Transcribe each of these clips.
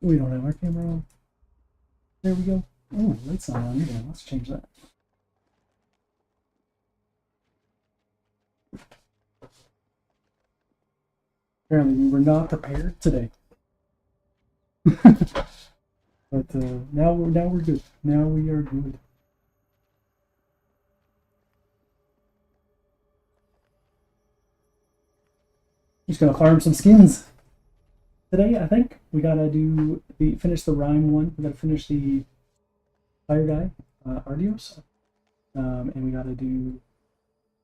We don't have our camera on. There we go. Oh, lights not on either. Let's change that. Apparently we were not prepared today. But now we're good. Now we are good. Just gonna farm some skins today. I think we gotta finish the Rime one. We gotta finish the Fire guy, Ardios, and we gotta do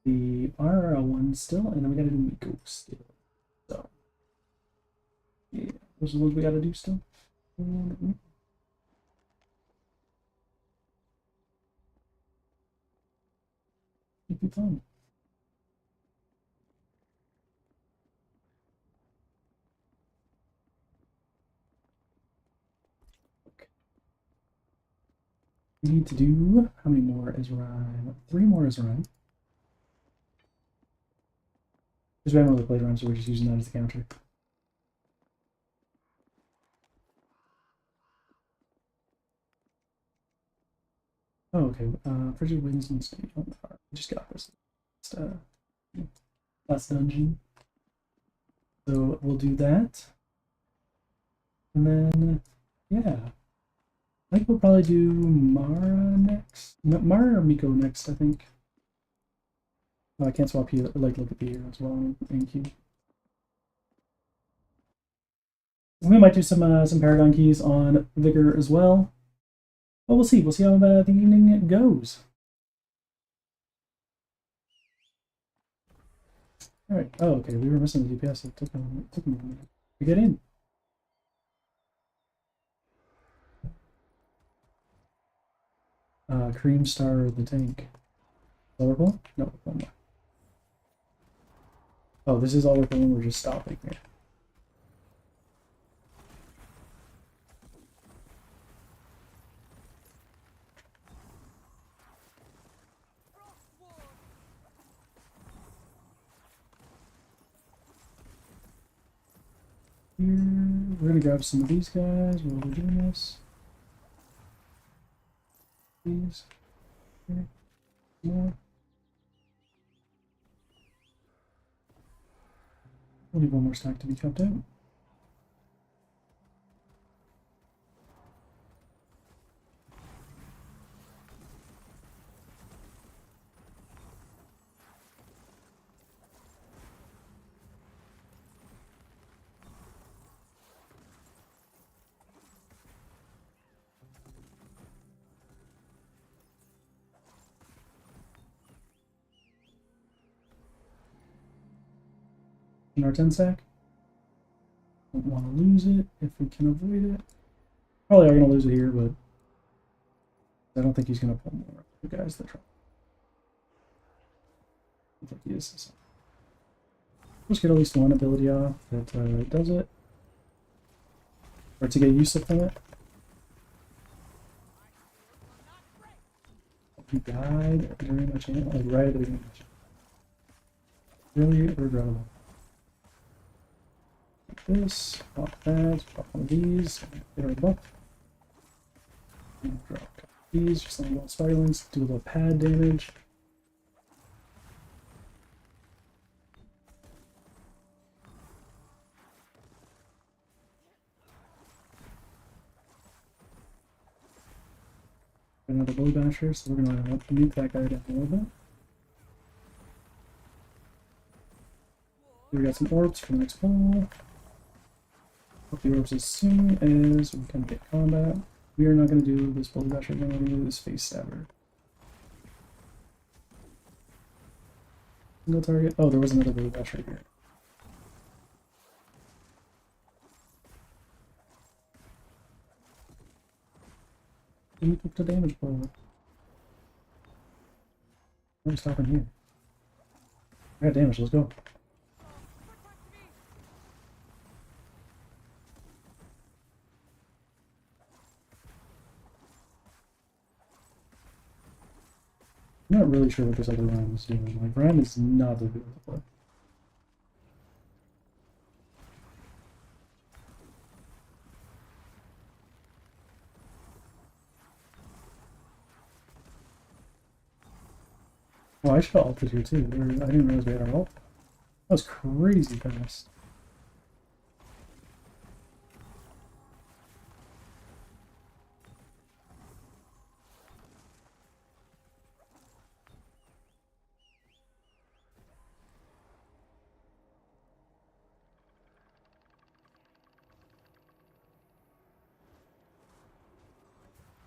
the RRL one still, and then we gotta do Miko still. So yeah, those are the ones we gotta do still. And, it'd be fun. Okay. We need to do how many more is Rime? 3 more is Rime. Because we haven't really played Rime, so we're just using that as the counter. Oh, okay. Frigid Winds and Stage on the Fire. We just got this last dungeon. So we'll do that. And then, yeah. I think we'll probably do Mara next. Mara or Miko next, I think. Oh, I can't swap here, like look at the here as well. Thank you. We might do some Paragon keys on Vigor as well. But we'll see. We'll see how the evening goes. Alright. Oh, okay. We were missing the DPS. It took me a minute to get in. Cream Star of the tank. Overpull? No, one more. Oh, this is all we're doing. We're just stopping here. Here, we're gonna grab some of these guys while we're doing this. These. Here. More. We'll leave one more stack to be chopped out. In our 10 stack. Don't want to lose it if we can avoid it. Probably are going to lose it here, but I don't think he's going to pull more of the guys that try. I think he is. So. Let's get at least one ability off that does it. Or to get use from it. He died during my channel, like right at the beginning. Really regrettable. This, pop pads, pop one of these, get rid of the buff. And drop these, just like little spiralings, do a little pad damage. Another Bully Basher, so we're gonna nuke that guy down a little bit. We got some orbs for the next pull. Put the orbs as soon as we can get combat. We are not going to do this Bully Basher again, we're going to do this Face Stabber. Single target. Oh, there was another Bully Basher here. He took the damage blow. We're stopping here. I got damage, let's go. I'm not really sure what this other Rime is doing. Like, Rime is not that good with the play. Oh, I should have ulted here too. I didn't realize we had our ult. That was crazy fast.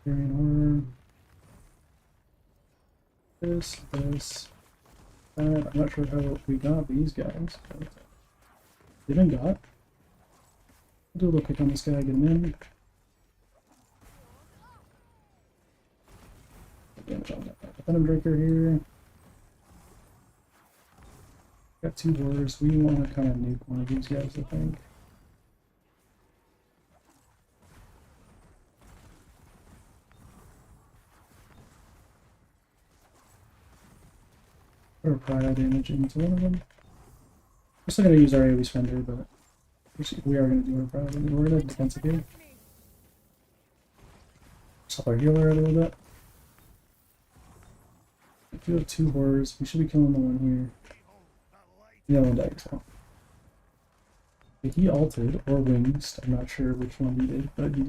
Carrying horror. This. I'm not sure how we got these guys, but they've been got. I'll do a little kick on this guy, get him in. Damage on that Venom Breaker here. Got 2 wars. We want to kind of nuke one of these guys, I think. Or prior damage into one of them. We're still going to use our AoE Spender, but we are going to do our prior damage. We're going to defensive here. Just help our healer a little bit. If we have 2 horrors, we should be killing the one here. The other one died as well. He ulted or wings. I'm not sure which one he did, but he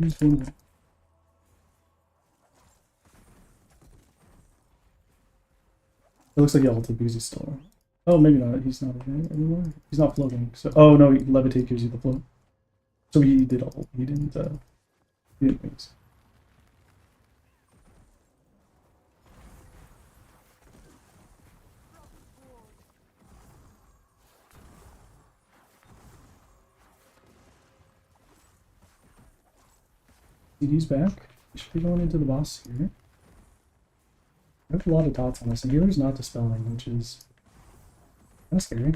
used one. It looks like he ulted because he's still. Oh, maybe not. He's not anymore. He's not floating. So, oh no, levitate gives you the float. So he did ult. He didn't wings. CD's back. We should be going into the boss here. I have a lot of dots on this, and healer's not dispelling, which is kind of scary.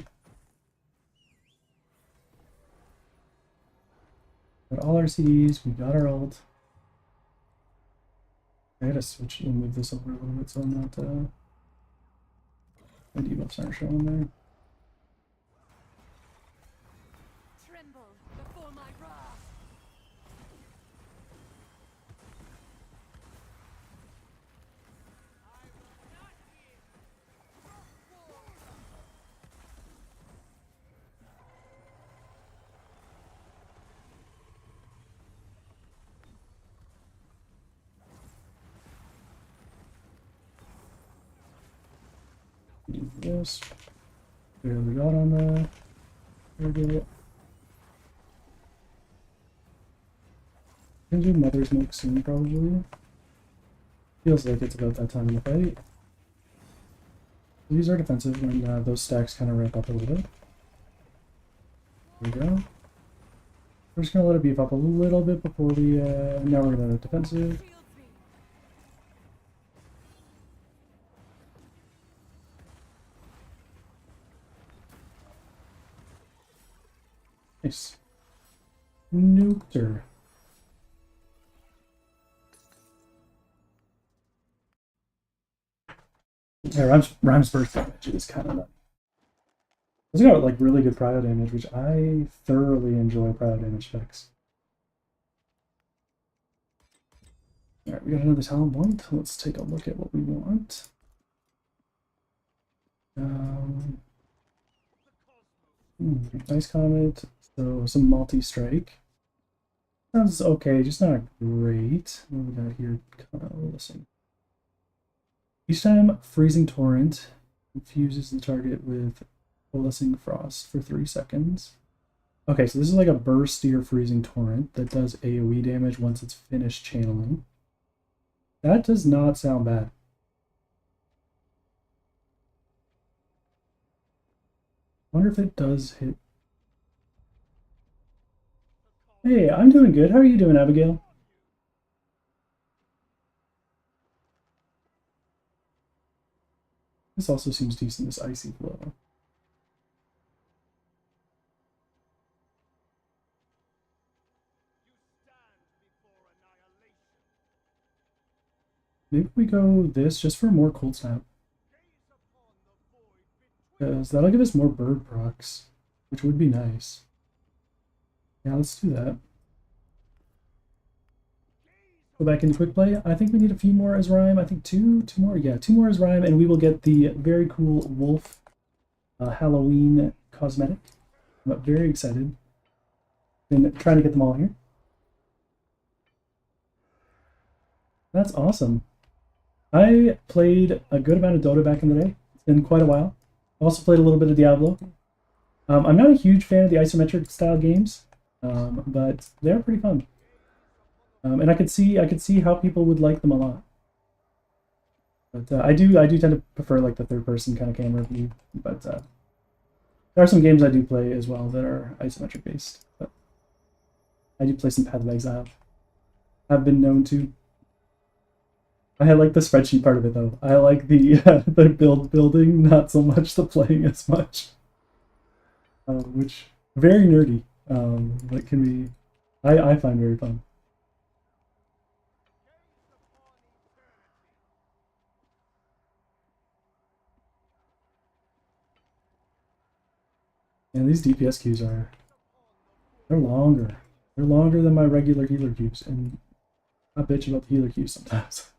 Got all our CDs, we got our ult. I gotta switch and move this over a little bit so I'm not, my debuffs aren't showing there. Tremble before my wrath. Do this. Barely got on there. There we go. Gonna do Mother's Milk soon, probably. Feels like it's about that time in the fight. These are defensive when those stacks kind of ramp up a little bit. There we go. We're just gonna let it beef up a little bit before we, now we're gonna defensive. Nice. Nuked her. Yeah, Rhyme's burst damage is kind of nice. It's got like really good prio damage, which I thoroughly enjoy prio damage effects. Alright, we got another talent point. Let's take a look at what we want. Nice comment. So some multi-strike. Sounds okay, just not great. What we got here? Listen. Each time Freezing Torrent infuses the target with Coalescing Frost for 3 seconds. Okay, so this is like a burstier Freezing Torrent that does AoE damage once it's finished channeling. That does not sound bad. I wonder if it does hit. Hey, I'm doing good. How are you doing, Abigail? This also seems decent, this Icy Flow. Maybe we go this just for more Cold Snap. Because that'll give us more bird procs, which would be nice. Yeah, let's do that. go back into quick play. I think we need a few more as Rhyme. I think two more. Yeah, two more as Rhyme, and we will get the very cool wolf Halloween cosmetic. I'm very excited. Been trying to get them all here. That's awesome. I played a good amount of Dota back in the day. It's been quite a while. I also played a little bit of Diablo. I'm not a huge fan of the isometric style games, but they're pretty fun. And I could see how people would like them a lot. But I do tend to prefer like the third person kind of camera view. But there are some games I do play as well that are isometric based. But I do play some Path of Exile. I've been known to. I like the spreadsheet part of it though. I like the the building, not so much the playing as much. Which very nerdy. But can be I find very fun. And these DPS queues they're longer. They're longer than my regular healer queues, and I bitch about the healer queues sometimes.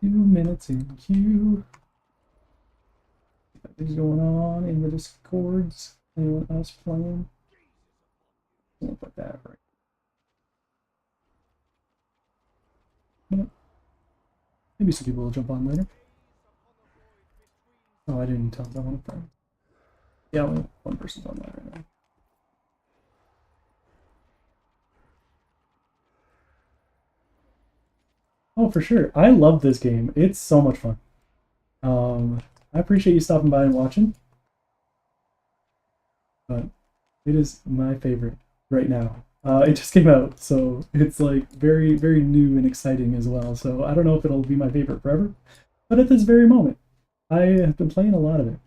Few minutes in queue. Nothing's going on in the discords. Anyone else playing? Doesn't look like that, right? Maybe some people will jump on later. Oh, I didn't tell them I want to play. Yeah, only one person's online right now. Oh, for sure. I love this game. It's so much fun. I appreciate you stopping by and watching. But it is my favorite right now. It just came out, so it's like very, very new and exciting as well. So I don't know if it'll be my favorite forever, but at this very moment, I have been playing a lot of it.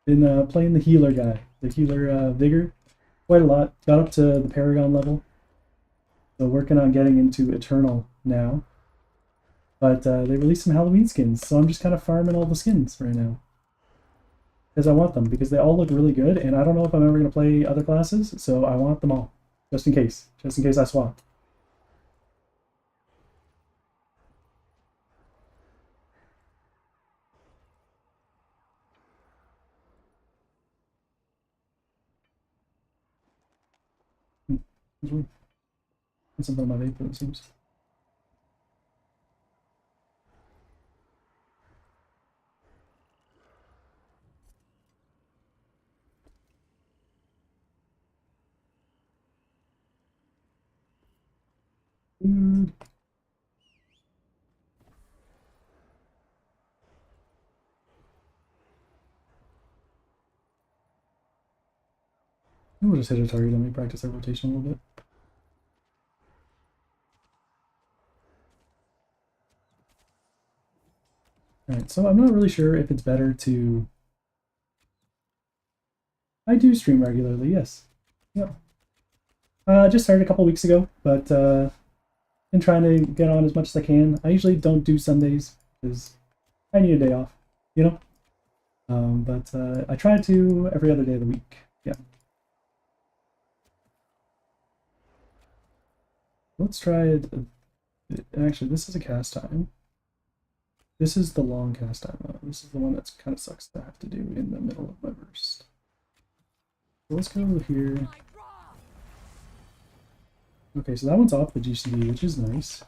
Been playing the healer guy, the healer Vigor, quite a lot. Got up to the Paragon level, so working on getting into Eternal now. But they released some Halloween skins, so I'm just kind of farming all the skins right now. Because I want them, because they all look really good, and I don't know if I'm ever going to play other classes, so I want them all. Just in case I swap. That's weird. That's something on my vape, it seems. Weird. We'll just hit a target and we practice our rotation a little bit. Alright, so I'm not really sure if it's better to... I do stream regularly, yes. Yep. Just started a couple weeks ago, but been trying to get on as much as I can. I usually don't do Sundays because I need a day off, you know? But I try to every other day of the week. Yeah. Let's try it. Actually, this is a cast time. This is the long cast time, though. This is the one that's kind of sucks to have to do in the middle of my burst. So let's go here. Okay, so that one's off the GCD, which is nice.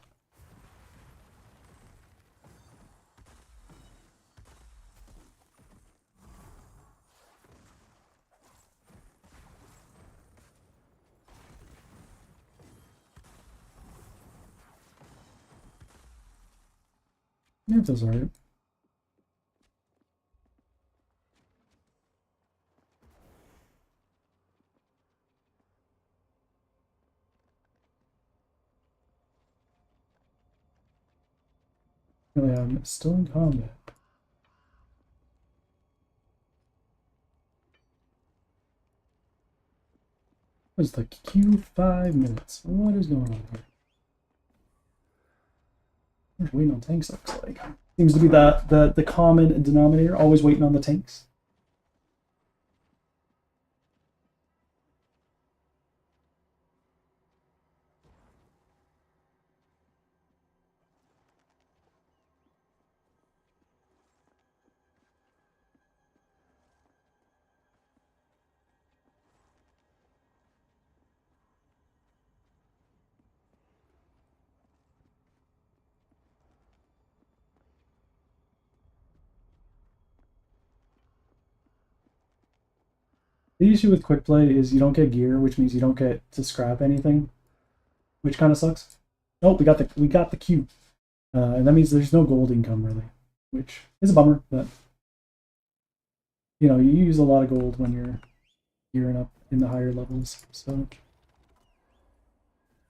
Yeah, it feels alright. Really, I'm still in combat. It's like Q5 minutes. What is going on here? Where's waiting on tanks looks like. Seems to be the common denominator, always waiting on the tanks. The issue with quick play is you don't get gear, which means you don't get to scrap anything, which kind of sucks. Oh, we got the Q, and that means there's no gold income really, which is a bummer. But you know, you use a lot of gold when you're gearing up in the higher levels, so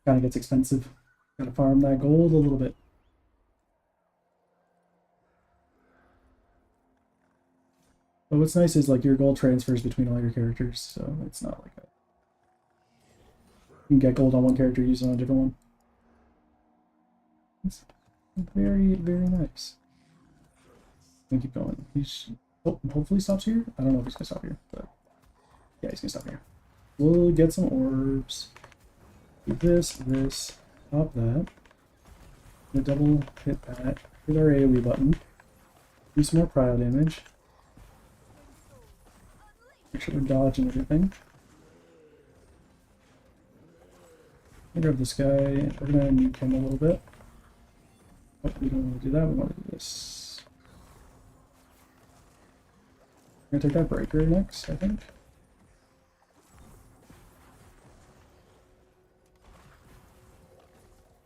kind of gets expensive. Gotta farm that gold a little bit. But what's nice is like your gold transfers between all your characters, so it's not like that. You can get gold on one character, use it on a different one. It's very, very nice. I'm gonna keep going. He's hopefully stops here. I don't know if he's gonna stop here, but yeah, he's gonna stop here. We'll get some orbs. Do this, pop that. Gonna double hit that. Hit our AoE button. Do some more prio damage. Make sure we're dodging everything. I'll grab this guy. We're gonna nuke him a little bit. Oh, we don't want to do that. We want to do this. We're gonna take that breaker next, I think.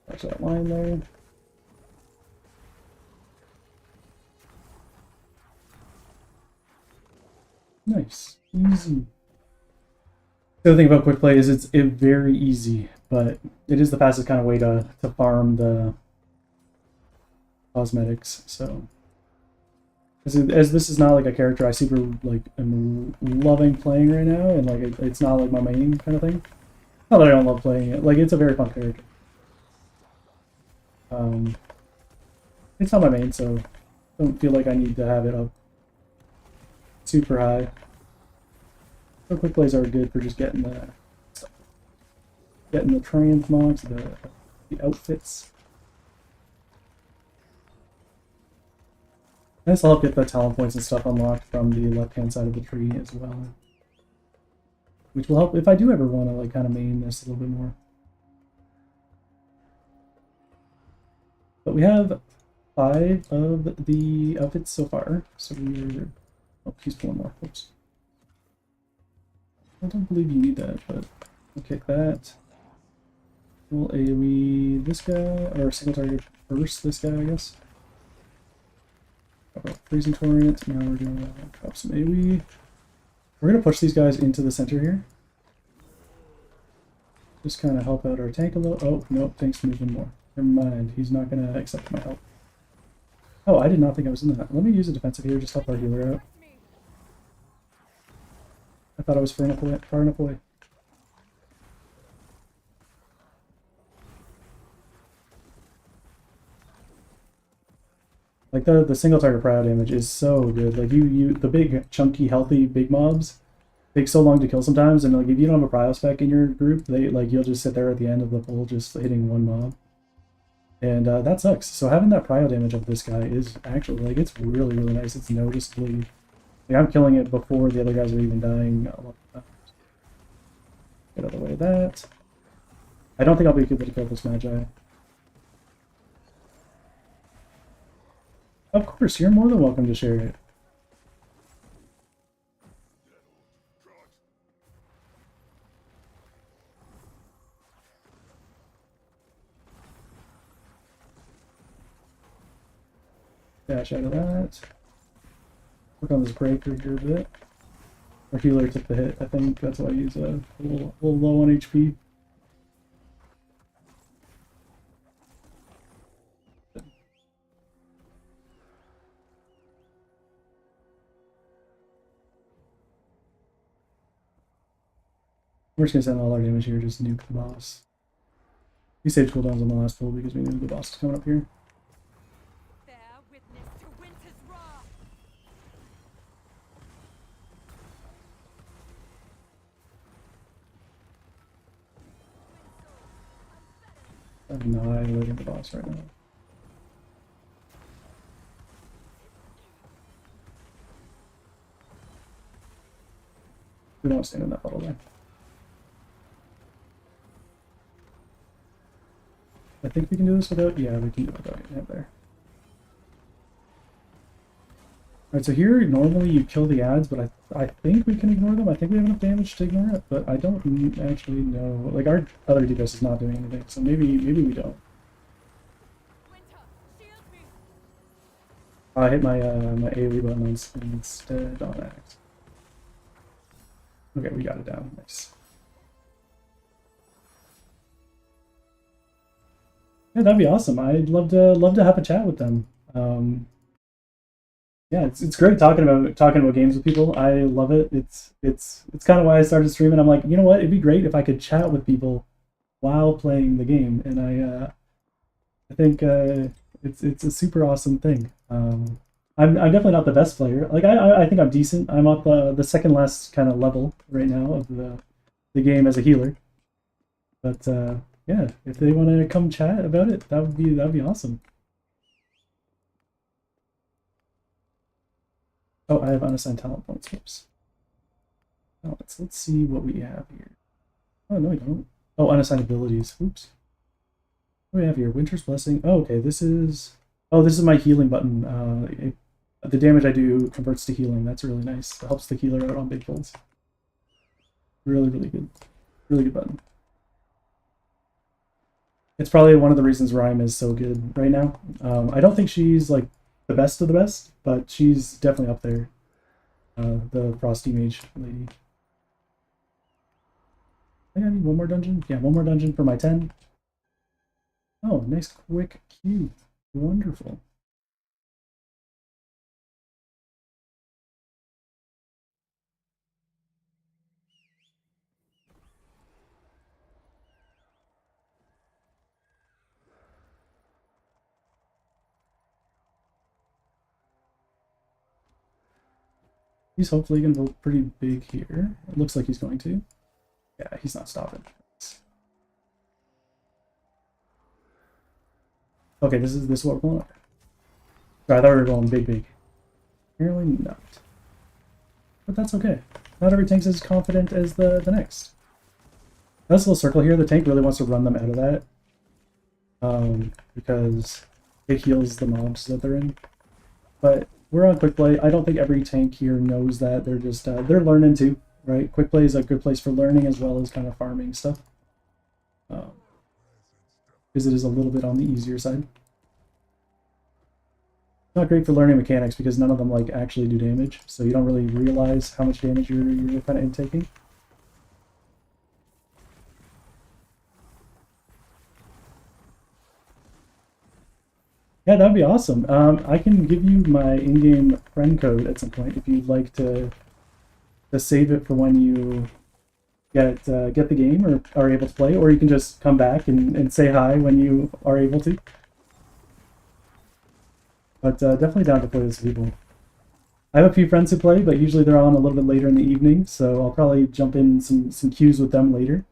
Watch that line there. Nice. Easy. The other thing about quick play is it's very easy, but it is the fastest kind of way to farm the cosmetics. So as this is not like a character I super like am loving playing right now, and like it's not like my main kind of thing. Not that I don't love playing it. Like it's a very fun character. It's not my main, so I don't feel like I need to have it up super high. So quick plays are good for just getting the transmogs, the outfits. This will help get the talent points and stuff unlocked from the left-hand side of the tree as well, which will help if I do ever want to like kind of main this a little bit more. But we have 5 of the outfits so far, so we're... Oh, he's pulling more. Oops. I don't believe you need that, but we'll kick that. We'll AoE this guy, or single target first this guy, I guess. Freezing Torrent, now we're going to drop some AoE. We're going to push these guys into the center here. Just kind of help out our tank a little. Oh, nope, tank's moving more. Never mind, he's not going to accept my help. Oh, I did not think I was in that. Let me use a defensive here, just help our healer out. I thought I was far enough away. Like the single target prio damage is so good. Like the big chunky healthy big mobs take so long to kill sometimes, and like if you don't have a prio spec in your group, they like you'll just sit there at the end of the pull just hitting one mob. And that sucks. So having that prio damage of this guy is actually like it's really, really nice. It's noticeably like I'm killing it before the other guys are even dying a lot of times. Get out of the way of that. I don't think I'll be able to kill this Magi. Of course, you're more than welcome to share it. Dash out of that. Work on this breaker here a bit. Our healer took the hit, I think. That's why he's a little low on HP. We're just gonna send all our damage here, just nuke the boss. We saved cooldowns on the last pull because we knew the boss was coming up here. Bear witness to winter's wrath. I'm annihilating the boss right now. We don't stand in that puddle there. I think we can do this without. Yeah, we can do it without getting hit there. Alright, so here normally you kill the ads, but I think we can ignore them. I think we have enough damage to ignore it, but I don't actually know. Like our other DPS is not doing anything, so maybe we don't. Winter, shield me. I hit my my AoE button instead on Axe. Okay, we got it down. Nice. Yeah, that'd be awesome. I'd love to have a chat with them. Yeah, it's great talking about games with people. I love it. It's kind of why I started streaming. I'm like, you know what? It'd be great if I could chat with people while playing the game, and I think it's a super awesome thing. I'm definitely not the best player. Like I think I'm decent. I'm at the second last kind of level right now of the game as a healer. But yeah, if they want to come chat about it, that'd be awesome. Oh, I have unassigned talent points. Whoops. Oh, let's see what we have here. Oh no, we don't. Oh, unassigned abilities. Oops. What do we have here? Winter's Blessing. Oh, okay. This is my healing button. The damage I do converts to healing. That's really nice. It helps the healer out on big pulls. Really, really good. Really good button. It's probably one of the reasons Rhyme is so good right now. I don't think she's like the best of the best, but she's definitely up there. The Frosty Mage lady. I think I need one more dungeon. Yeah, one more dungeon for my 10. Oh, nice quick queue. Wonderful. He's hopefully going to go pretty big here. It looks like he's going to. Yeah, he's not stopping. Okay, this is what we're going over. Sorry, I thought we were going big. Apparently not. But that's okay. Not every tank's as confident as the next. That's a little circle here. The tank really wants to run them out of that. Because it heals the mobs that they're in. But we're on quick play. I don't think every tank here knows that. They're just they're learning too, right? Quick play is a good place for learning as well as kind of farming stuff. Because it is a little bit on the easier side. Not great for learning mechanics because none of them like actually do damage, so you don't really realize how much damage you're kind of intaking. Yeah, that'd be awesome. I can give you my in-game friend code at some point if you'd like to save it for when you get the game or are able to play, or you can just come back and say hi when you are able to. But definitely down to play with some people. I have a few friends who play, but usually they're on a little bit later in the evening, so I'll probably jump in some queues with them later.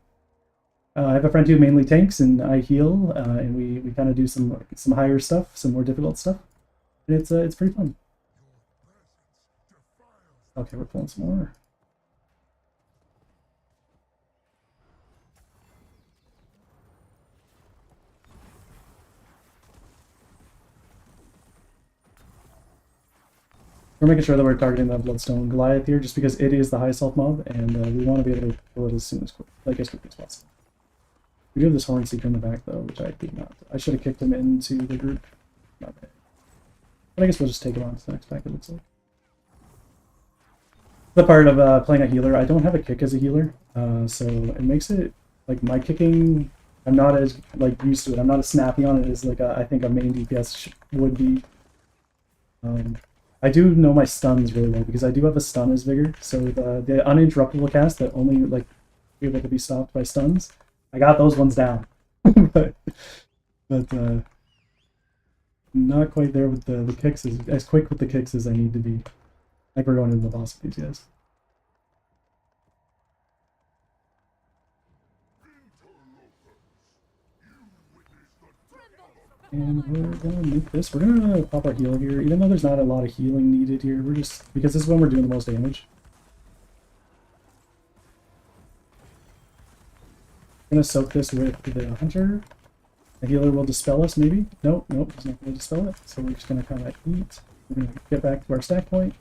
I have a friend who mainly tanks, and I heal, and we kind of do some higher stuff, some more difficult stuff, and it's pretty fun. Okay, we're pulling some more. We're making sure that we're targeting the Bloodstone Goliath here, just because it is the highest health mob, and we want to be able to kill it as quickly as possible. We do have this Horn Seeker in the back, though, which I did not. I should have kicked him into the group. Not bad. But I guess we'll just take him on to the next pack, it looks like. The part of playing a healer, I don't have a kick as a healer, so it makes it, like, my kicking, I'm not as, like, used to it. I'm not as snappy on it as, like, I think a main DPS would be. I do know my stuns really well because I do have a stun as Vigor, so the uninterruptible cast that only like able to be stopped by stuns. I got those ones down, but not quite there with the kicks as quick with the kicks as I need to be. Like we're going into the boss of these guys. And we're gonna nuke this. We're gonna pop our heal here, even though there's not a lot of healing needed here. We're just because this is when we're doing the most damage. Gonna soak this with the hunter. The healer will dispel us, maybe. Nope, he's not gonna dispel it. So we're just gonna kind of eat. We're gonna get back to our stack point.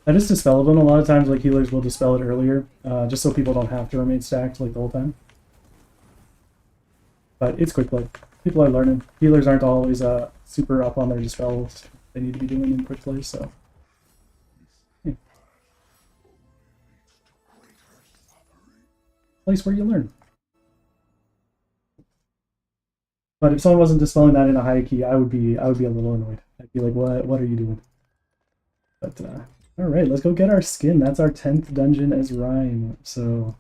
I just dispel them. A lot of times, like healers will dispel it earlier, just so people don't have to remain stacked like the whole time. But it's quick play. People are learning. Healers aren't always super up on their dispels. They need to be doing in quick play, so. Yeah. Place where you learn. But if someone wasn't dispelling that in a high key, I would be a little annoyed. I'd be like, what are you doing? But all right, let's go get our skin. That's our 10th dungeon as Rhyme. So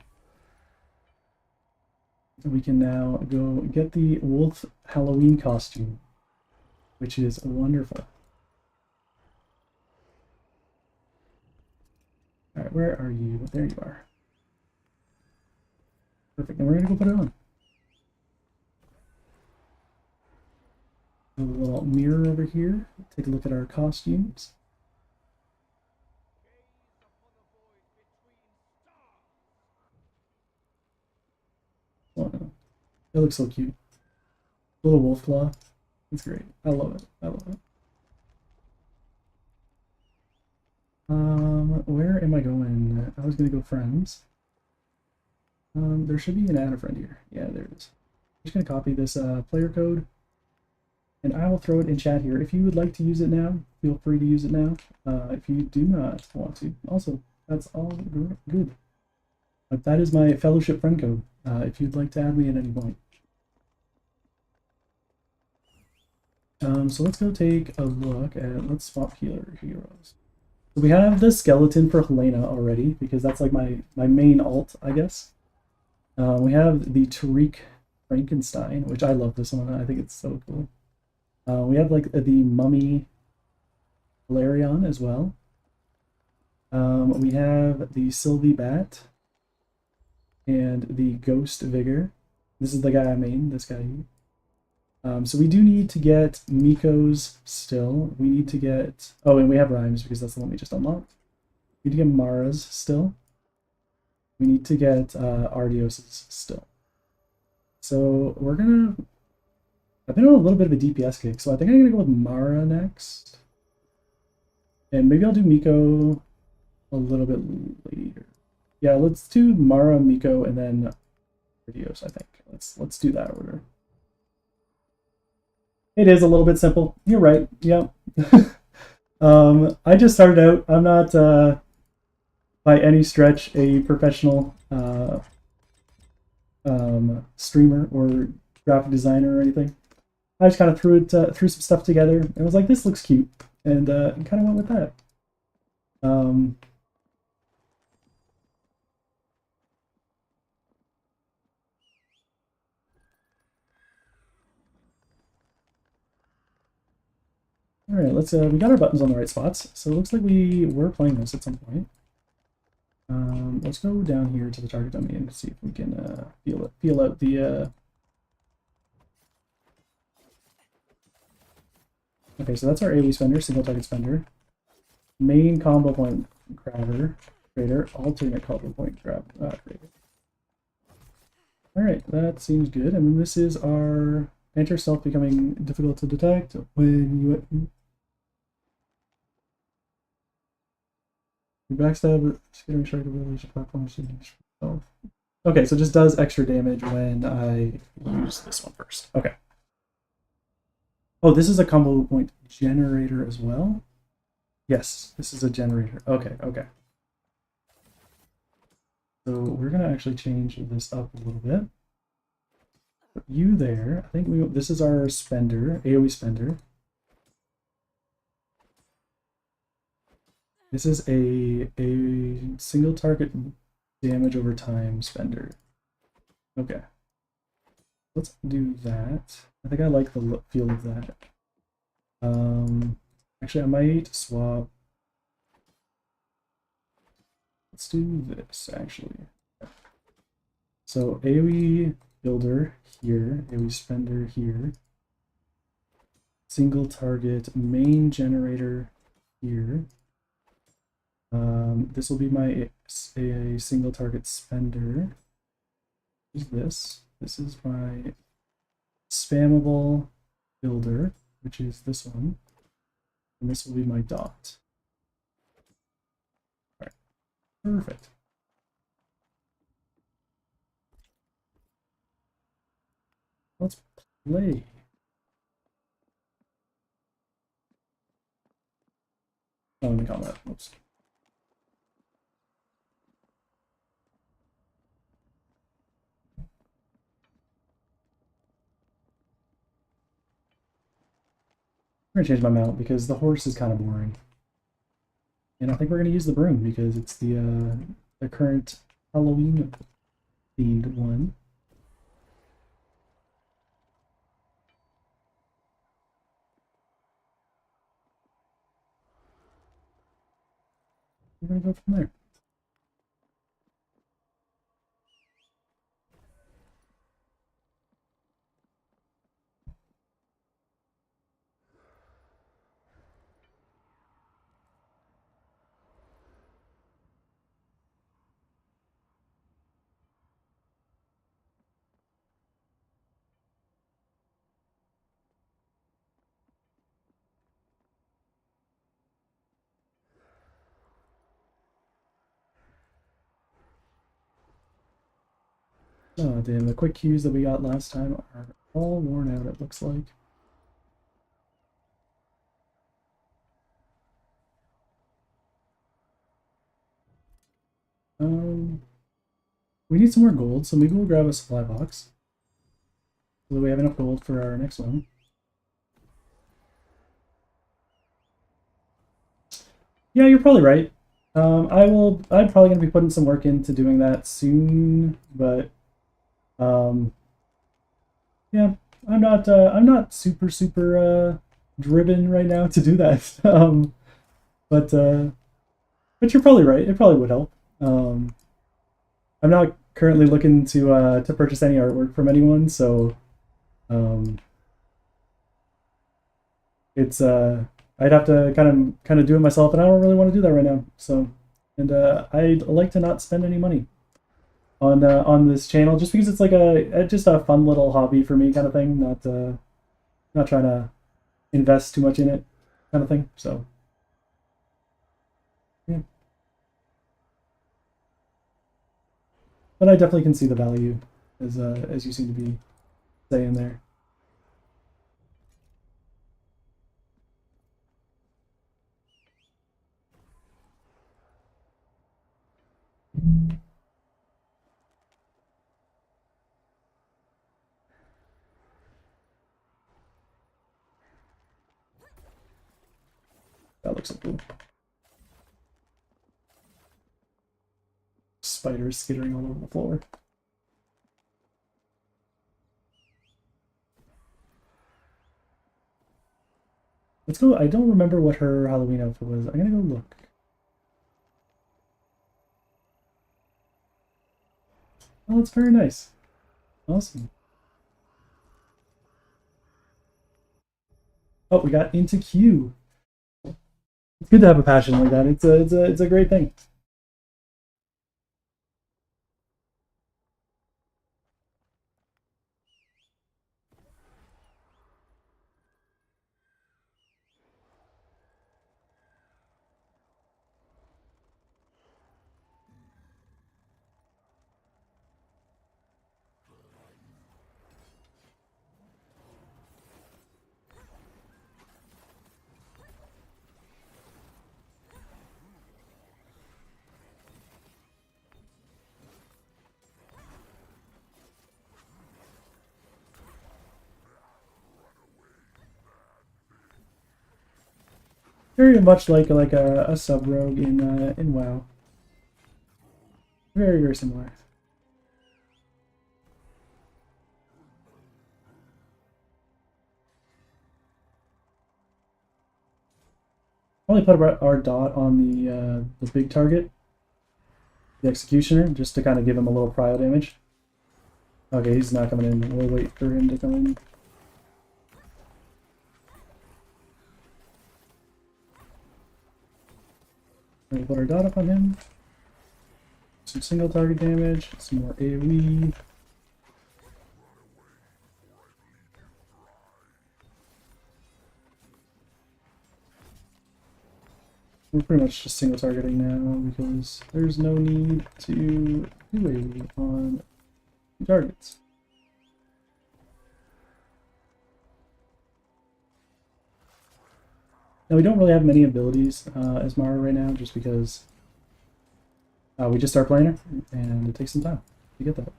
we can now go get the wolf Halloween costume, which is wonderful. All right, where are you? There you are. Perfect, and we're gonna go put it on. A little mirror over here. Take a look at our costumes. Oh, it looks so cute. Little wolf claw. It's great. I love it. I love it. Where am I going? I was gonna go friends. There should be an add a friend here. Yeah, there it is. I'm just gonna copy this player code, and I will throw it in chat here. If you would like to use it now, feel free to use it now. If you do not want to, also that's all good. But that is my fellowship friend code. If you'd like to add me at any point. So let's go take a look at, let's swap heroes. So we have the skeleton for Helena already, because that's like my main alt, I guess. We have the Tariq Frankenstein, which I love this one. I think it's so cool. We have like the Mummy Valerion as well. We have the Sylvie Bat and the Ghost Vigor. This is the guy I main, this guy here. So we do need to get Miko's still. We need to get... Oh, and we have Rhymes because that's the one we just unlocked. We need to get Mara's still. We need to get Ardios's still. So we're gonna... I've been on a little bit of a DPS kick, so I think I'm gonna go with Mara next. And maybe I'll do Miko a little bit later. Yeah, let's do Mara, Miko, and then Ardios, I think. Let's do that order. It is a little bit simple. You're right. Yep. I just started out. I'm not by any stretch a professional streamer or graphic designer or anything. I just kind of threw some stuff together and was like, this looks cute, and kind of went with that. All right, let's. We got our buttons on the right spots, so it looks like we were playing this at some point. Let's go down here to the target domain and see if we can feel out the. Okay, so that's our AoE spender, single target spender, main combo point grabber, trader, alternate combo point grab trader. All right, that seems good. And then this is our enter stealth becoming difficult to detect when you. Backstab, skittering strike ability, platform. Oh. Okay, so it just does extra damage when I use this one first. Okay. Oh, this is a combo point generator as well? Yes, this is a generator. Okay, okay. So we're going to actually change this up a little bit. Put you there. I think this is our spender, AoE spender. This is a single target damage over time spender. Okay. Let's do that. I think I like the feel of that. Actually, I might swap. Let's do this, actually. So AoE builder here, AoE spender here. Single target main generator here. This will be my a single target spender. Who's this? This is my spammable builder, which is this one. And this will be my dot. All right, perfect. Let's play. Oh, let me call that. Whoops. I'm gonna change my mount because the horse is kind of boring. And I think we're gonna use the broom because it's the current Halloween themed one. We're gonna go from there. Oh damn, the quick cues that we got last time are all worn out, it looks like. We need some more gold, so maybe we'll grab a supply box. So that we have enough gold for our next one. Yeah, you're probably right. I'm probably gonna be putting some work into doing that soon, but yeah, I'm not super driven right now to do that. But but you're probably right. It probably would help. I'm not currently looking to purchase any artwork from anyone, so it's I'd have to kind of do it myself, and I don't really want to do that right now. So, and I'd like to not spend any money on this channel just because it's like just a fun little hobby for me kind of thing. Not trying to invest too much in it kind of thing. So yeah, but I definitely can see the value as you seem to be saying there. That looks so cool. Spiders skittering all over the floor. Let's go. I don't remember what her Halloween outfit was. I'm gonna go look. Oh, it's very nice. Awesome. Oh, we got into Q. It's good to have a passion like that. It's a great thing. Very much like a sub rogue in WoW. Very, very similar. Only put our dot on the big target, the executioner, just to kind of give him a little prio damage. Okay, he's not coming in. We'll wait for him to come in. We'll put our dot up on him. Some single target damage, some more AoE. We're pretty much just single targeting now because there's no need to do AoE on targets. Now we don't really have many abilities as Mara right now, just because we just start playing her, and it takes some time to get that.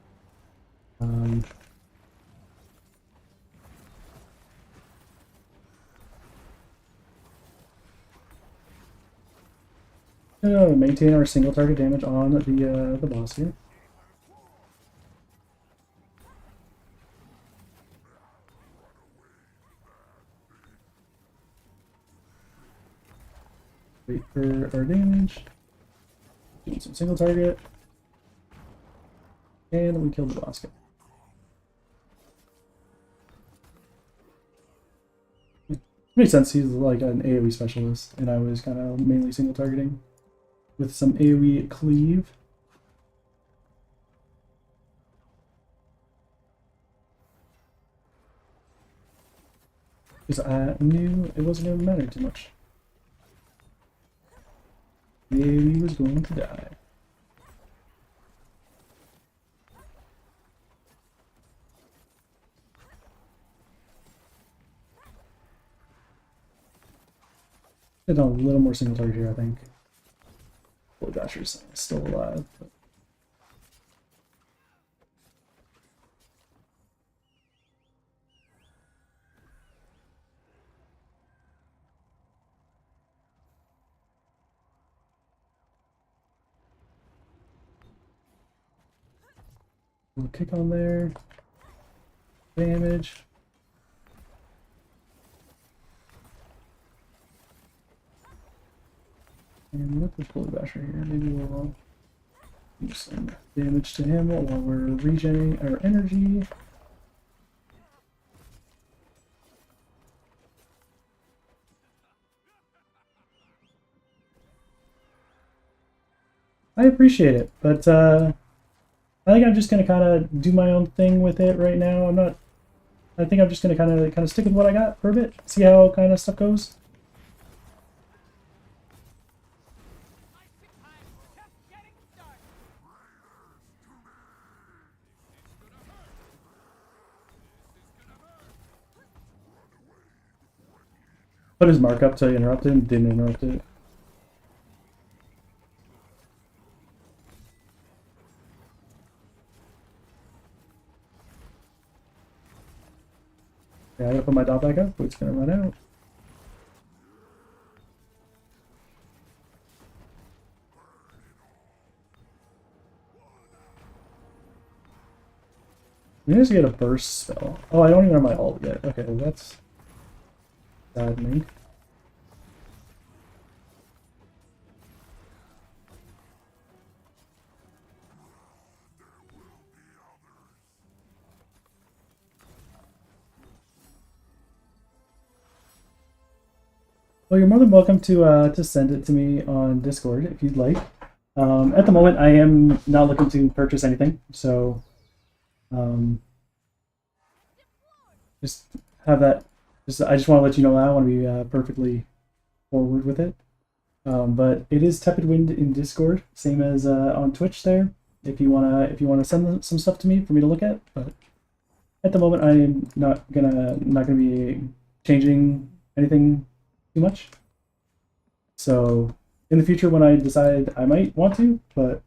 Maintain our single target damage on the boss here. Wait for our damage. Doing some single target. And we killed the boss guy. Makes sense, he's like an AoE specialist, and I was kind of mainly single targeting with some AoE cleave. Because I knew it wasn't going to matter too much. The AoE was going to die. Did a little more single target here, I think. Holy Basher's still alive. But... we'll kick on there. Damage. And with the Holy Basher here, maybe we'll do some damage to him while we're regenerating our energy. I appreciate it, but I think I'm just gonna kind of do my own thing with it right now. I think I'm just gonna kind of stick with what I got for a bit, see how kind of stuff goes. Put his mark up to interrupt him, didn't interrupt it. Yeah, I gotta put my dot back up, but it's gonna run out. I need to get a burst spell. Oh, I don't even have my ult yet. Okay, that's saddening. Well, you're more than welcome to send it to me on Discord if you'd like. At the moment, I am not looking to purchase anything, so just have that. I just want to let you know that I want to be perfectly forward with it. But it is Tepid Wind in Discord, same as on Twitch there. If you wanna send some stuff to me for me to look at, but at the moment I am not gonna be changing anything too much. So in the future, when I decide I might want to, but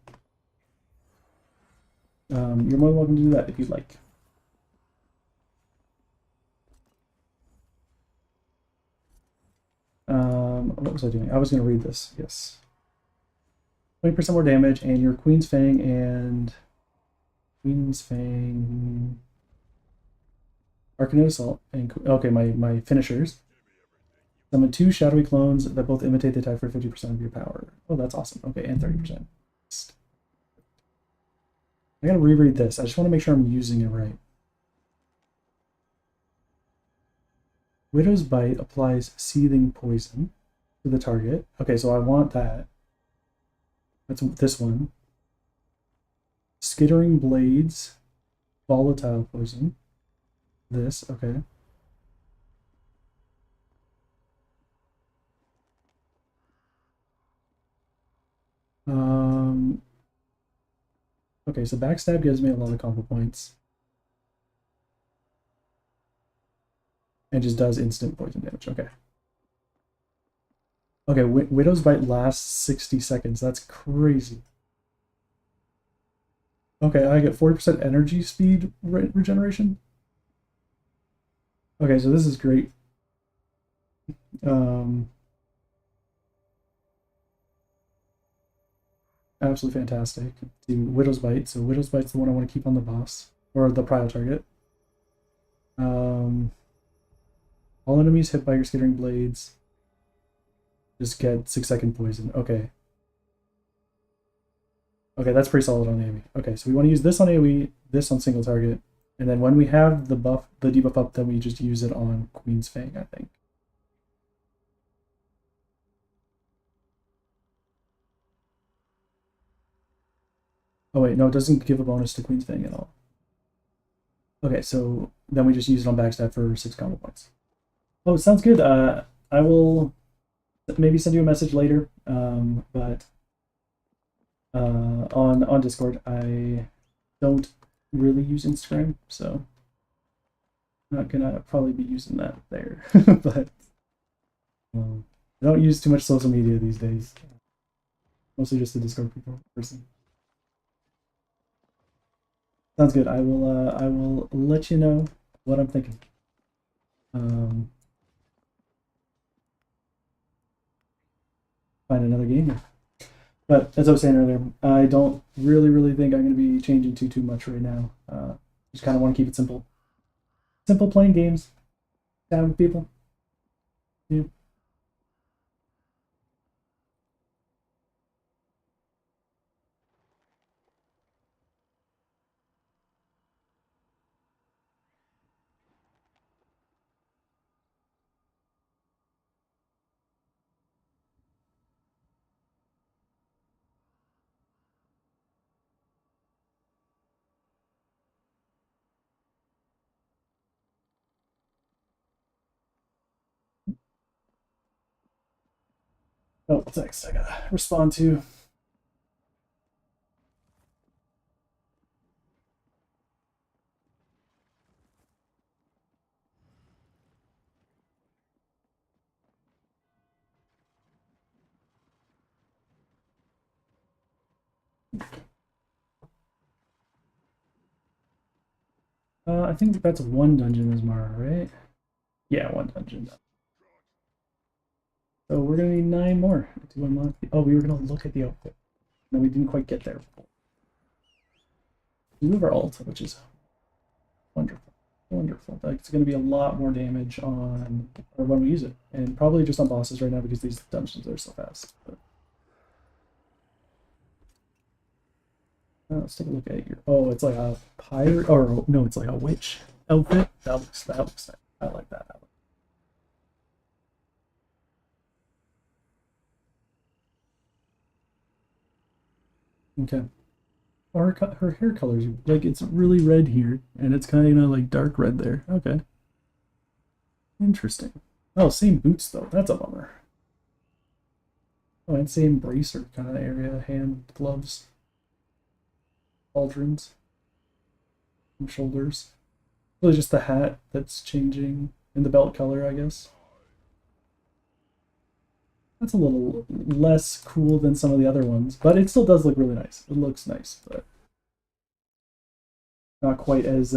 you're more than welcome to do that if you'd like. What was I doing? I was going to read this. Yes. 20% more damage, and your Queen's Fang and Queen's Fang, Arcane Assault, and okay, my finishers. Summon 2 shadowy clones that both imitate the attack for 50% of your power. Oh, that's awesome. Okay, and 30%. I gotta reread this. I just want to make sure I'm using it right. Widow's Bite applies seething poison to the target. Okay, so I want that. That's this one. Skittering Blades, volatile poison. This, okay. Okay, so Backstab gives me a lot of combo points. And just does instant poison damage, okay. Okay, Widow's Bite lasts 60 seconds. That's crazy. Okay, I get 40% energy speed regeneration. Okay, so this is great. Absolutely fantastic. Do Widow's Bite. So Widow's Bite's the one I want to keep on the boss, or the prio target. All enemies hit by your Skittering Blades just get 6-second poison. Okay. Okay, that's pretty solid on AoE. Okay, so we want to use this on AoE, this on single target, and then when we have the buff, the debuff up, then we just use it on Queen's Fang, I think. Oh wait, no, it doesn't give a bonus to Queen's Fang at all. Okay, so then we just use it on Backstab for 6 combo points. Oh, sounds good. I will maybe send you a message later, but on Discord, I don't really use Instagram, so I'm not gonna probably be using that there. But I don't use too much social media these days. Mostly just the Discord person. Sounds good. I will let you know what I'm thinking. Find another game. But as I was saying earlier, I don't really think I'm going to be changing too much right now. Just kind of want to keep it simple. Simple playing games. Down with people. Yeah. Oh, what's next? I gotta respond to. I think that's one dungeon, Ismara, right? Yeah, one dungeon. So we're gonna need 9 more to unlock the. Oh, we were gonna look at the outfit. No, we didn't quite get there. We move our ult, which is wonderful. Wonderful. Like, it's gonna be a lot more damage on or when we use it. And probably just on bosses right now because these dungeons are so fast. But let's take a look at your. Oh, it's like a pirate, or no, it's like a witch outfit. That looks nice. I like that. Okay. Her hair colors like it's really red here, and it's kind of like dark red there. Okay. Interesting. Oh, same boots though. That's a bummer. Oh, and same bracer kind of area, hand gloves, pauldrons, and shoulders. Really just the hat that's changing, and the belt color, I guess. That's a little less cool than some of the other ones, but it still does look really nice. It looks nice, but not quite as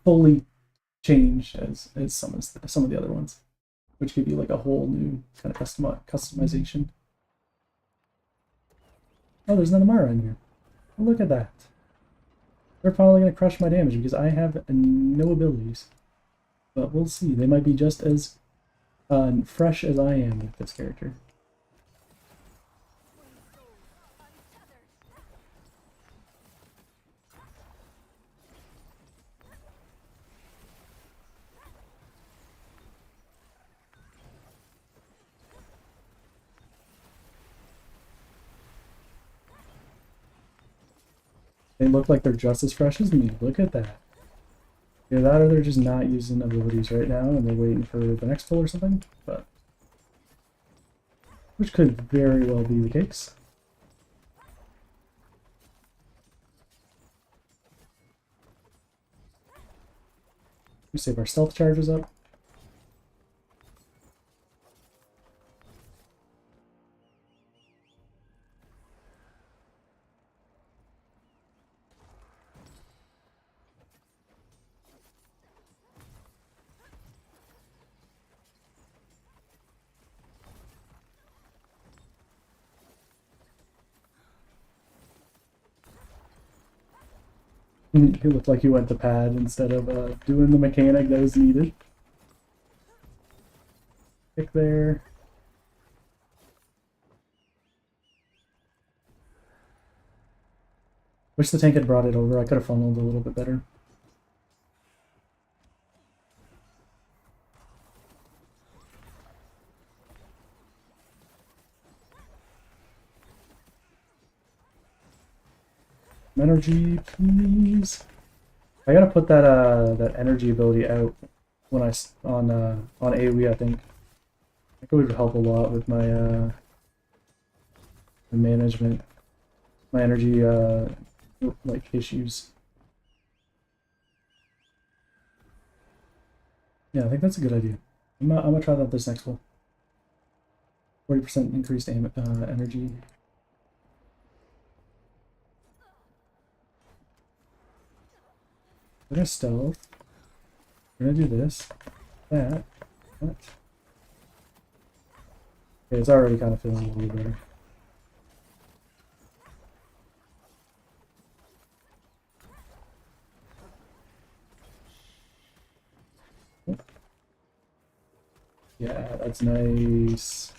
fully changed as some of the other ones. which give you like a whole new kind of customization. Oh, there's another Mara in here. Oh, look at that. They're probably going to crush my damage because I have no abilities. But we'll see. They might be just as fresh as I am with this character. They look like they're just as fresh as me. Look at that. Either that or they're just not using abilities right now and they're waiting for the next pull or something. But which could very well be the case. We save our stealth charges up. He looked like he went to pad instead of doing the mechanic that was needed. Pick there. Wish the tank had brought it over. I could have funneled a little bit better. Energy, please. I gotta put that that energy ability out when on AoE. I think it would help a lot with my the management, my energy like issues. Yeah, I think that's a good idea. I'm gonna try that this next one. 40% increased energy. We're gonna stealth. We're gonna do this, that. Okay, it's already kind of feeling a little better. Yeah, that's nice.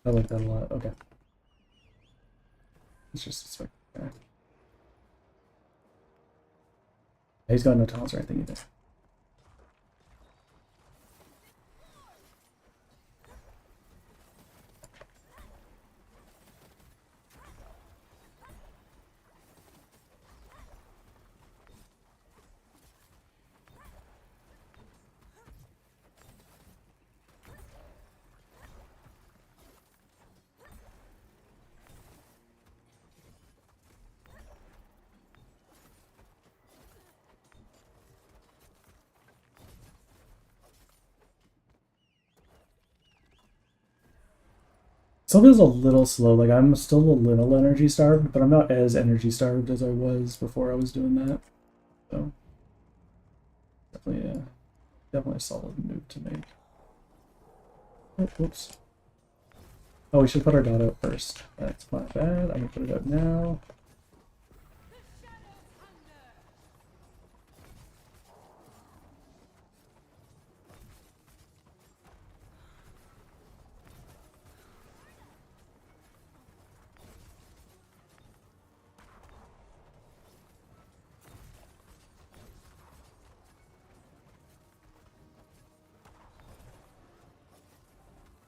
I like that a lot. Okay. Let's just expect. Okay. He's got no taunts or anything either. Still feels a little slow, like I'm still a little energy starved, but I'm not as energy starved as I was before I was doing that. So definitely a solid move to make. Oh, whoops. Oh, we should put our dot out first. That's my bad. I'm gonna put it out now.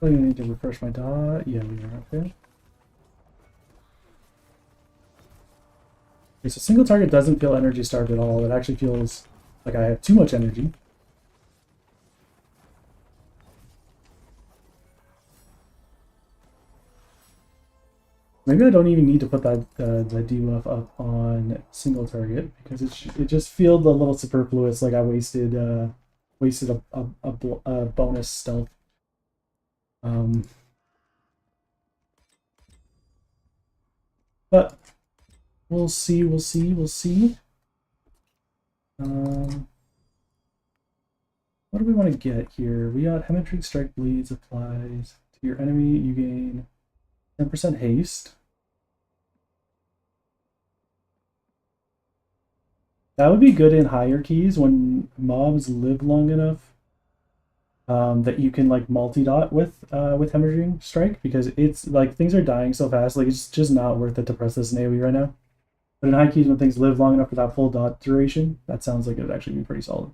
I need to refresh my dot. Yeah, we are okay. Okay, so single target doesn't feel energy starved at all. It actually feels like I have too much energy. Maybe I don't even need to put that the debuff up on single target because it just feels a little superfluous. Like I wasted a bonus stealth. But we'll see. What do we want to get here? We got Hemistreak Strike Bleeds applies to your enemy. You gain 10% haste. That would be good in higher keys when mobs live long enough that you can like multi-dot with Hemistreak Strike, because it's like things are dying so fast, like it's just not worth it to press this in AoE right now. But in high keys, when things live long enough for that full dot duration, that sounds like it would actually be pretty solid.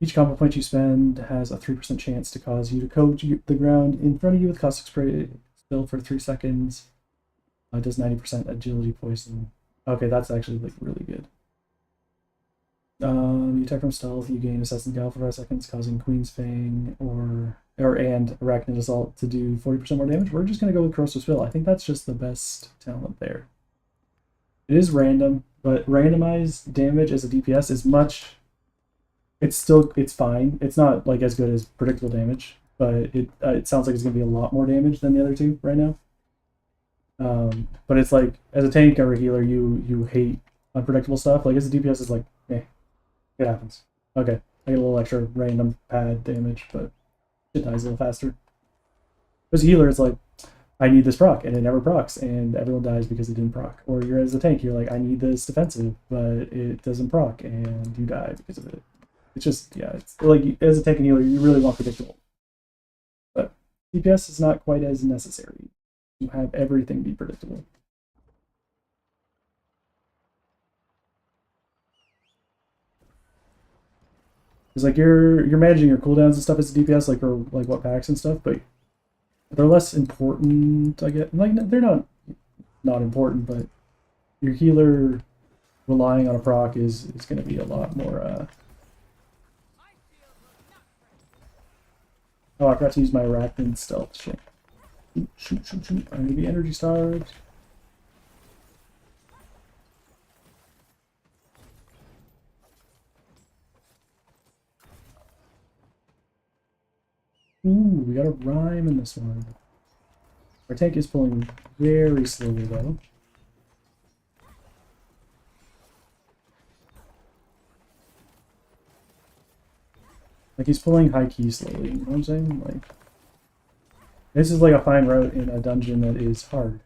Each combo point you spend has a 3% chance to cause you to coat the ground in front of you with caustic spray still for 3 seconds. It does 90% agility poison. Okay, that's actually like really good. You attack from stealth, you gain Assassin's Gal for 5 seconds, causing Queen's Fang and Arachnid Assault to do 40% more damage. We're just gonna go with Corrosive Spill. I think that's just the best talent there. It is random, but randomized damage as a DPS is much. It's fine. It's not like as good as predictable damage, but it sounds like it's gonna be a lot more damage than the other two right now. But it's like as a tank or a healer, you hate unpredictable stuff. Like as a DPS, it's like, eh, it happens. Okay, I get a little extra random pad damage, but it dies a little faster. As a healer, it's like, I need this proc, and it never procs, and everyone dies because it didn't proc. Or you're as a tank, you're like, I need this defensive, but it doesn't proc, and you die because of it. It's just, yeah, it's like, as a tank and healer, you really want predictable. But DPS is not quite as necessary. You have everything be predictable. Because like you're managing your cooldowns and stuff as a DPS, like or like what packs and stuff, but they're less important, I guess. Like they're not important, but your healer relying on a proc is going to be a lot more. Oh, I forgot to use my Arachnid stealth. Shit. Shoot. I'm gonna be energy starved. Ooh, we got a rhyme in this one. Our tank is pulling very slowly though. Like he's pulling high key slowly, you know what I'm saying? Like this is like a fine route in a dungeon that is hard.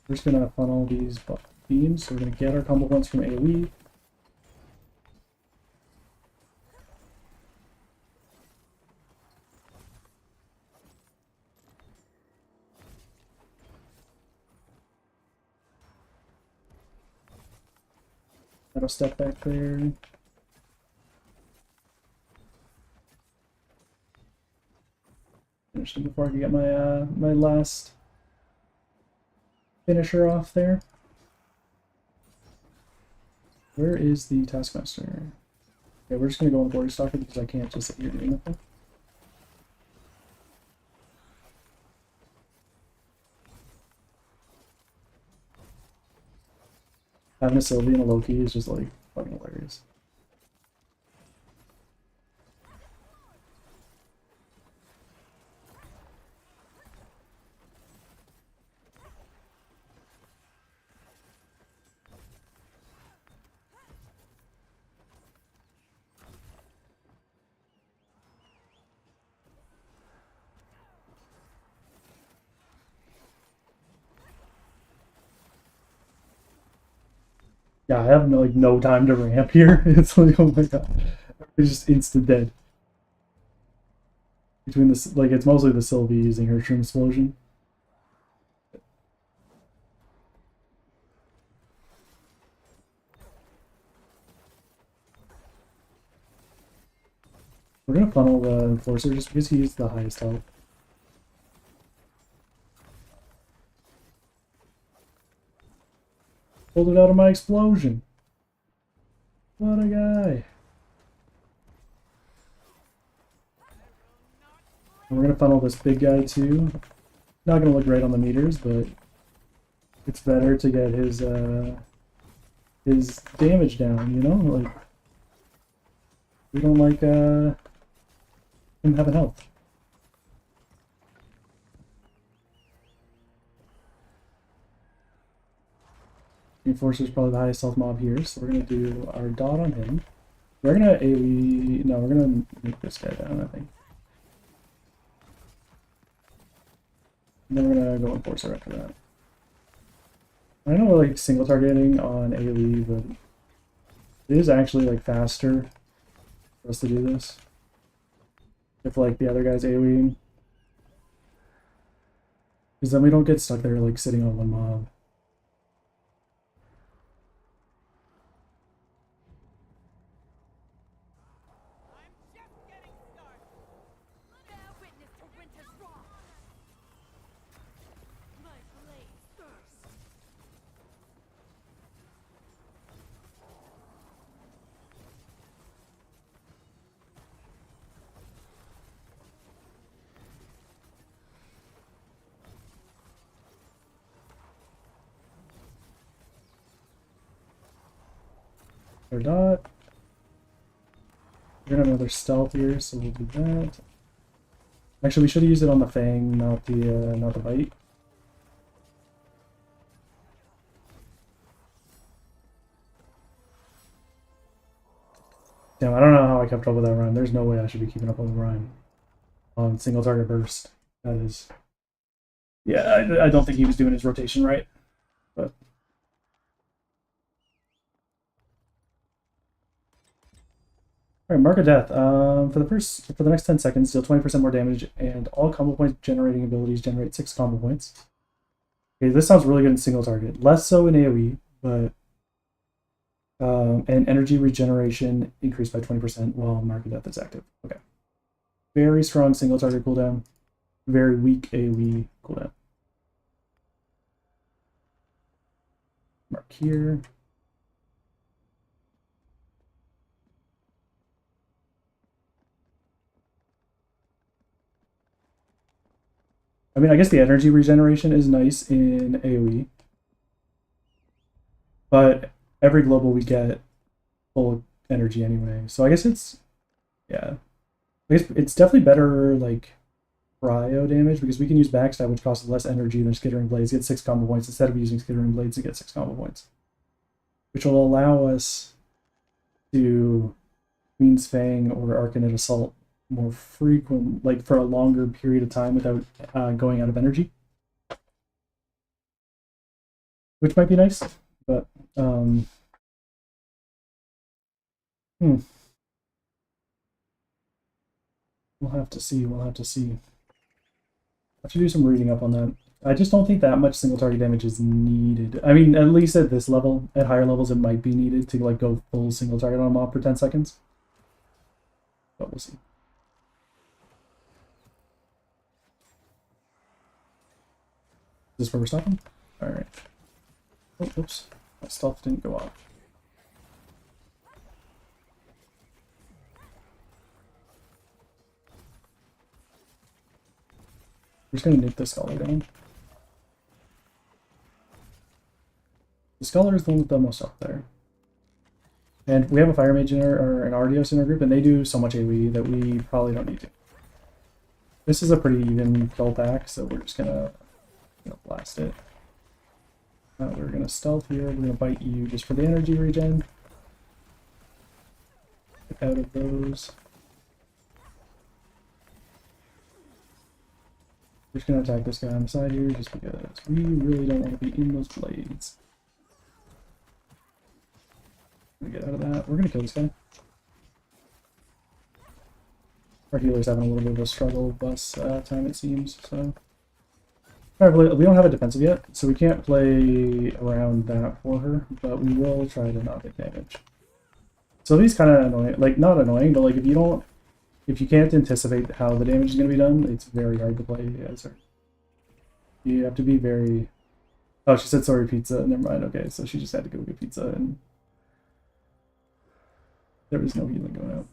We're just gonna funnel these beams, so we're gonna get our combo points from AoE. That'll step back there. Finish it before I can get my my last finisher off there. Where is the Taskmaster? Okay, we're just gonna go on Glory Stalker because I can't just sit here doing nothing. Having a Sylvie and a Loki is just like fucking hilarious. Yeah, I have no time to ramp here. It's like, oh my god, it's just instant dead. Between this, like it's mostly the Sylvie using her Shroom Explosion. We're gonna funnel the Enforcer just because he's the highest health. Pulled it out of my explosion. What a guy. And we're gonna funnel this big guy too. Not gonna look right on the meters, but it's better to get his damage down, you know? Like We don't like him having health. Enforcer's probably the highest health mob here, so we're gonna do our dot on him. We're gonna AoE. No, we're gonna make this guy down, I think. And then we're gonna go Enforcer after that. I know we're like single targeting on AoE, but it is actually like faster for us to do this. If like the other guy's AoEing. Because then we don't get stuck there like sitting on one mob. Bear witness to winter's wrath. My blade thirst. Our dot. We're gonna have another stealth here, so we'll do that. Actually, we should have used it on the Fang, not the bite. Damn, I don't know how I kept up with that rhyme. There's no way I should be keeping up with the rhyme on single target burst. That is, yeah, I don't think he was doing his rotation right, but. Alright, Mark of Death. For the next 10 seconds, deal 20% more damage, and all combo point generating abilities generate 6 combo points. Okay, this sounds really good in single target. Less so in AoE, but and energy regeneration increased by 20% while Mark of Death is active. Okay. Very strong single target cooldown. Very weak AoE cooldown. Mark here. I mean, I guess the energy regeneration is nice in AoE, but every global we get full energy anyway. So I guess it's, yeah, I guess it's definitely better like cryo damage because we can use backstab, which costs less energy than Skittering Blades, get 6 combo points instead of using Skittering Blades to get 6 combo points, which will allow us to Queen's Fang or Arcanid Assault more frequent, like for a longer period of time without going out of energy, which might be nice, but we'll have to see. We'll have to see. I have to do some reading up on that. I just don't think that much single target damage is needed. I mean, at least at this level. At higher levels, it might be needed to like go full single target on a mob for 10 seconds. But we'll see. Is this where we're stopping? Alright. Oh, oops. That stealth didn't go off. We're just gonna nuke the Scholar down. The Scholar is the one with the most up there. And we have a Fire Mage in or an Ardios in our group, and they do so much AoE that we probably don't need to. This is a pretty even kill pack, so we're just gonna blast it. We're gonna stealth here. We're gonna bite you just for the energy regen. Get out of those. We're just gonna attack this guy on the side here just because we really don't want to be in those blades. We're gonna get out of that. We're gonna kill this guy. Our healer's having a little bit of a struggle bus time, it seems, so. Alright, we don't have a defensive yet, so we can't play around that for her, but we will try to not take damage. So these kind of annoying, like not annoying, but like if you can't anticipate how the damage is going to be done, it's very hard to play as her. You have to be very... Oh, she said sorry pizza, never mind, okay, so she just had to go get pizza and there was no healing going out.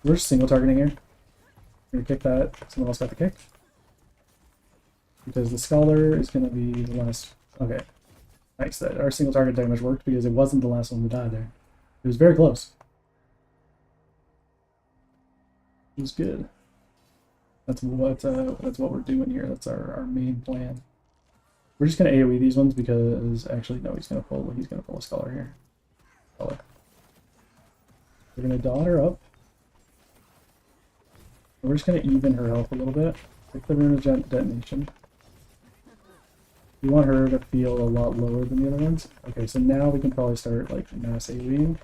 We're single targeting here. We're gonna kick that. Someone else got the kick. because the Scholar is going to be the last. Okay, nice. That our single target damage worked because it wasn't the last one to die there. It was very close. It was good. That's what we're doing here. That's our main plan. We're just gonna AoE these ones because actually no, he's gonna pull a Scholar here. Scholar. We're gonna dot her up. We're just gonna even her health a little bit. Pick the Rune of Detonation. We want her to feel a lot lower than the other ones. Okay, so now we can probably start like mass AoEing.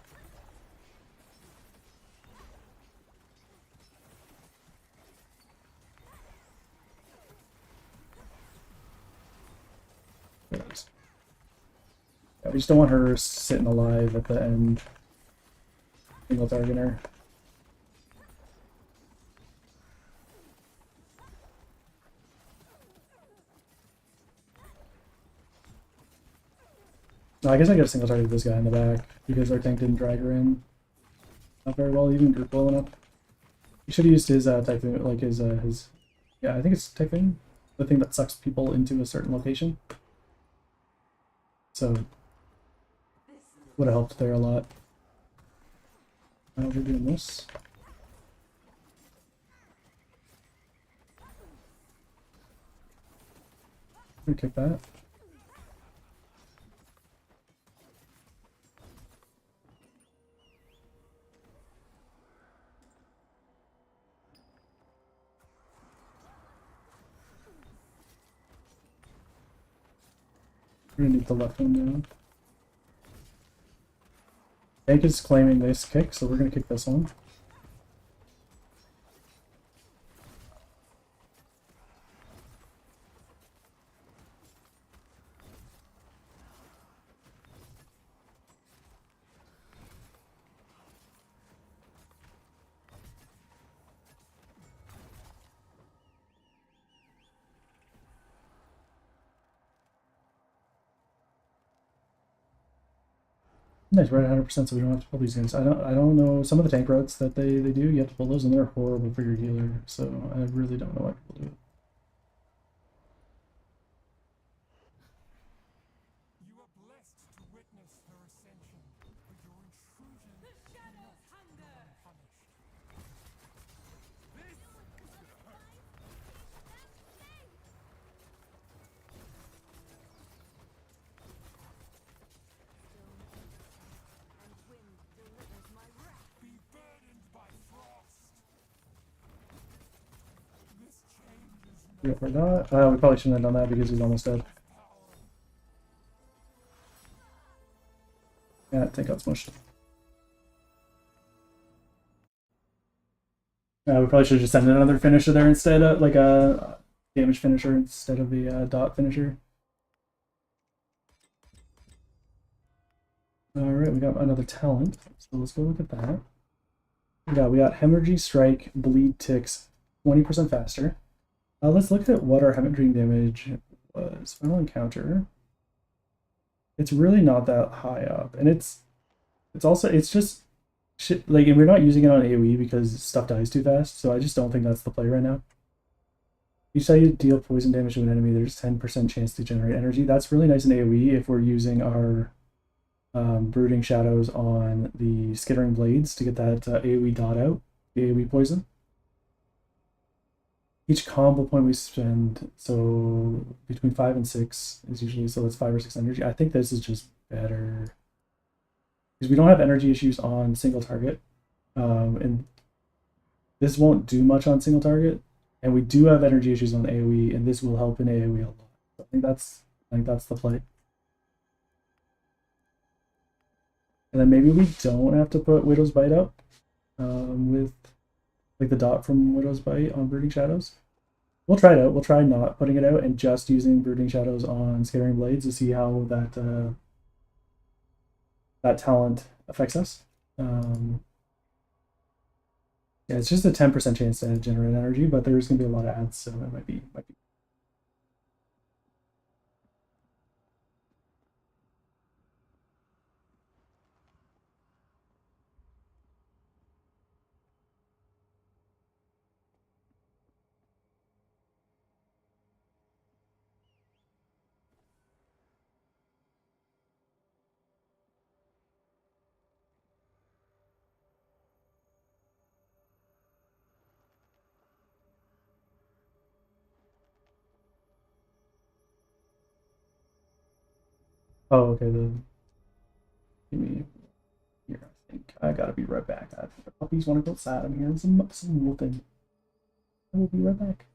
Yeah, we just don't want her sitting alive at the end. Single target her. No, I guess I got a single target this guy in the back because our tank didn't drag her in. Not very well, even group blowing up. He should have used his Typhoon, like his yeah, I think it's Typhoon, the thing that sucks people into a certain location. So would have helped there a lot. Now we're doing this. We're gonna kick that. We're gonna need the left one now. Tank is claiming this kick, so we're gonna kick this one. Nice, we're at 100%, so we don't have to pull these guys. I don't know some of the tank routes that they do. You have to pull those, and they're horrible for your healer. So I really don't know why people do it. You are blessed to witness her ascension, but your intrusion The shadows hunger! unpunished. And wind delivers my wrath. Be burdened by frost. This changes Yeah, we're not. We probably shouldn't have done that because he's almost dead. Yeah, tank got smushed. We probably should have just sent another finisher there instead of like a damage finisher instead of the dot finisher. Alright, we got another talent, so let's go look at that. We got Hemorrhage Strike, Bleed ticks 20% faster. Let's look at what our Hemorrhaging damage was. Final Encounter. It's really not that high up, and it's just shit. Like, and we're not using it on AoE because stuff dies too fast, so I just don't think that's the play right now. Each time you deal poison damage to an enemy, there's 10% chance to generate energy. That's really nice in AoE if we're using our Brooding Shadows on the Skittering Blades to get that AoE dot out, the AoE poison. Each combo point we spend, so between 5 and 6 is usually, so it's 5 or 6 energy. I think this is just better because we don't have energy issues on single target, and this won't do much on single target, and we do have energy issues on AoE, and this will help in AoE a lot. So I think that's the play. And then maybe we don't have to put Widow's Bite up with like the dot from Widow's Bite on Brooding Shadows. We'll try it out. We'll try not putting it out and just using Brooding Shadows on Skittering Blades to see how that that talent affects us. Yeah, it's just a 10% chance to generate energy, but there's going to be a lot of ads, so it might be. Oh, okay. Give me here. I think I gotta be right back. The puppies want to go outside. I'm hearing some whooping. I will be right back.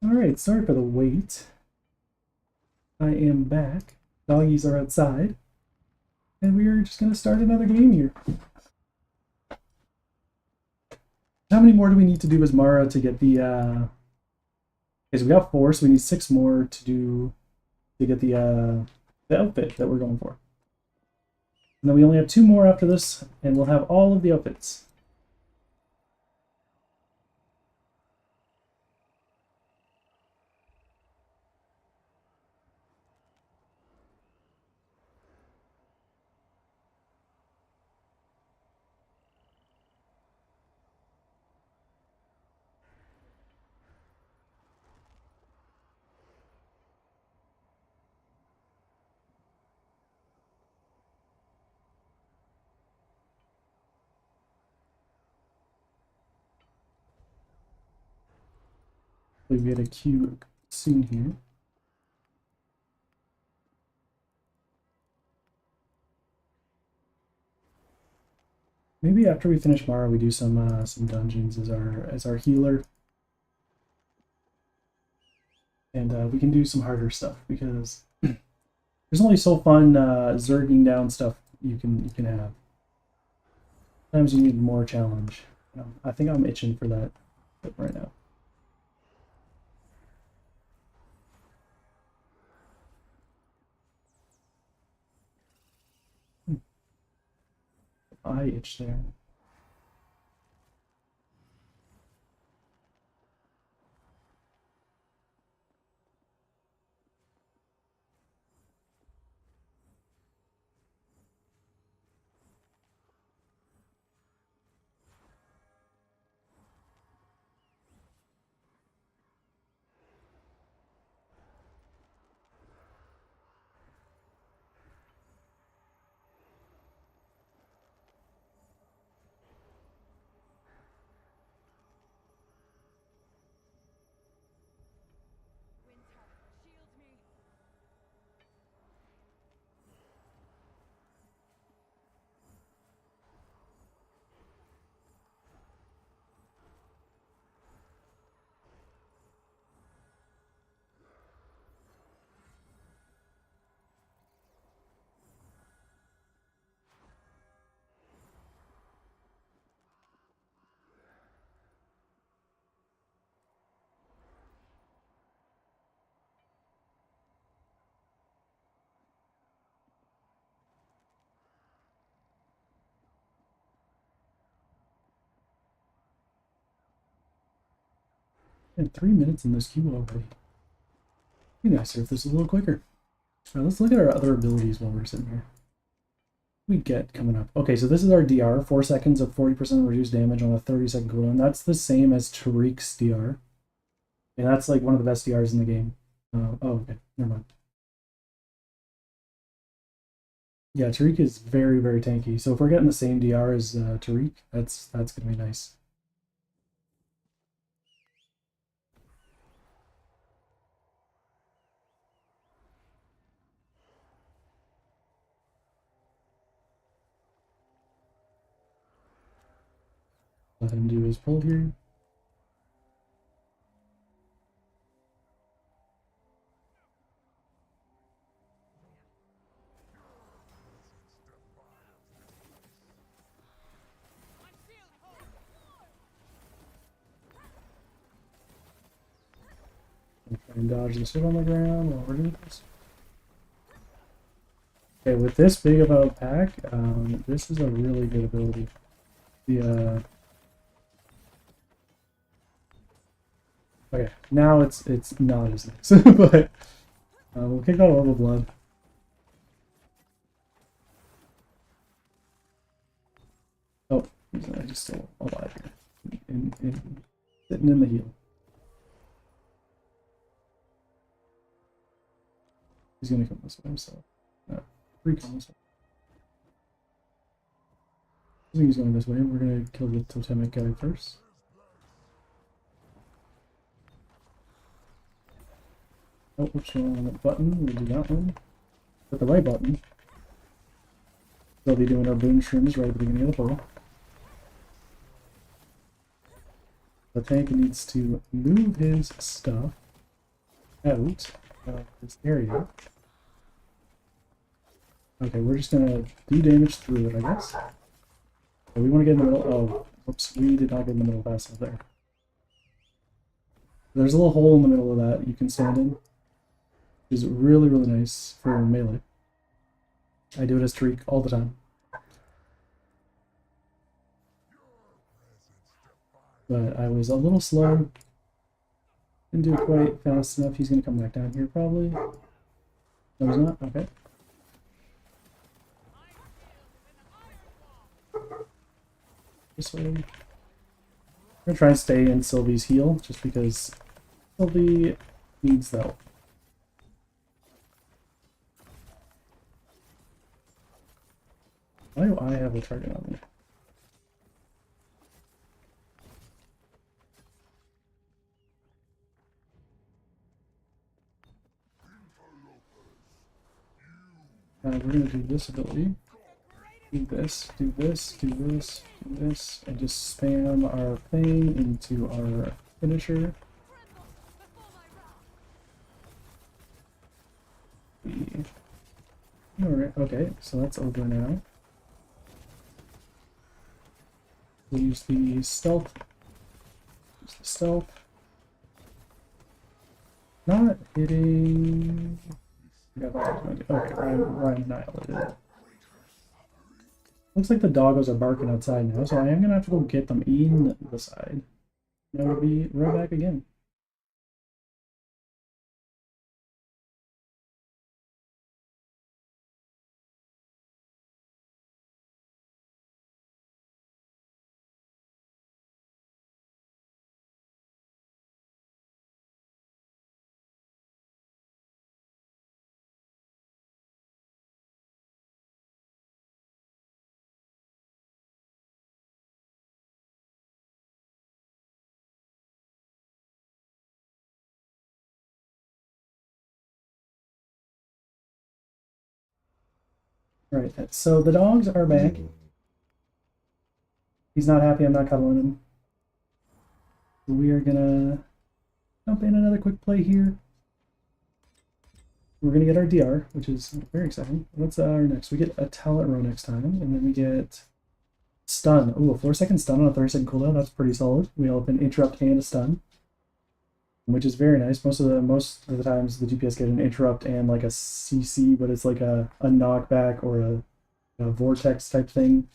All right. Sorry for the wait. I am back. Doggies are outside, and we are just gonna start another game here. How many more do we need to do as Mara to get the? Okay, so we got 4, so we need 6 more to do to get the outfit that we're going for. And then we only have 2 more after this, and we'll have all of the outfits. We get a queue soon here. Maybe after we finish Mara, we do some dungeons as our healer, and we can do some harder stuff because There's only so fun zerging down stuff you can have. Sometimes you need more challenge. I think I'm itching for that right now. I itch there. Winter, shield me. And 3 minutes in this queue already. Be nicer if this was a little quicker. Alright, let's look at our other abilities while we're sitting here. We get coming up. Okay, so this is our DR, 4 seconds of 40% reduced damage on a 30-second cooldown. That's the same as Tariq's DR. And that's like one of the best DRs in the game. Oh, okay, never mind. Yeah, Tariq is very, very tanky. So if we're getting the same DR as Tariq, that's gonna be nice. Let him do his pull here. And dodge and sit on the ground while we're doing this. Okay, with this big of a pack, this is a really good ability. The okay, now it's not as nice, but we'll kick out all the blood. Oh, he's still alive here, sitting in the heel. He's gonna come this way himself. No, come this way. I think he's going this way. We're gonna kill the totemic guy first. Oh, whoops, wrong on that button. We'll do that one. Hit the right button. They'll be doing our boon shrooms right at the beginning of the portal. The tank needs to move his stuff out of this area. Okay, we're just gonna do damage through it, I guess. Okay, we want to get in the middle. Oh, whoops, we did not get in the middle fast enough there. There's a little hole in the middle of that you can stand in. Which is really, really nice for melee. I do it as Tariq all the time. But I was a little slow. Didn't do it quite fast enough. He's going to come back down here probably. No, he's not? Okay. This way. I'm going to try and stay in Sylvie's heal, just because Sylvie needs that. Why do I have a target on me? We're going to do this ability. Do this, do this, do this, do this, and just spam our thing into our finisher. Alright, okay, so that's over now. We'll use the stealth. Use the stealth. Not hitting. Okay, Ryan annihilated. Looks like the doggos are barking outside now, so I am gonna have to go get them in the side. And we'll be right back again. Alright, so the dogs are back. He's not happy I'm not cuddling him. We are gonna jump in another quick play here. We're gonna get our DR, which is very exciting. What's our next? We get a talent row next time, and then we get stun. Ooh, a 4-second stun on a 30-second cooldown. That's pretty solid. We have an interrupt and a stun, which is very nice. Most of the times the DPS get an interrupt and like a CC, but it's like a knockback or a vortex type thing.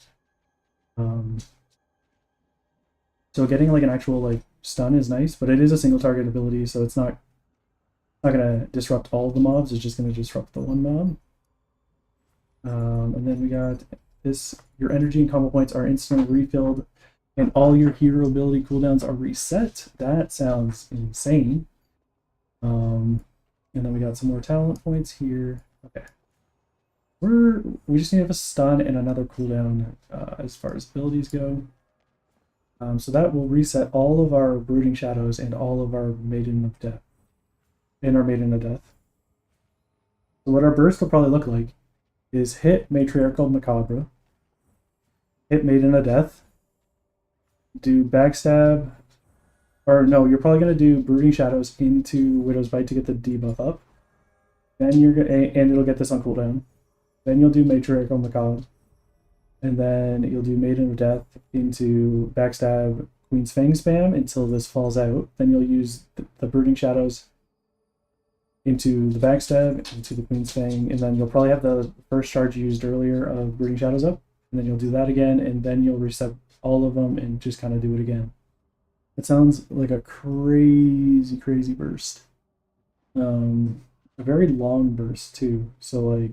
So getting like an actual like stun is nice, but it is a single target ability, so it's not gonna disrupt all the mobs. It's just gonna disrupt the one mob. And then we got this: your energy and combo points are instantly refilled, and all your hero ability cooldowns are reset. That sounds insane. And then we got some more talent points here. Okay, we just need to have a stun and another cooldown as far as abilities go. So that will reset all of our Brooding Shadows and all of our Maiden of Death. And our Maiden of Death. So what our burst will probably look like is hit Matriarchal Macabre, hit Maiden of Death, do Backstab, or no, you're probably going to do Brooding Shadows into Widow's Bite to get the debuff up. Then you're gonna, and it'll get this on cooldown. Then you'll do Matriarchal Macabre. And then you'll do Maiden of Death into Backstab Queen's Fang spam until this falls out. Then you'll use the Brooding Shadows into the Backstab, into the Queen's Fang, and then you'll probably have the first charge you used earlier of Brooding Shadows up, and then you'll do that again, and then you'll reset all of them and just kind of do it again. It sounds like a crazy, crazy burst. A very long burst too, so like,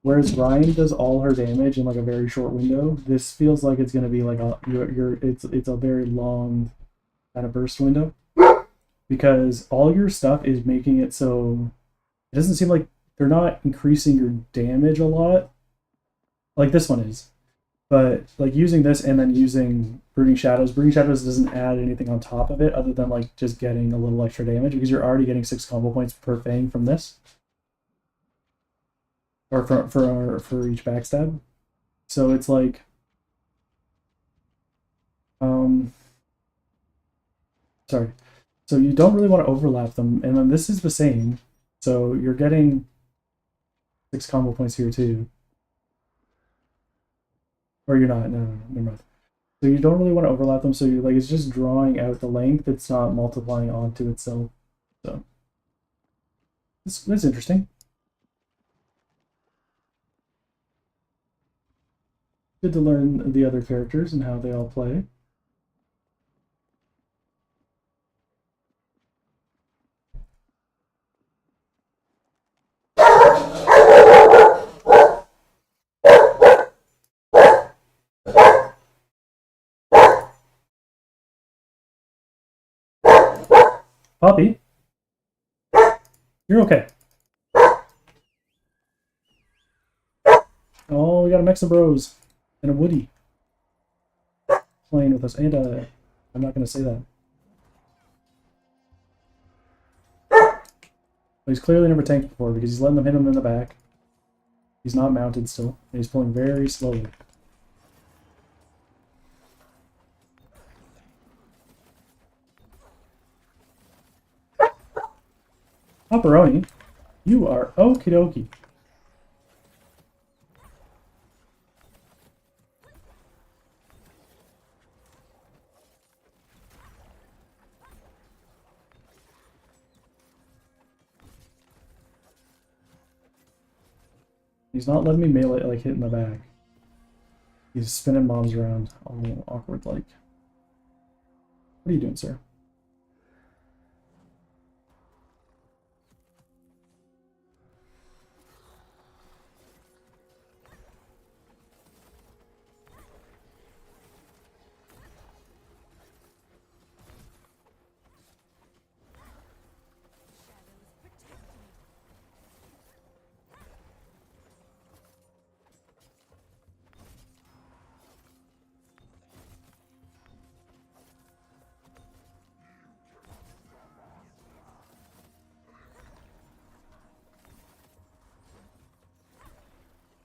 whereas Ryan does all her damage in like a very short window, this feels like it's gonna be like it's a very long kind of burst window, because all your stuff is making it so it doesn't seem like they're not increasing your damage a lot, like this one is, but like using this and then using Brooding Shadows doesn't add anything on top of it other than like just getting a little extra damage, because you're already getting 6 combo points per Fang from this. Or for each backstab. So it's like sorry. So you don't really want to overlap them, and then this is the same. So you're getting 6 combo points here too. Or you're not, no, never mind. So you don't really want to overlap them, so you're like, it's just drawing out the length, it's not multiplying onto itself. So that's interesting. Good to learn the other characters and how they all play. Poppy, you're okay. Oh, we got a Mexa Bros and a Woody playing with us, and I'm not going to say that. But he's clearly never tanked before because he's letting them hit him in the back. He's not mounted still, and he's pulling very slowly. Pepperoni, you are okie dokie. He's not letting me melee like hit in the back. He's spinning mobs around all awkward like. What are you doing, sir?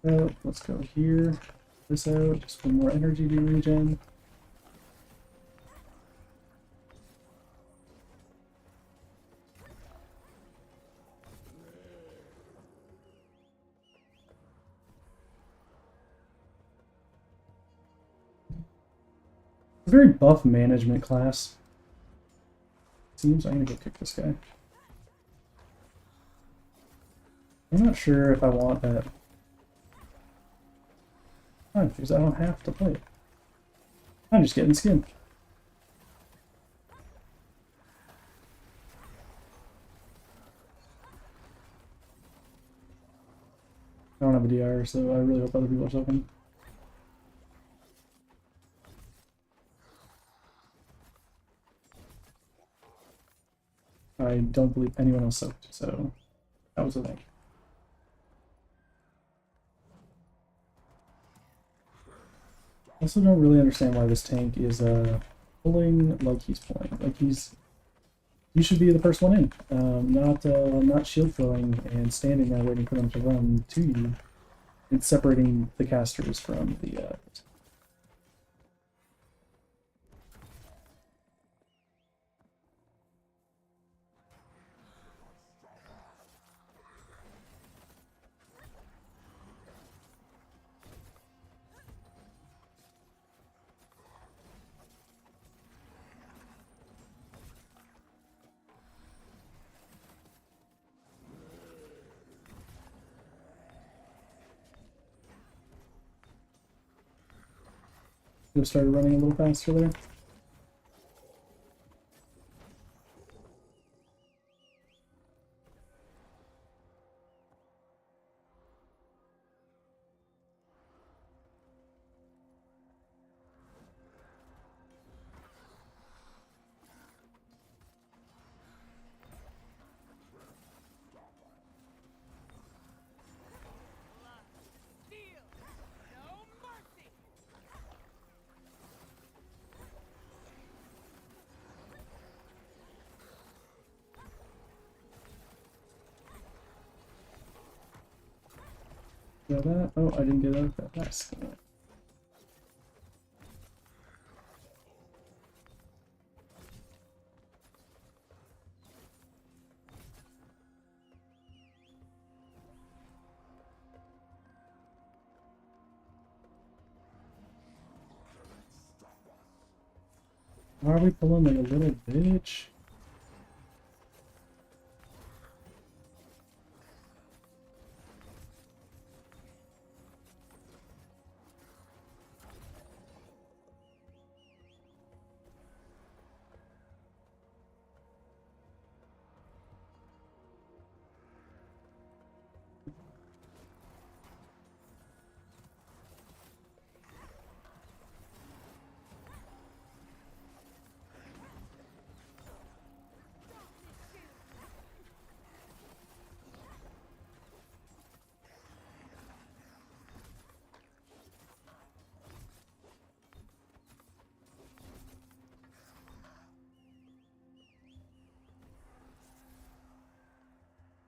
Shadows protect me. Let's go here. This out. Just one more energy to regen. A very buff management class. Seems I'm gonna go kick this guy. I'm not sure if I want that. Fine, because I don't have to play it. I'm just getting skin. I don't have a DR, so I really hope other people are soaking. I don't believe anyone else soaked, so that was a thing. I also don't really understand why this tank is pulling like he's pulling. Like you should be the first one in, not shield throwing and standing there waiting for them to run to you. It's separating the casters from the. Just started running a little faster there. Feel no mercy. Got that? Oh, I didn't get out of that. Nice. Why are we pulling like a little bitch?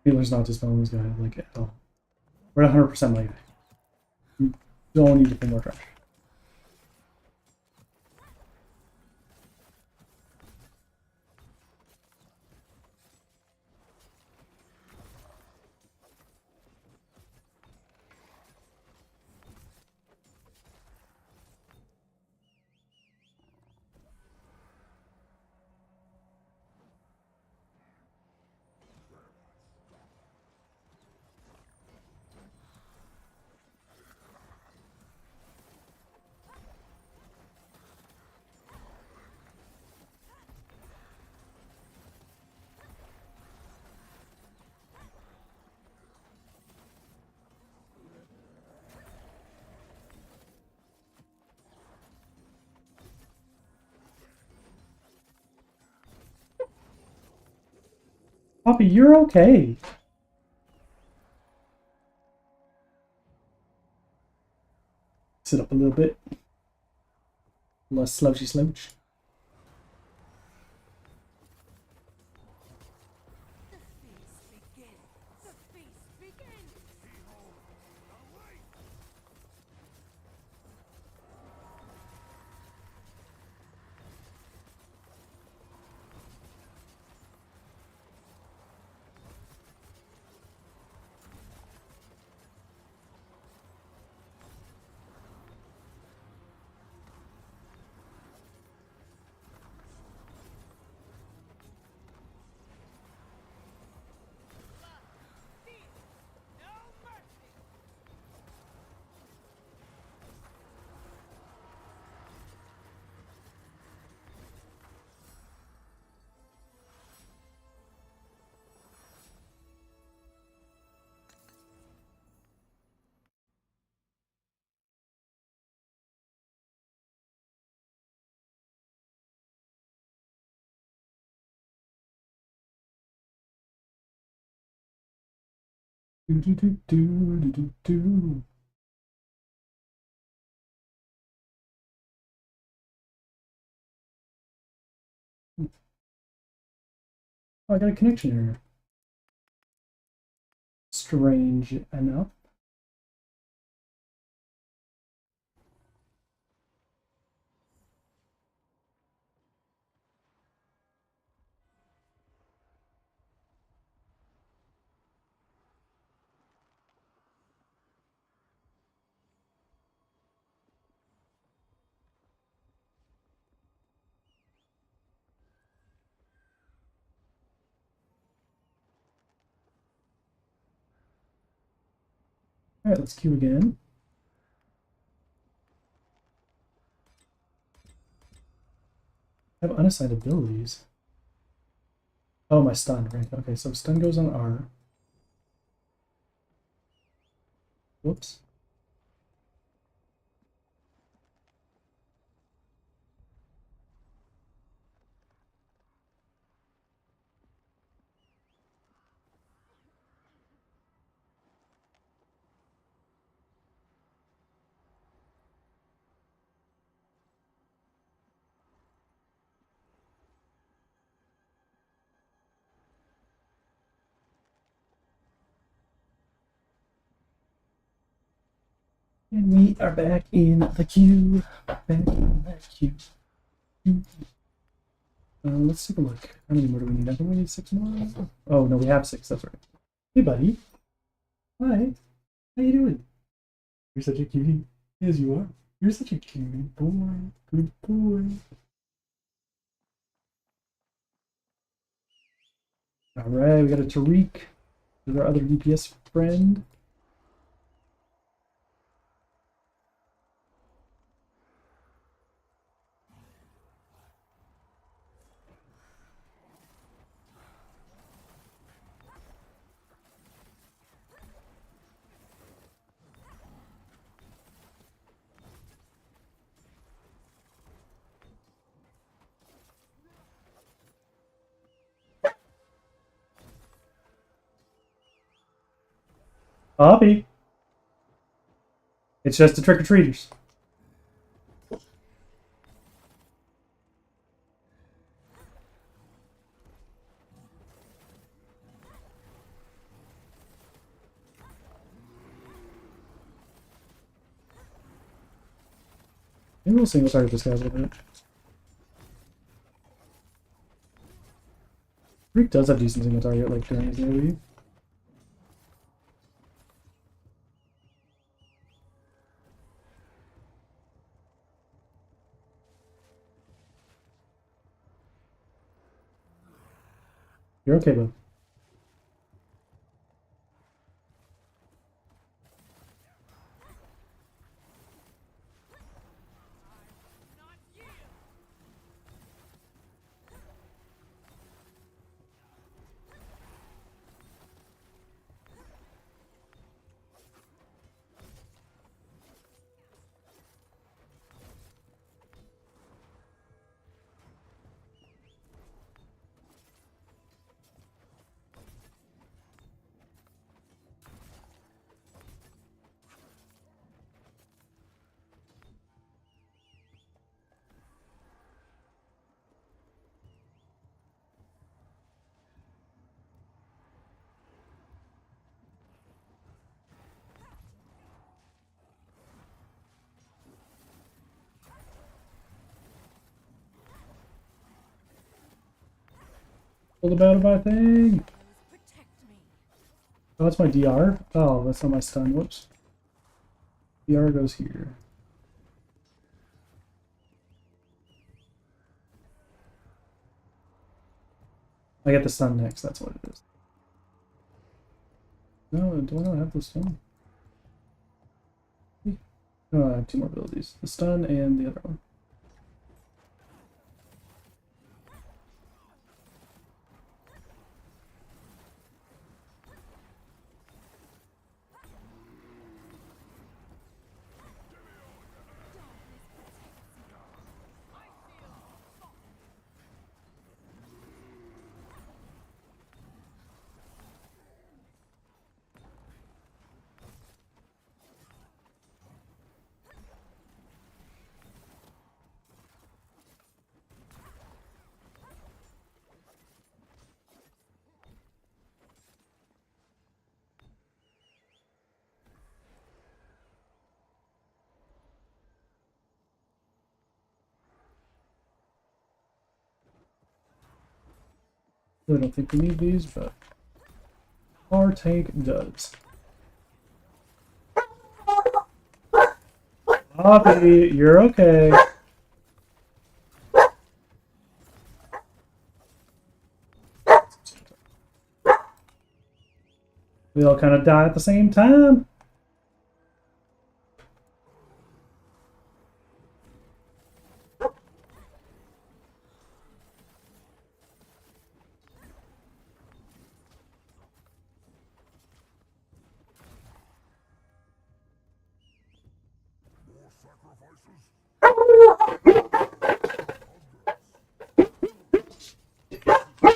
Healer's not dispelling this guy like at all. We're at 100% like you don't need to pay more trash. Poppy, you're okay. Sit up a little bit. Less slouchy slouch. The feast begins. The feast begins. Do do do do do do do. Oh, I got a connection error. Strange enough. All right, let's queue again. I have unassigned abilities. Oh, my stun, right? Okay, so stun goes on R. Whoops. And we are back in the queue. Back in the queue. Let's take a look. How many more do we need? I think we need 6 more. Oh, no, we have 6. That's right. Hey, buddy. Hi. How you doing? You're such a cutie. Yes, you are. You're such a cute boy. Good boy. All right, we got a Tariq. There's our other DPS friend. Bobby. It's just the trick-or-treaters. Maybe we'll single target this guy a little bit. Rick does have decent single target like during his AoE. You're okay, bud. Pulled about my thing. Protect me. Oh, that's my DR. Oh, that's not my stun. Whoops. DR goes here. I get the stun next. That's what it is. No, do I not have the stun? No, I have two more abilities. The stun and the other one. Really don't think we need these, but our tank does. Poppy, you're okay. We all kind of die at the same time.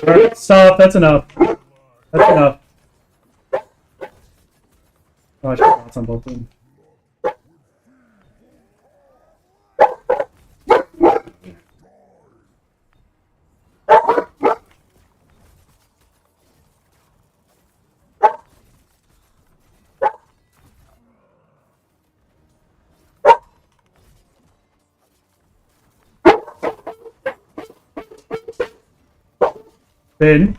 Alright, stop. That's enough. That's enough. Oh, I should have thoughts on both of them. Ben.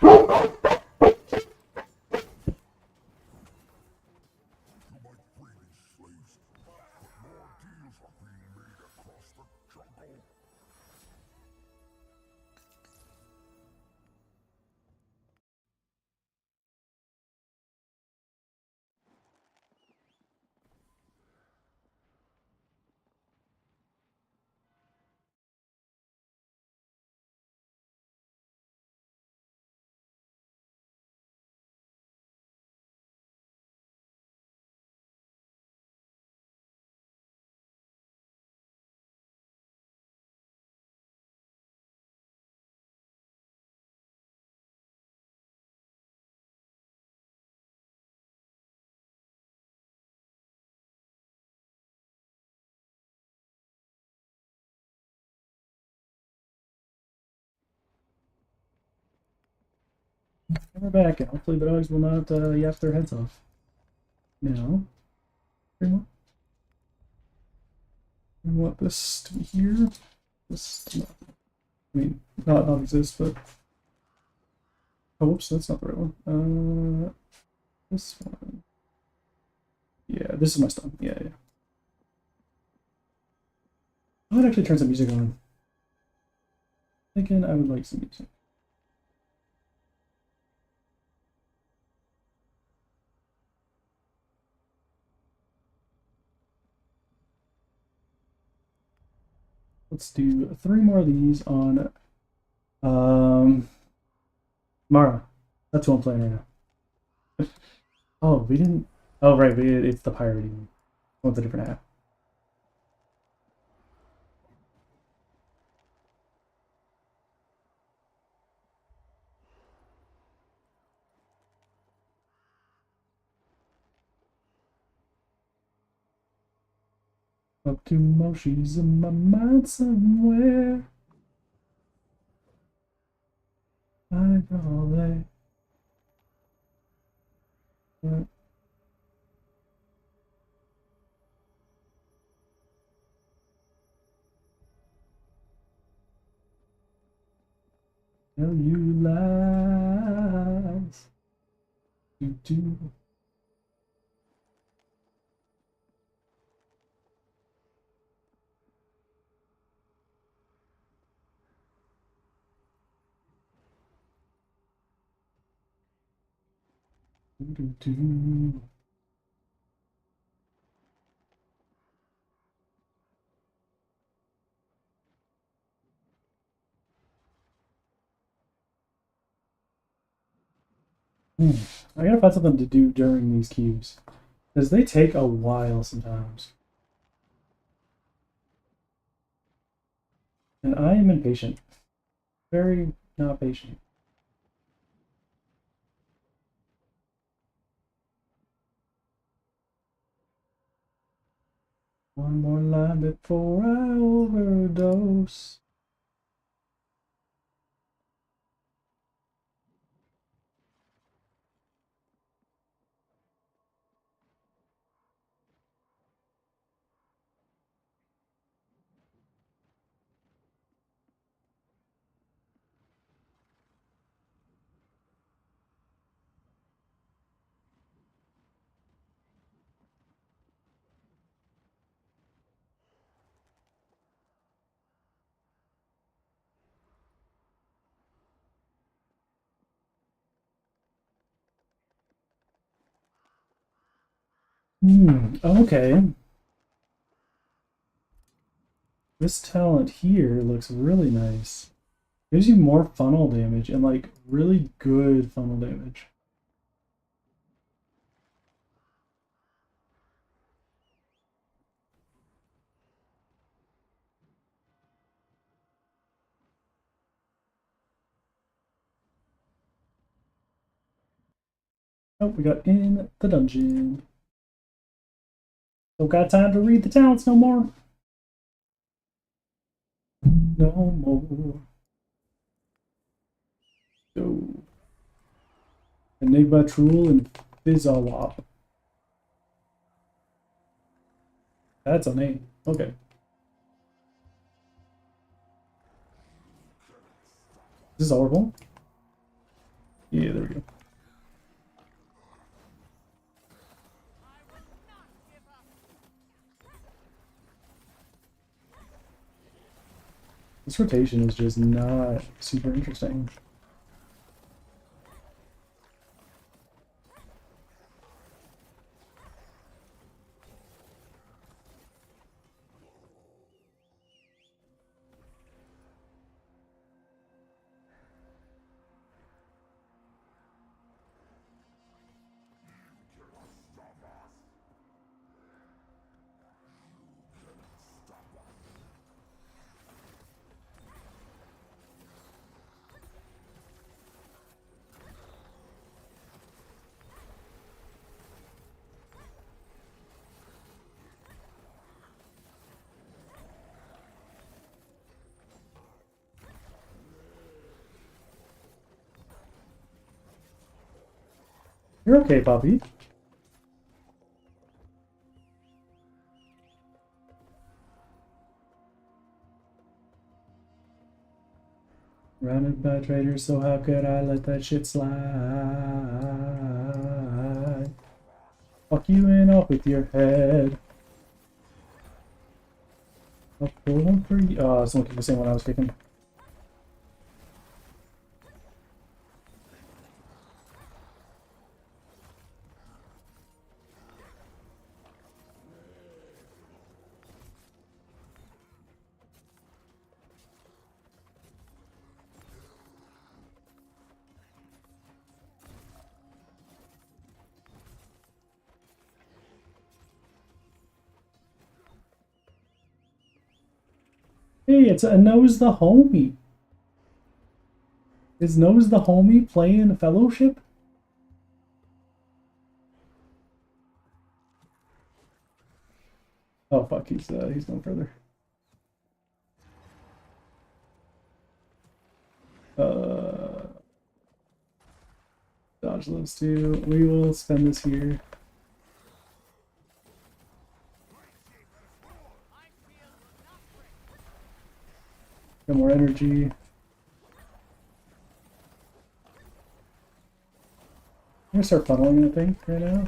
We're back, and hopefully the dogs will not yap their heads off. Now, we want this to be here. This, no, I mean, not exist, but oh, whoops, that's not the right one. This one. Yeah, this is my stun. Yeah, yeah. I would actually turn some music on. Thinking I would like some music. Let's do 3 more of these on Mara. That's who I'm playing right now. Oh, we didn't. Oh, right, it's the pirating one. One's a different app. Up to Moshi's in my mind somewhere. I call it. Tell you lie. do. Do. I gotta find something to do during these queues. Because they take a while sometimes. And I am impatient. Very not patient. One more line before I overdose. Okay. This talent here looks really nice. Gives you more funnel damage and like really good funnel damage. Oh, we got in the dungeon. Don't got time to read the talents no more. No more. Go. Enigma, Trool, and Fizzawop. That's a name. Okay. This is horrible. Yeah, there we go. This rotation is just not super interesting. You're okay, Poppy. Surrounded by traitors, so how could I let that shit slide? Fuck you and off with your head. I'll pull one for you. Oh, someone kicked the same one I was kicking. Hey, it's a Nose the Homie. Is Nose the Homie playing Fellowship? Oh fuck, he's no further. Dodge those two. We will spend this here. Get more energy. gonna start funneling, I think, right now.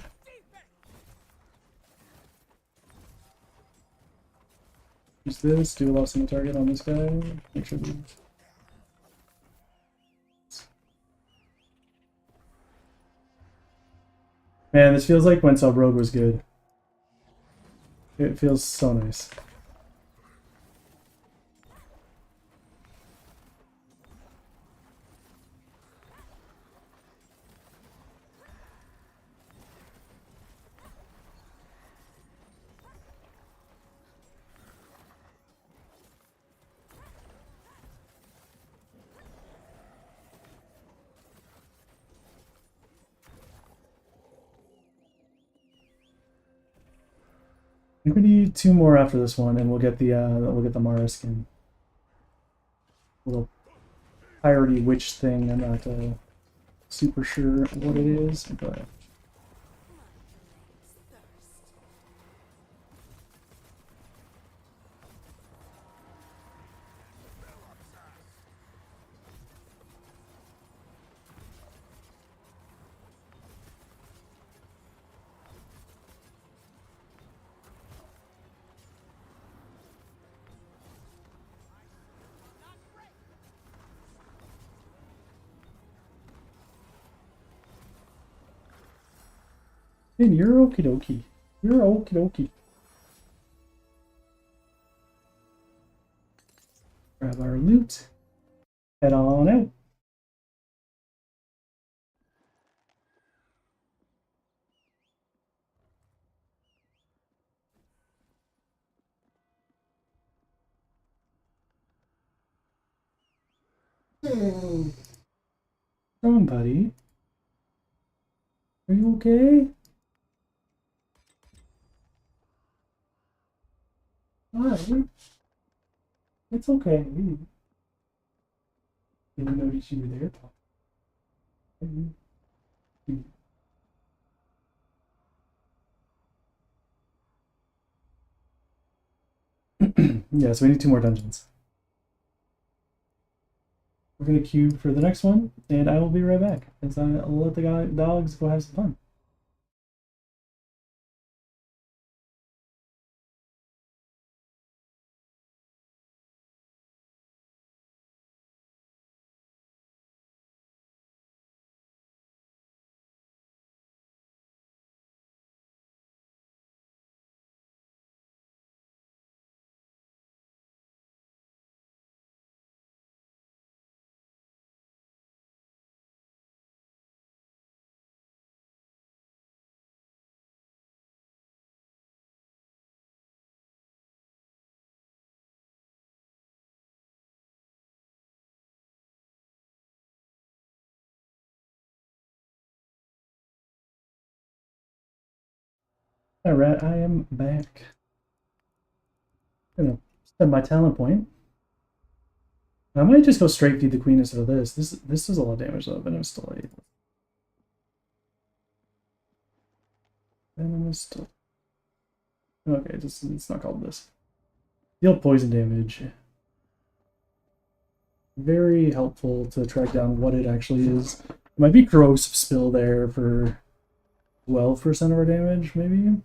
Use this, do a loss in the target on this guy. Make sure these. Man, this feels like when Sub Rogue was good. It feels so nice. I think we need 2 more after this one, and we'll get the Mara skin. Little piratey witch thing. I'm not super sure what it is, but man, you're okie dokie. You're okie dokie. Grab our loot. Head on out. Come on, buddy. Are you okay? Hi. It's okay. Didn't notice you were there. Yeah, so we need 2 more dungeons. We're gonna queue for the next one, and I will be right back as I let the dogs go have some fun. Alright, I am back. Gonna spend my talent point. I might just go straight feed the queen instead of this. This does a lot of damage though, Venomous Delay. Venomous Delay. Okay, it's not called this. Deal poison damage. Very helpful to track down what it actually is. Might be Corrosive Spill there for 12% of our damage, maybe?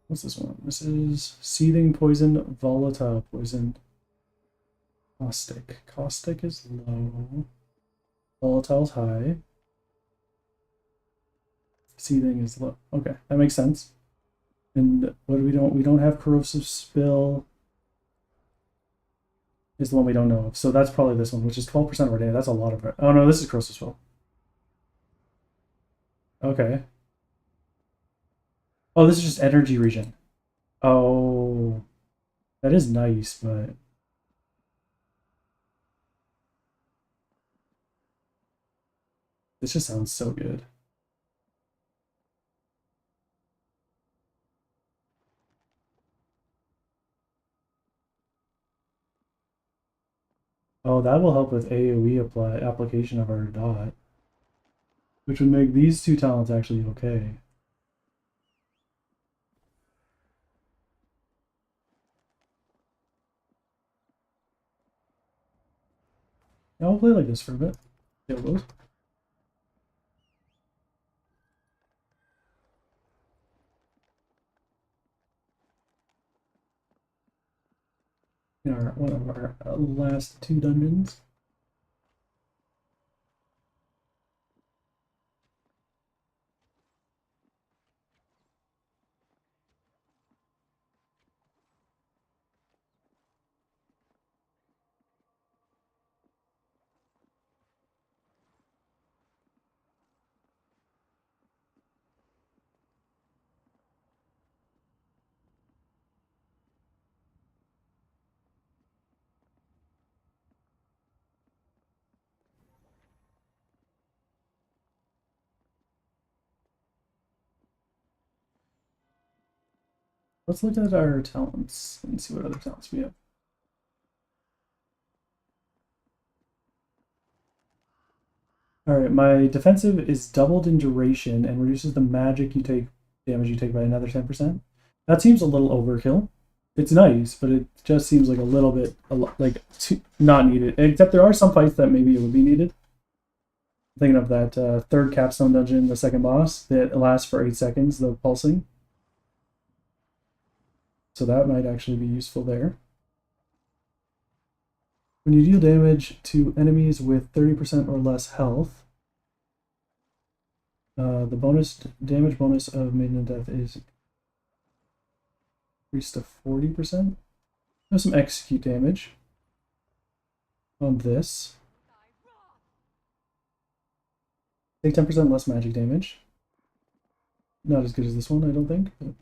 What's this one? This is Seething Poison, Volatile Poison. Caustic. Caustic is low. Volatile's high. Seething is low. Okay, that makes sense. And what do we don't? We don't have Corrosive Spill. Is the one we don't know of. So that's probably this one, which is 12% of our damage. That's a lot of it. Oh no, this is Corrosive Spill. Okay. Oh, this is just energy regen. Oh, that is nice, but this just sounds so good. Oh, that will help with AoE application of our dot, which would make these 2 talents actually okay. Yeah, I'll play like this for a bit. Kill those. In our one of our last two dungeons. Let's look at our talents and see what other talents we have. Alright, my defensive is doubled in duration and reduces the magic you take damage you take by another 10%. That seems a little overkill. It's nice, but it just seems like a little bit not needed. Except there are some fights that maybe it would be needed. I'm thinking of that third capstone dungeon, the second boss, that lasts for 8 seconds, the pulsing. So that might actually be useful there. When you deal damage to enemies with 30% or less health, the damage bonus of Maiden of Death is increased to 40%. There's some execute damage on this. Take 10% less magic damage. Not as good as this one, I don't think. But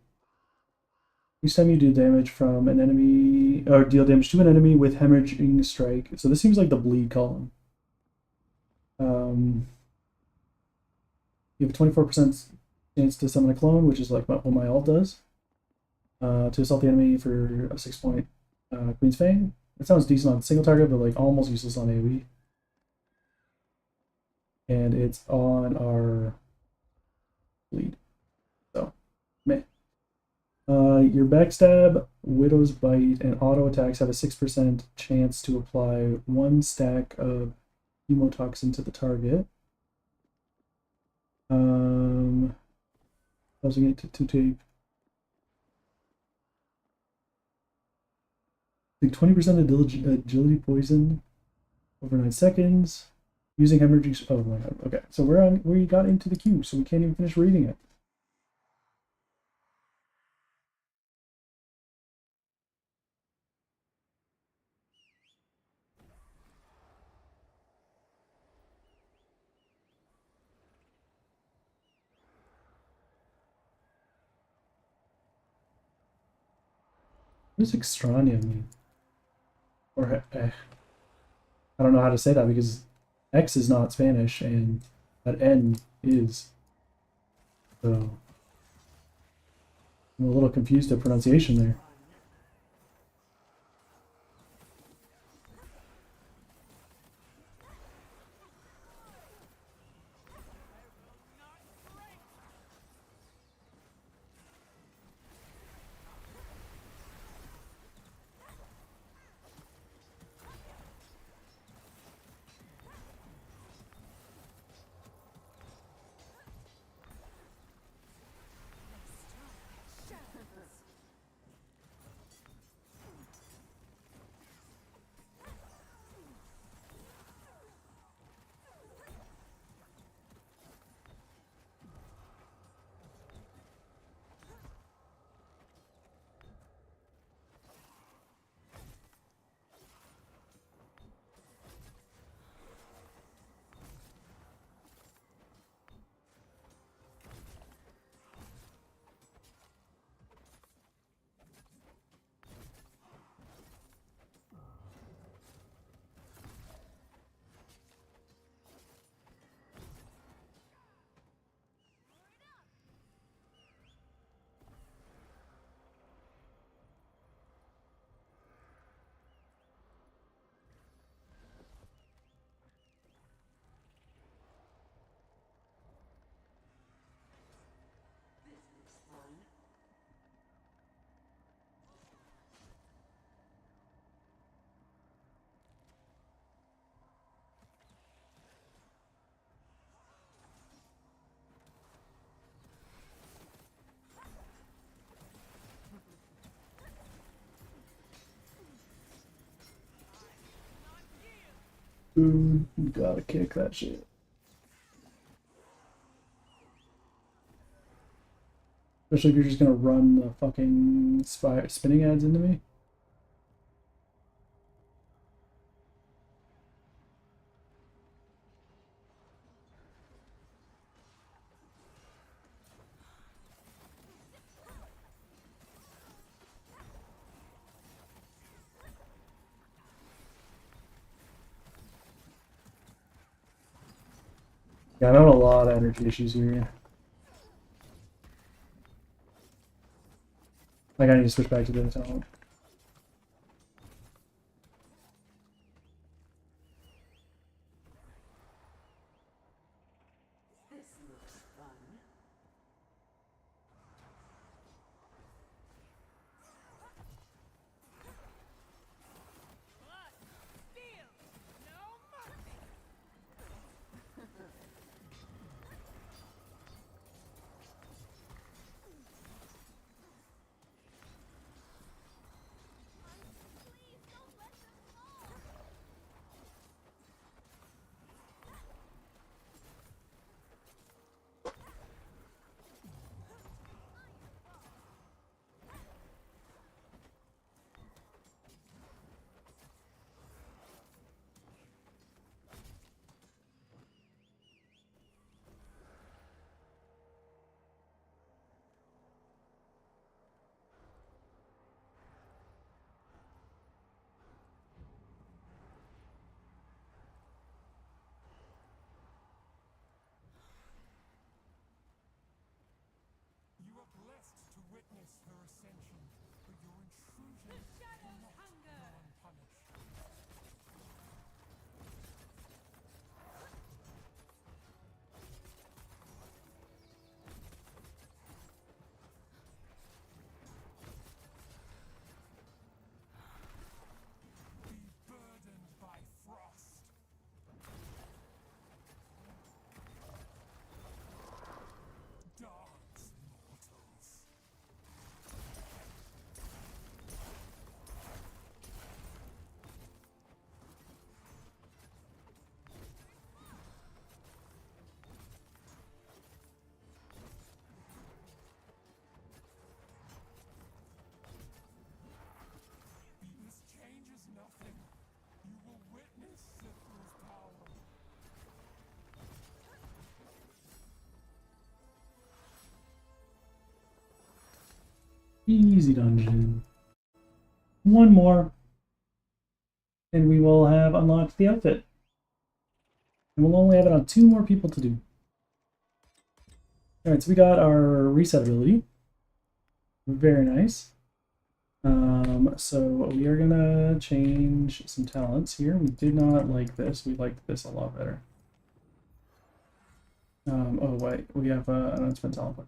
each time you do damage from an enemy, or deal damage to an enemy with hemorrhaging strike. So this seems like the bleed column. You have a 24% chance to summon a clone, which is like what my ult does. To assault the enemy for a 6-point Queen's Fang. That sounds decent on single target, but like almost useless on AoE. And it's on our bleed. So, meh. Your backstab, Widow's Bite, and auto attacks have a 6% chance to apply 1 stack of hemotoxin to the target. Causing it to take like 20% agility poison over 9 seconds. Using hemorrhaging. Oh my god. Okay, so we got into the queue, so we can't even finish reading it. What does extraña mean? Or I don't know how to say that because X is not Spanish and that N is. So I'm a little confused at pronunciation there. Dude, you gotta kick that shit. Especially if you're just gonna run the fucking spinning ads into me. Yeah, I'm having a lot of energy issues here. Like, I need to switch back to the talent. This looks fun. Blood, steel, no mercy. Please don't let them fall. You are blessed to witness her ascension, but your intrusion The shadows cannot hunger. go unpunished. Be burdened by frost. Dance, mortals. This changes nothing. You will witness Sithril's power. Easy dungeon. One more. And we will have unlocked the outfit. And we'll only have it on 2 more people to do. Alright, so we got our reset ability. Very nice. So we are gonna change some talents here. We did not like this. We liked this a lot better. Oh wait, we have an unspent talent point.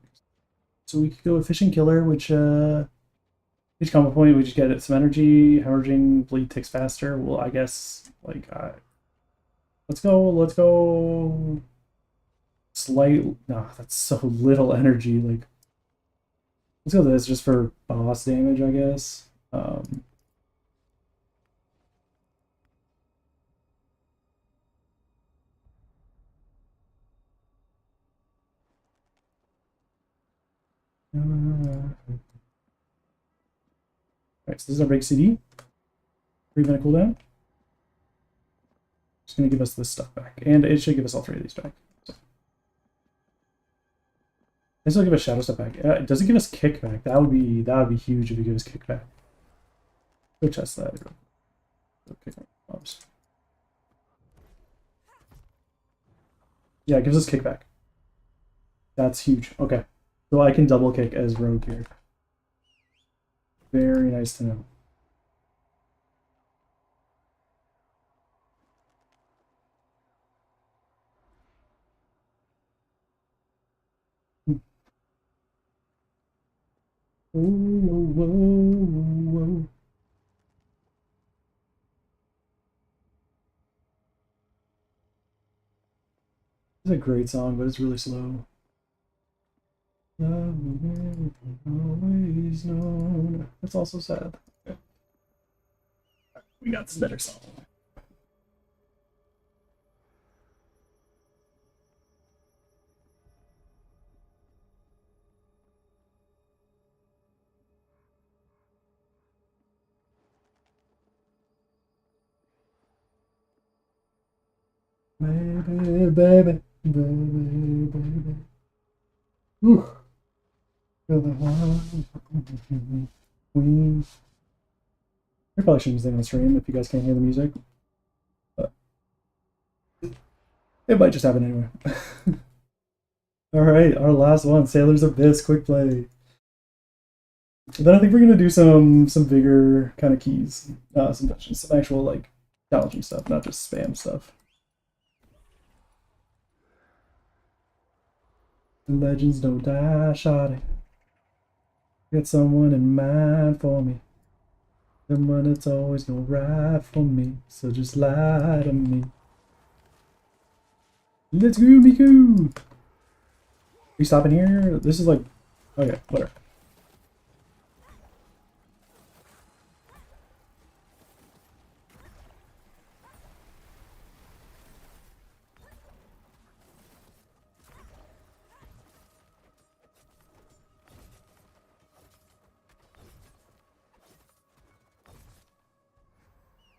So we could go with Fishing Killer, which each combo point we just get some energy, hemorrhaging, bleed ticks faster. Well, I guess like let's go slight. No, that's so little energy. Like let's go this just for boss damage, I guess. Alright, so this is our big CD. 3-minute cooldown. It's going to give us this stuff back. And it should give us all 3 of these back. So. This will give us shadow stuff back. Does it give us kickback? That would be huge if it gives us kickback. Go test that. Okay. Oops. Yeah, it gives us kickback. That's huge. Okay. So I can double kick as rogue here. Very nice to know. Whoa, whoa, whoa. It's a great song, but it's really slow. Always known. That's also sad. Okay. We got some better song. Baby, baby, baby, baby. Whew. You're the one. Queen. I probably shouldn't sing on the stream if you guys can't hear the music. But it might just happen anyway. Alright, our last one, Sailor's Abyss, quick play. Then I think we're gonna do some bigger kind of keys. Some dungeons, some actual like challenging stuff, not just spam stuff. The legends don't die, shawty. Got someone in mind for me. Someone that's always gonna ride for me. So just lie to me. Let's go, Miku! We stopping here? This is like... Okay, whatever.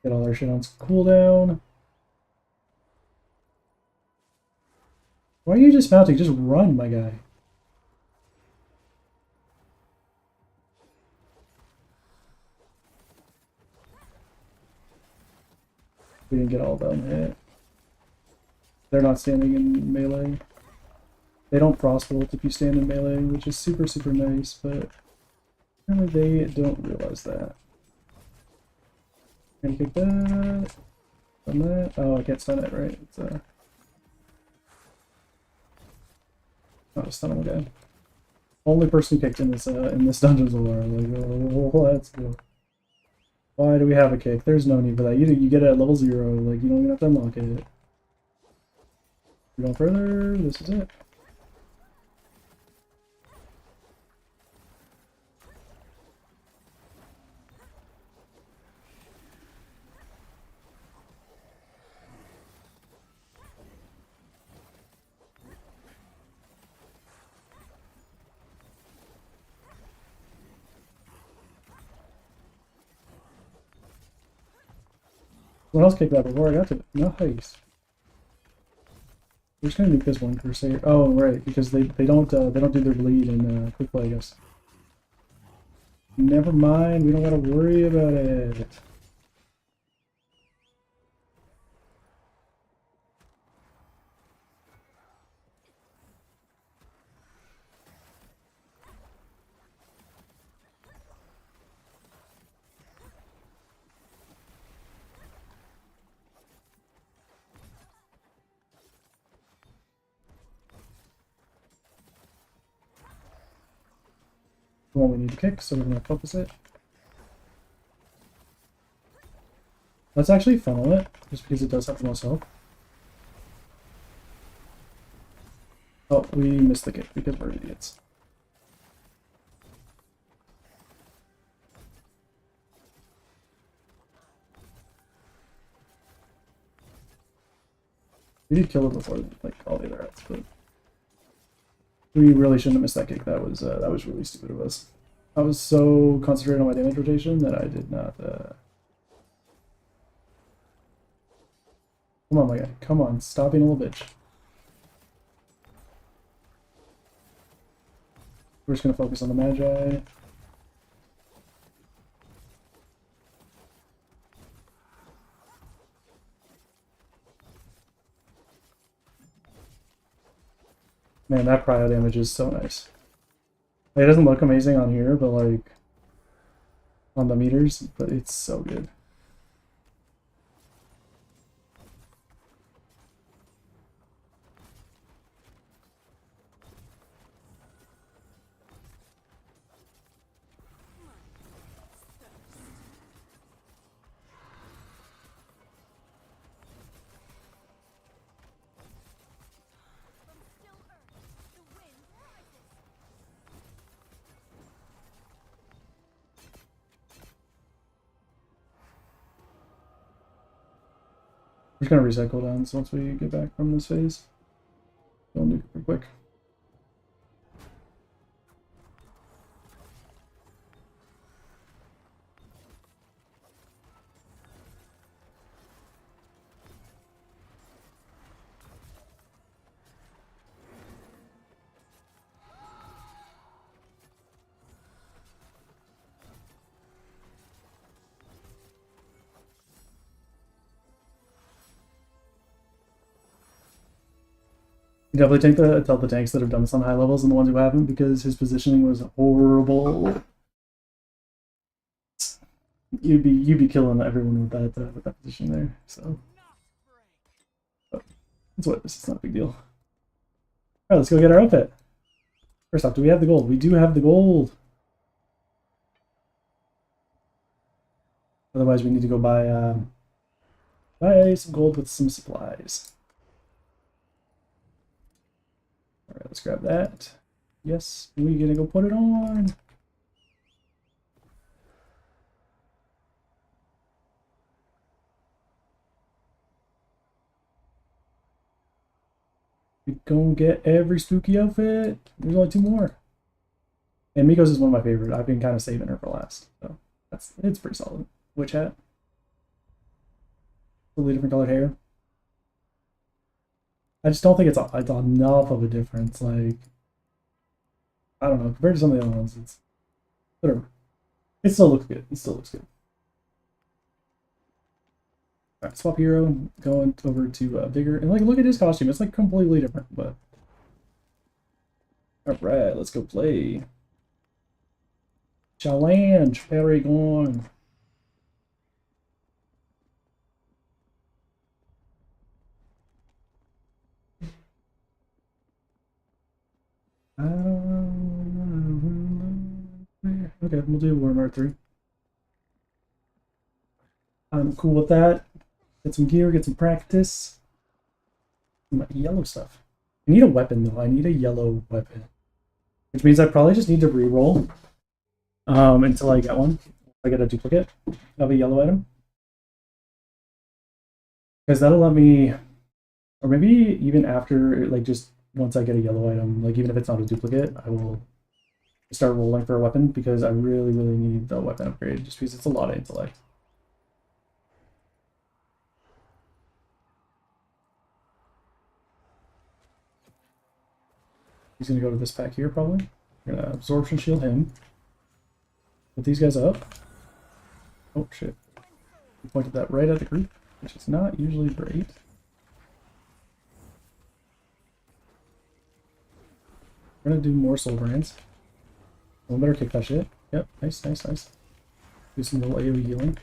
Get all our shit on cooldown. Why are you dismounting? Just run, my guy. We didn't get all of them hit. They're not standing in melee. They don't frost bolt if you stand in melee, which is super, super nice, but apparently they don't realize that. Gonna kick that. Stun that. Oh, I can't stun it, right? It's not a stun again. Only person who kicked in this dungeon so far. Like, oh, let's go. Why do we have a kick? There's no need for that. You get it at level 0. Like, you don't even have to unlock it. We're going further. This is it. Someone else kicked that before I got to it. Nice. We're just gonna nuke this one Crusader. Oh, right, because they don't do their bleed in quick play, I guess. Never mind, we don't gotta worry about it. Well, we need to kick, so we're gonna focus it. Let's actually funnel it, just because it does have the most health. Oh, we missed the kick because we're idiots. We did kill it before, like all the other rats, but we really shouldn't have missed that kick. That was really stupid of us. I was so concentrated on my damage rotation that I did not. Come on, my guy. Come on, stop being a little bitch. We're just gonna focus on the Magi. Man, that prio damage is so nice. Like, it doesn't look amazing on here, but like on the meters, but it's so good. We're just gonna reset cooldowns once we get back from this phase. Don't do it real quick. You definitely tell the tanks that have done this on high levels and the ones who haven't, because his positioning was horrible. You'd be killing everyone with that position there. So that's what this is not a big deal. All right, let's go get our outfit. First off, do we have the gold? We do have the gold. Otherwise, we need to go buy some gold with some supplies. All right, let's grab that. Yes, we're gonna go put it on. We gonna get every spooky outfit. There's only 2 more. And Miko's is one of my favorite. I've been kind of saving her for last, so it's pretty solid. Witch hat. Totally different colored hair. I just don't think it's enough of a difference. Like, I don't know, compared to some of the other ones, it's whatever. It still looks good. It still looks good. Alright, swap hero, going over to Vigor, and like, look at his costume. It's like completely different, but alright, let's go play. Challenge, Paragon. Okay, we'll do Warhammer 3. I'm cool with that. Get some gear, get some practice. Some yellow stuff. I need a weapon though. I need a yellow weapon. Which means I probably just need to re-roll until I get one. I get a duplicate of a yellow item. Because that'll let me, or maybe even after, like just once I get a yellow item, like even if it's not a duplicate, I will start rolling for a weapon, because I really, really need the weapon upgrade, just because it's a lot of intellect. He's gonna go to this pack here, probably. We're gonna absorption shield him. Put these guys up. Oh shit. We pointed that right at the group, which is not usually great. We're gonna do more soul brands. One better kick that shit. Yep, nice, nice, nice. Do some little AoE healing.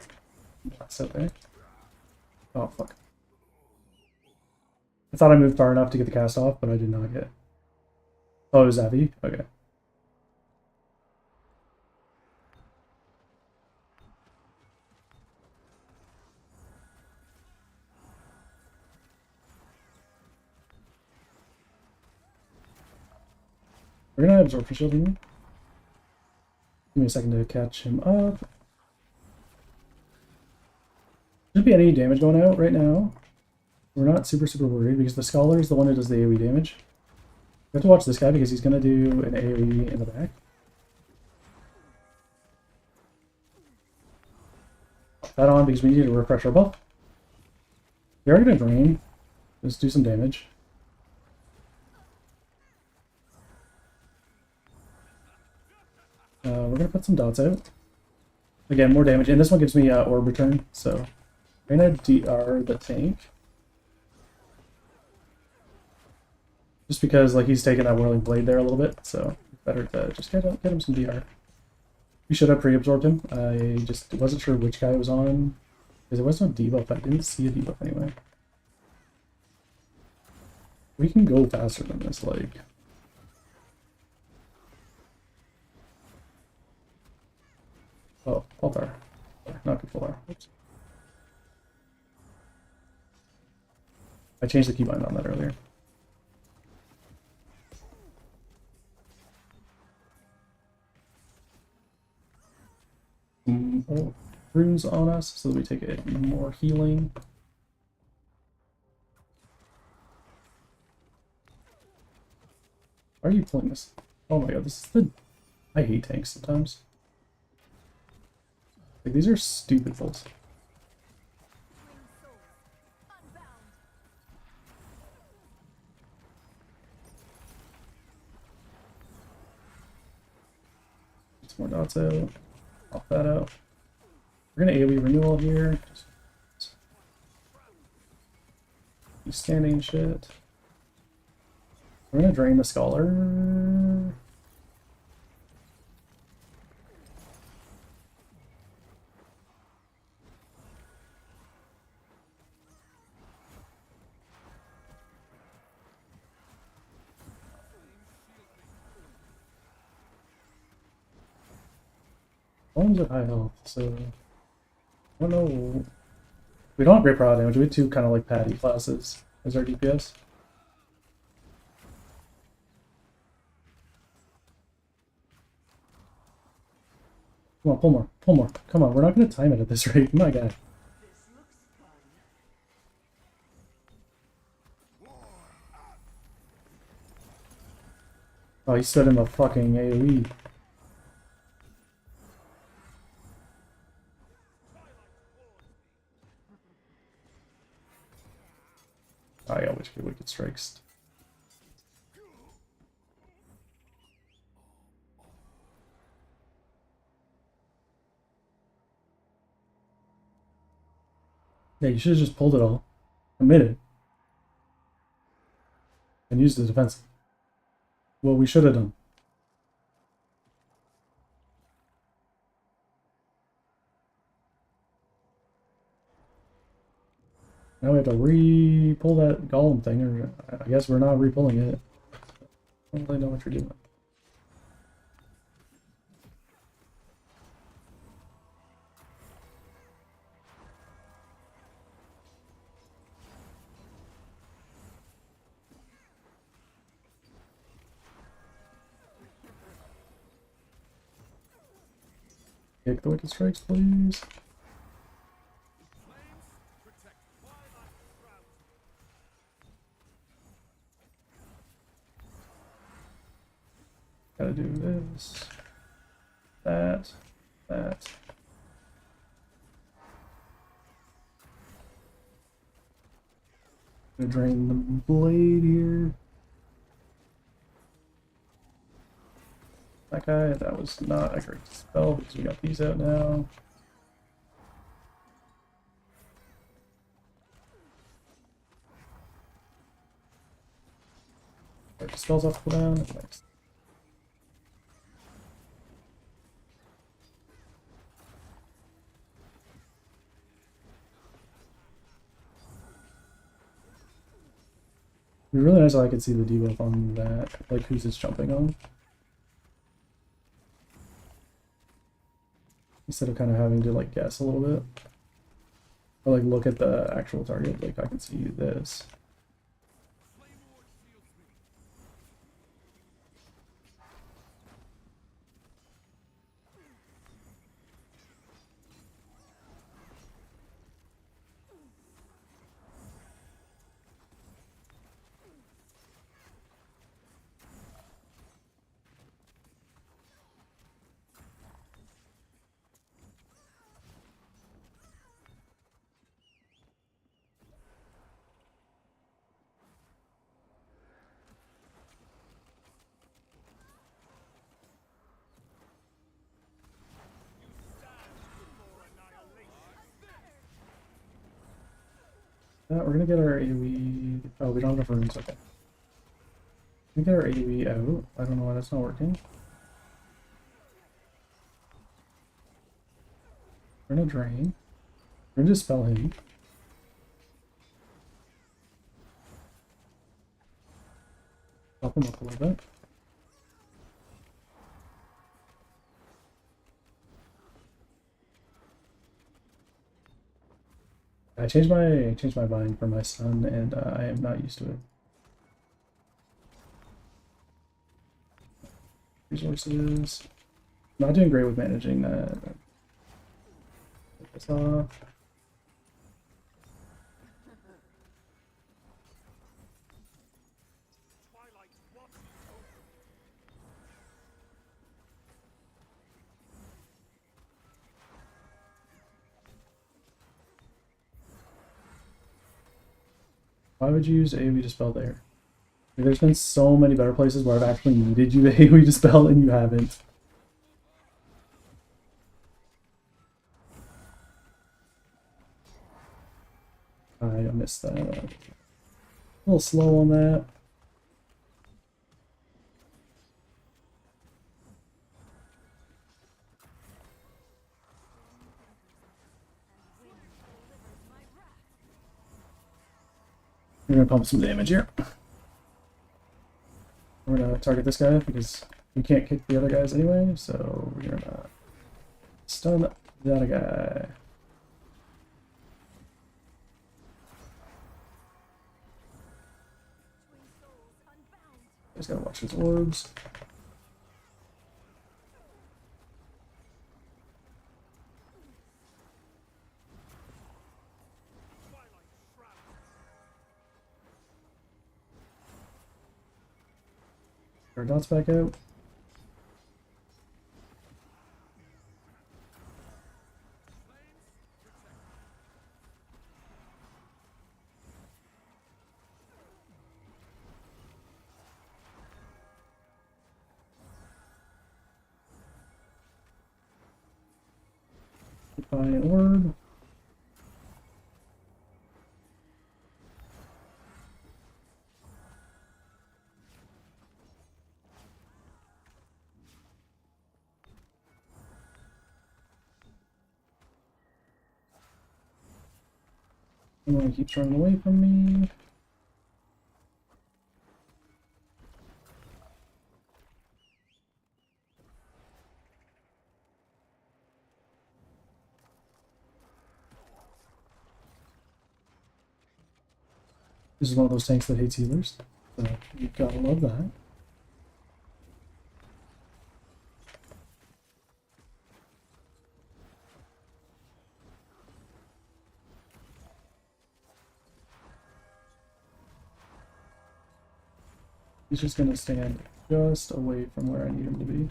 Blast out there. Oh fuck. I thought I moved far enough to get the cast off, but I did not get. Oh, it was Avi? Okay. We're gonna absorption shield him. Give me a second to catch him up. Shouldn't be any damage going out right now. We're not super worried, because the Scholar is the one who does the AoE damage. We have to watch this guy because he's gonna do an AoE in the back. Put that on because we need to refresh our buff. We are gonna drain. Let's do some damage. We're gonna put some dots out. Again, more damage, and this one gives me orb return, so we're gonna DR the tank. Just because like he's taking that whirling blade there a little bit, so better to just get him some DR. We should have pre-absorbed him. I just wasn't sure which guy was on, because there was no debuff. I didn't see a debuff anyway. We can go faster than this, like. Oh, altar. Not before. Oops. I changed the keybind on that earlier. Oh, runes on us, so that we take it more healing. Why are you pulling this? Oh my god, this is the... I hate tanks sometimes. Like, these are stupid bolts. Get some more dots out. Pop that out. We're gonna AoE renewal here. Just standing shit. We're gonna drain the scholar. One's at high health, so I don't know. We don't have great power damage. We have two kind of like patty classes as our DPS. Come on, pull more, pull more. Come on, we're not gonna time it at this rate. My God. This looks fun. Oh, he stood in the fucking AoE. I always get wicked strikes. Yeah, you should have just pulled it all. Committed. And used the defensive. What we should have done. Now we have to re-pull that golem thing, or I guess we're not re-pulling it. I don't really know what you're doing. Take the wicked strikes, please. Gotta do this, that. Gonna drain the blade here. That guy, that was not a great spell because we got these out now. Alright, the spells off cooldown. Next. It'd be really nice if I could see the debuff on that, like who's this jumping on. Instead of kind of having to like guess a little bit. Or like look at the actual target, like I can see this. We're gonna get our AoE. Oh, we don't have enough runes. Okay. We get our AoE out. I don't know why that's not working. We're gonna drain. We're gonna dispel him. Pop him up a little bit. I changed my bind for my son, and I am not used to it. Resources. Not doing great with managing that. Take this off. Why would you use AoE Dispel there? Like, there's been so many better places where I've actually needed you to AoE Dispel and you haven't. I missed that. A little slow on that. We're gonna pump some damage here. We're gonna target this guy because we can't kick the other guys anyway, so we're gonna stun that guy. Twin souls unbound. Just gotta watch his orbs. Our dots back out. By an orb. Anyone keeps running away from me. This is one of those tanks that hates healers, so you gotta love that. He's just gonna stand just away from where I need him to be.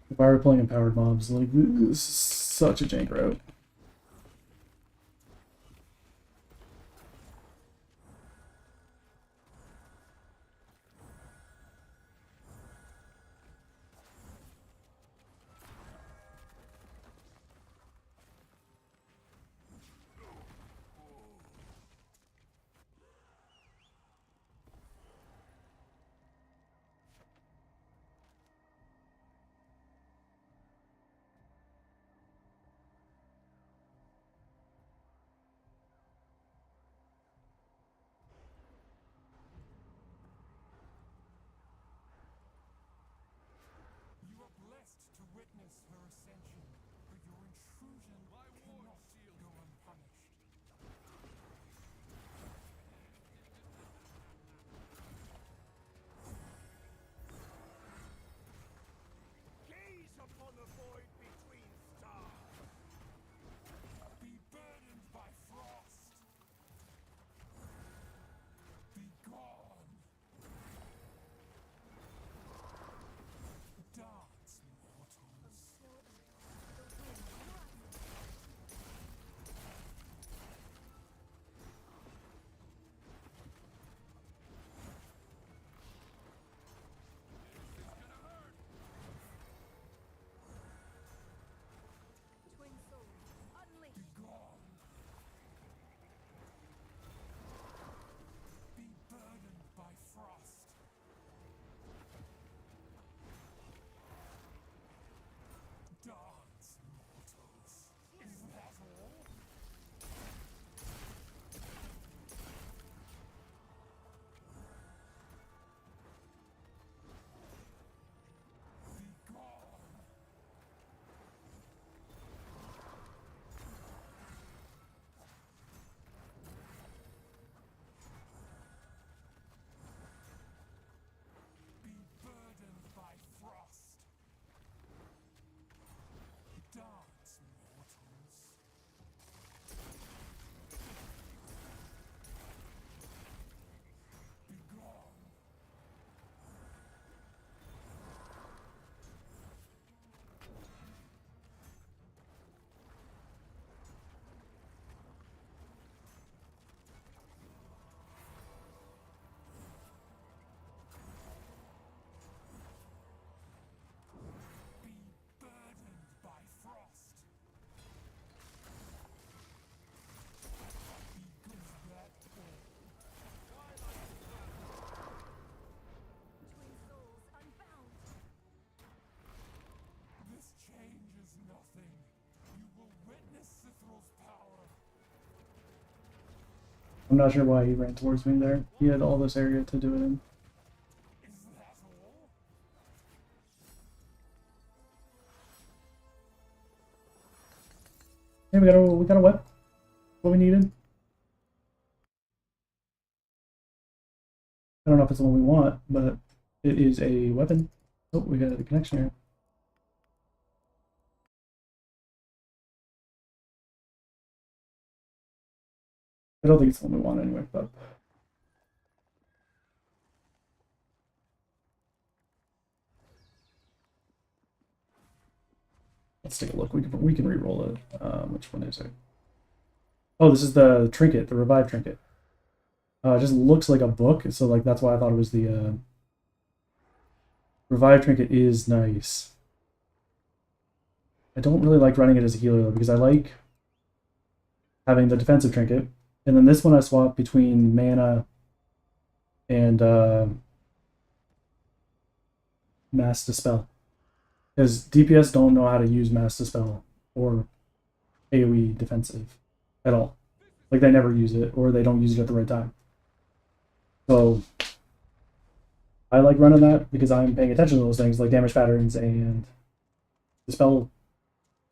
If I were playing empowered mobs, like, this is such a jank route. You are blessed to witness her ascension, but your intrusion cannot go unpunished. Gaze upon the void between stars. Be burdened by frost. Be gone. Dance, mortals. I'm not sure why he ran towards me there. He had all this area to do it in. Is that all? Hey, we got a weapon. What we needed. I don't know if it's the one we want, but it is a weapon. Oh, we got a connection here. I don't think it's the one we want anyway, but let's take a look. We can re-roll it. Which one is it? Oh, this is the trinket, the revive trinket. It just looks like a book, so like that's why I thought it was the revive trinket is nice. I don't really like running it as a healer though, because I like having the defensive trinket, and then this one I swap between mana and mass dispel, because DPS don't know how to use mass dispel or AoE defensive at all. Like they never use it, or they don't use it at the right time. So I like running that because I'm paying attention to those things like damage patterns and the spell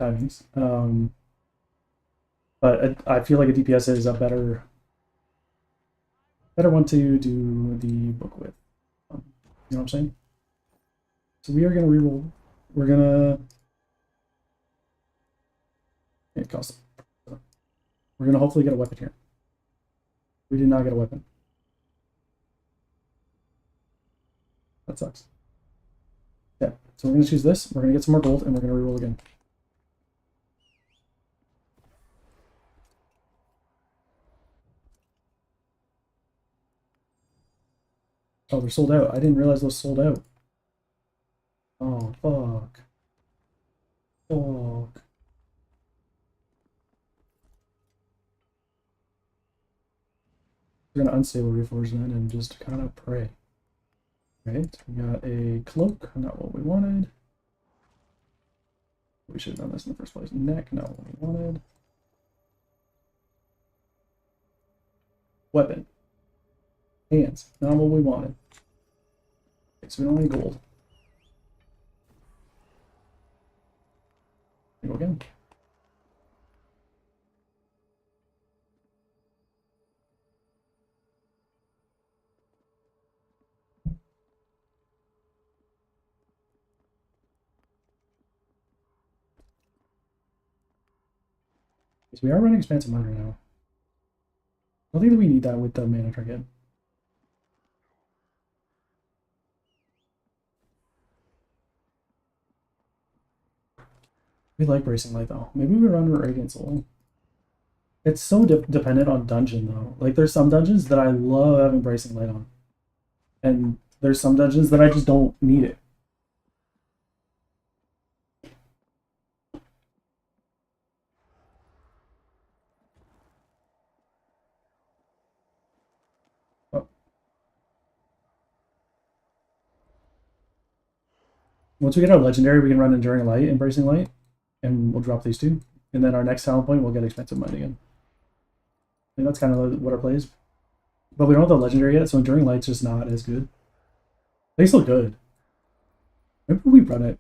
timings. But I feel like a DPS is a better one to do the book with. You know what I'm saying? So we are gonna reroll. We're gonna it costs. We're gonna hopefully get a weapon here. We did not get a weapon. That sucks. Yeah, so we're gonna choose this. We're gonna get some more gold, and we're gonna reroll again. Oh, they're sold out. I didn't realize those sold out. Oh, fuck. Fuck. We're gonna unstable reforge then and just kind of pray. Right, we got a cloak, not what we wanted. We should have done this in the first place. Neck, not what we wanted. Weapon. Hands, not what we wanted. Okay, so we don't need gold. Go again. So we are running expansive mine right now. I don't think that we need that with the mana trinket. We like bracing light though. Maybe we run Radiant Soul. It's so dependent on dungeon though. Like there's some dungeons that I love having bracing light on, and there's some dungeons that I just don't need it. Once we get our legendary, we can run Enduring Light and Bracing Light, and we'll drop these two. And then our next talent point, we'll get Expensive Mind again. I think that's kind of what our play is. But we don't have the legendary yet, so Enduring Light's just not as good. They still good. Maybe we run it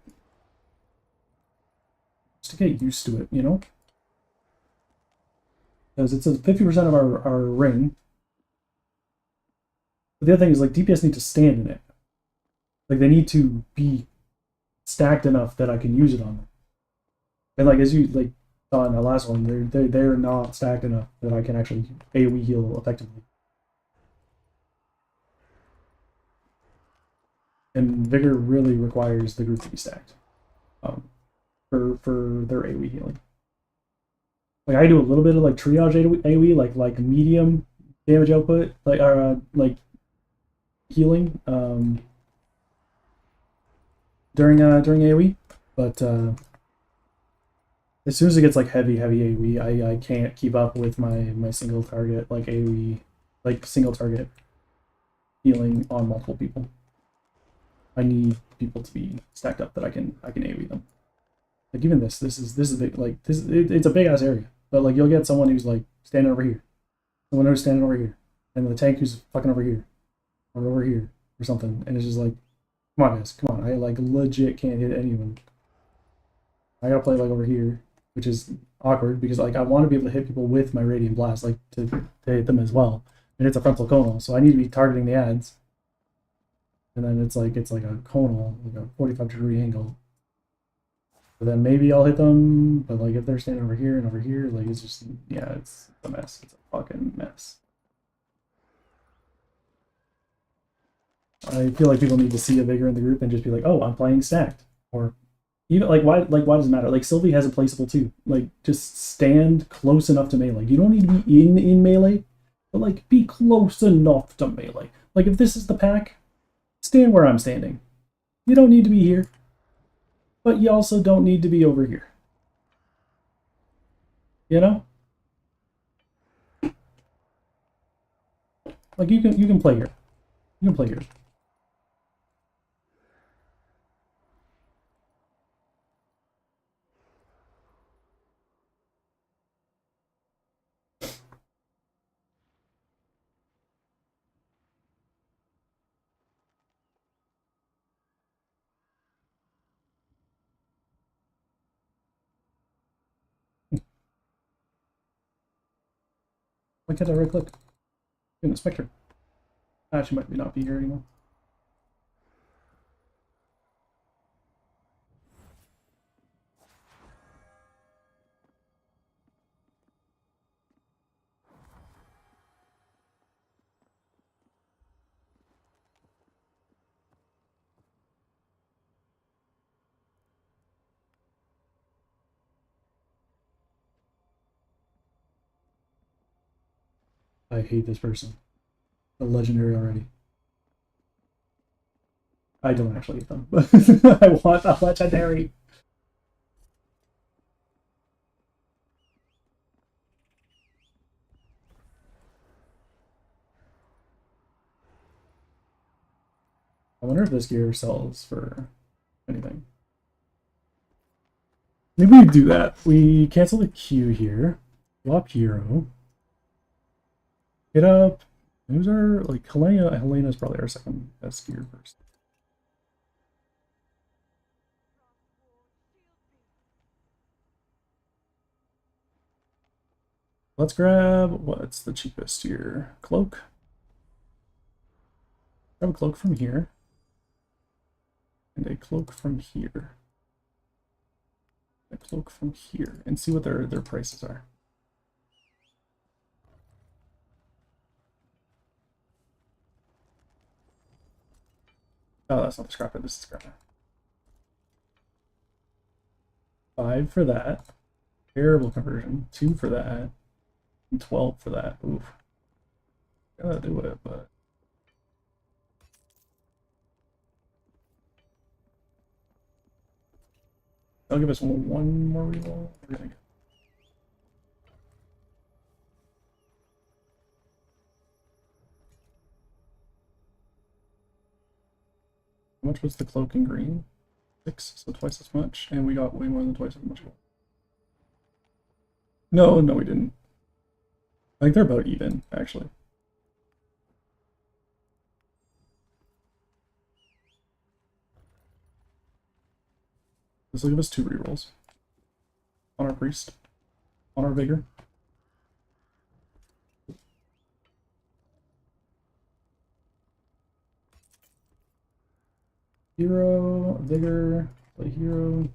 just to get used to it, you know? Because it's a 50% of our ring. But the other thing is, like, DPS need to stand in it. Like, they need to be stacked enough that I can use it on them. And like as you like saw in the last one, they're not stacked enough that I can actually AoE heal effectively. And Vigor really requires the group to be stacked for their AoE healing. Like I do a little bit of like triage AoE, like medium damage output, like healing during AoE, but as soon as it gets like heavy AoE, I can't keep up with my single target like AoE, like single target healing on multiple people. I need people to be stacked up that I can AoE them. Like even this is a big, like it's a big ass area, but like you'll get someone who's like standing over here, Someone who's standing over here, and the tank who's fucking over here, or over here, or something, and it's just like, come on, guys, come on. I like legit can't hit anyone. I gotta play like over here, which is awkward because like I want to be able to hit people with my Radiant Blast, like to hit them as well. And it's a frontal conal, so I need to be targeting the ads. And then it's like a conal, like a 45-degree angle. But then maybe I'll hit them, but like if they're standing over here and over here, like it's just, yeah, it's a mess. It's a fucking mess. I feel like people need to see a vigor in the group and just be like, oh, I'm playing stacked. Or even why does it matter? Like Sylvie has a placeable too. Like just stand close enough to melee. You don't need to be in melee, but like be close enough to melee. Like if this is the pack, stand where I'm standing. You don't need to be here, but you also don't need to be over here. You know? Like you can play here. You can play here. Why can't I right click? In the Spectre. She might not be here anymore. I hate this person. A legendary already. I don't actually hate them, but I want a legendary. I wonder if this gear sells for anything. Maybe we do that. We cancel the queue here. Swap hero. Hit up. Who's our, like, Helena? Helena's probably our second best gear person. Let's grab, what's the cheapest here? Cloak. Grab a cloak from here. And a cloak from here. A cloak from here. And see what their prices are. Oh, that's not the scrapper, this is the scrapper. 5 for that. Terrible conversion. 2 for that. And 12 for that. Oof. Gotta do it, but... I'll give us one more reroll. We're gonna get... How much was the cloak in green? 6, so twice as much, and we got way more than twice as much. No, we didn't. I think they're about even, actually. This will give us 2 rerolls. On our priest. On our vigor. Hero, vigor, play hero.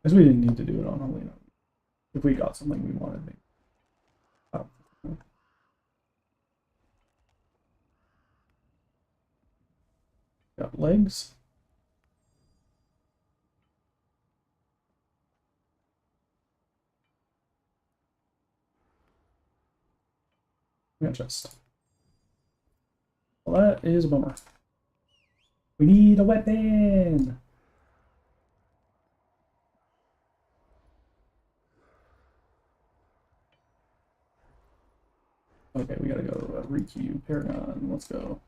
Because we didn't need to do it on Helena. If we got something we wanted, maybe. Oh. Got legs. We got chest. Well, that is a bummer. We need a weapon! Okay, we gotta go Riku, Paragon, let's go.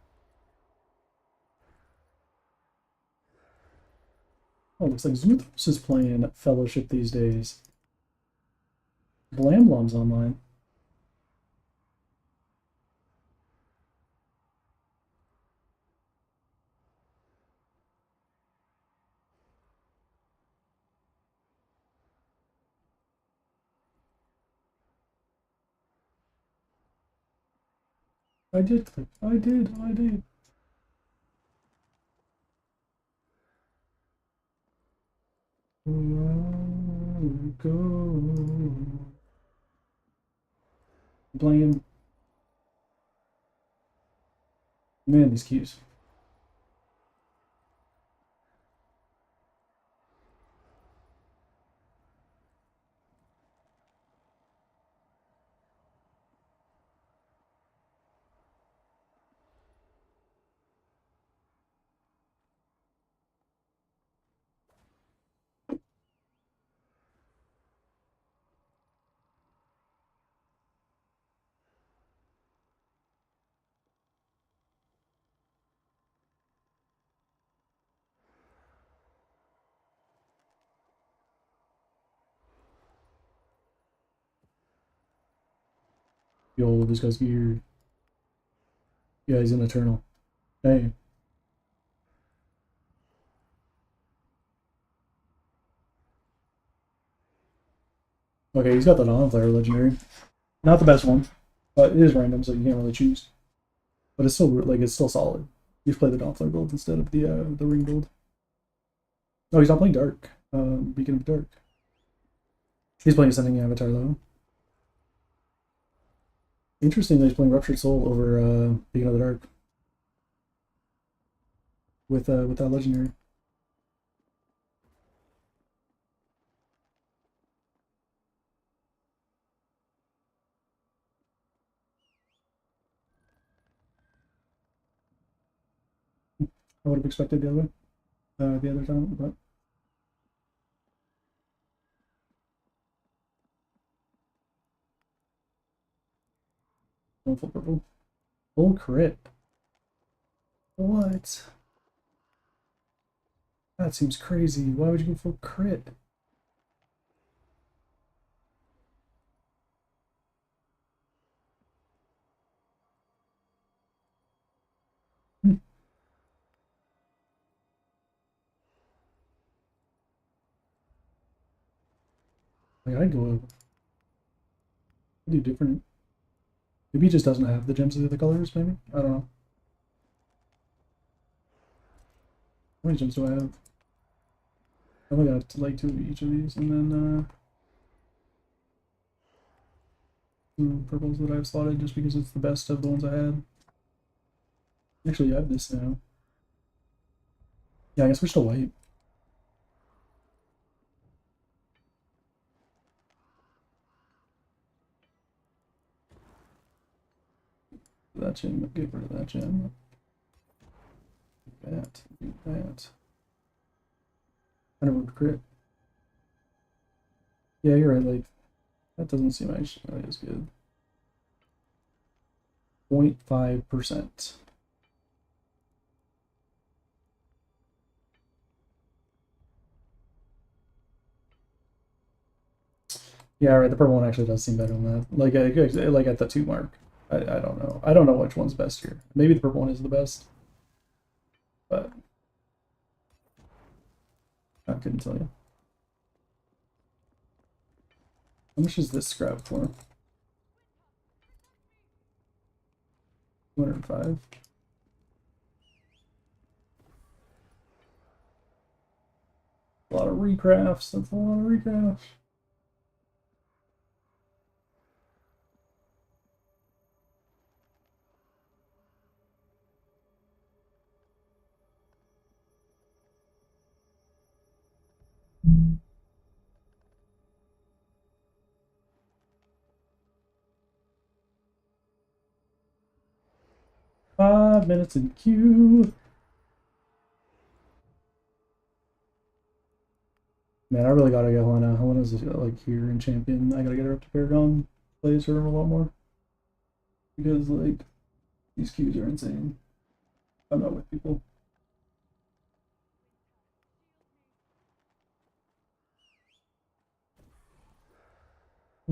Oh, looks like Zuthos is playing Fellowship these days. Blamblom's online. I did click. I did. Go. Blame. Man, these cues. Yo, this guy's weird. Yeah, he's an Eternal. Hey. Okay, he's got the non-flare legendary. Not the best one, but it is random, so you can't really choose. But it's still like it's still solid. You play the non-flare build instead of the ring build. No, he's not playing Dark. Beacon of Dark. He's playing Ascending Avatar though. Interesting that he's playing Ruptured Soul over Beacon of the Dark. With that legendary. I would have expected the other way, the other time, but don't full purple. Full crit. What? That seems crazy. Why would you go full crit? Hmm. Like I'd go I'd do different. Maybe he just doesn't have the gems of the other colors, maybe? I don't know. How many gems do I have? I only got like 2 of each of these, and then 2 purples that I've slotted just because it's the best of the ones I had. Actually, I have this now. Yeah, I can switch to white. That gem, get rid of that gem. Do that. I never crit. Yeah, you're right, like, that doesn't seem actually as good. 0.5%. Yeah, right, the purple one actually does seem better than that. Like at the 2 mark. I don't know. I don't know which one's best here. Maybe the purple one is the best. But I couldn't tell you. How much is this scrap for? 205. A lot of recrafts. That's a lot of recrafts. Mm. 5 minutes in queue. Man, I really gotta get Helena. Helena's like here in Champion. I gotta get her up to Paragon. Plays her a lot more. Because like these queues are insane. I'm not with people.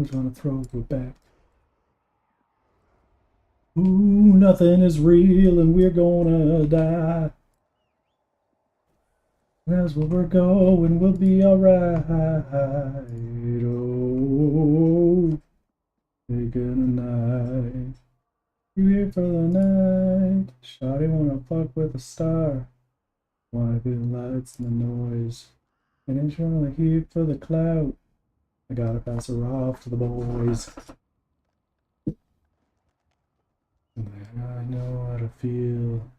Who's gonna throw it back? Ooh, nothing is real and we're gonna die. That's where we're going, we'll be alright. Oh, taking a night. You here for the night. Shawty wanna fuck with a star. Wanna be the lights and the noise. And it's really here for the clout. I gotta pass her off to the boys. And I know how to feel.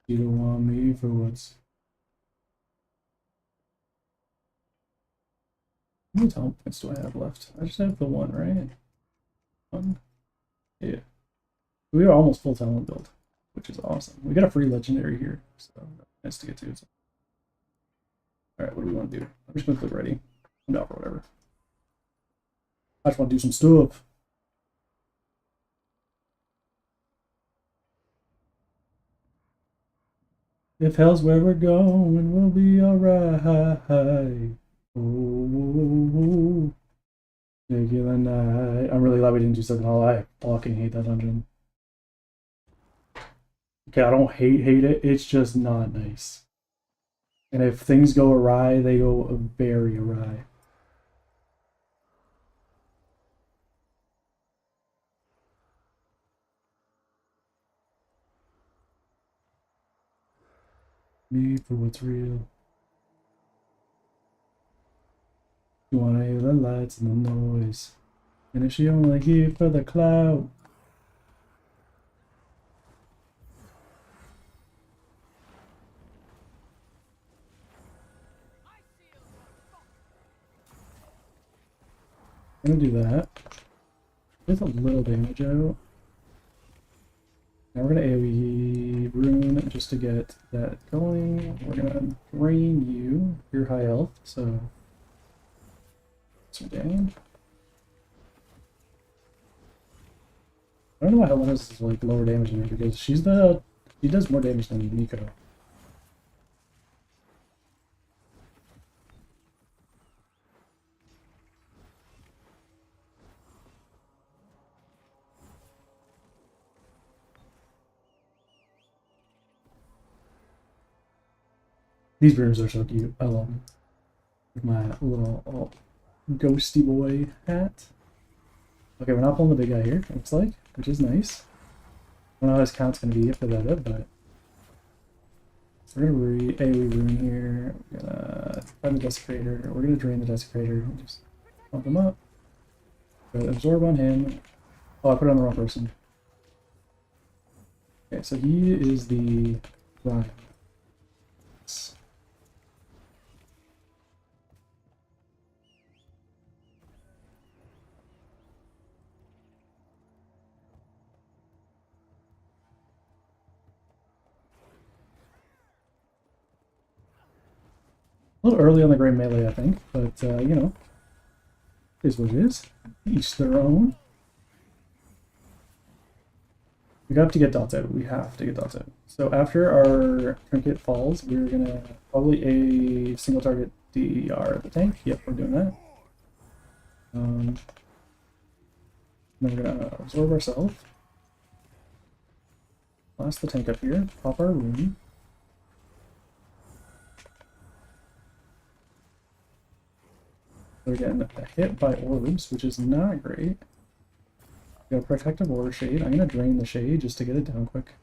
You don't want me for what's. How many talent points do I have left? I just have the one, right? One. Yeah. We are almost full talent build, which is awesome. We got a free legendary here, so nice to get to. Alright, what do we want to do? I'm just gonna click ready. I'm down for whatever. I just want to do some stuff. If hell's where we're going, we'll be alright. Oh, regular night. I'm really glad we didn't do something all. I fucking hate that dungeon. Okay, I don't hate it. It's just not nice. And if things go awry, they go very awry. Me for what's real. You wanna hear the lights and the noise. And if she only here for the clout. I'm gonna do that. There's a little damage out. Now we're gonna AoE rune just to get that going. We're gonna drain you. You're high health, so some damage. I don't know why Helena's is like lower damage than her because she does more damage than Nico. These rooms are so cute. I love them. With my little ghosty boy hat. Okay, we're not pulling the big guy here, looks like, which is nice. I don't know how his count's going to be after that, but we're going to AoE rune here. We're going to find the Desecrator. We're going to drain the Desecrator and just pump him up. Absorb on him. Oh, I put it on the wrong person. Okay, so he is the Rhyme. A little early on the Great Melee, I think, but, you know, it is what it is. Each their own. We have to get dots out. We have to get dots out. So after our trinket falls, we're going to probably a single target DER at the tank. Yep, we're doing that. Then we're going to absorb ourselves. Blast the tank up here. Pop our rune. We're getting hit by orbs, which is not great. Got a protective order shade. I'm gonna drain the shade just to get it down quick.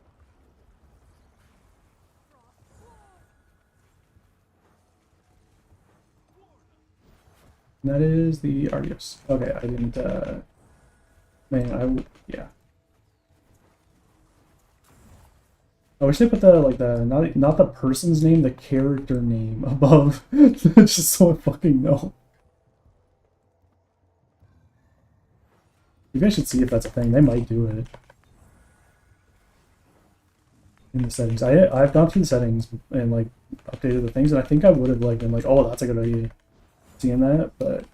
And that is the Ardios. Okay, I didn't man, yeah. I wish they put the like the not the person's name, the character name above just so I fucking know. You guys should see if that's a thing. They might do it in the settings. I've gone through the settings and like updated the things, and I think I would have like been like, oh, that's a good idea, seeing that, but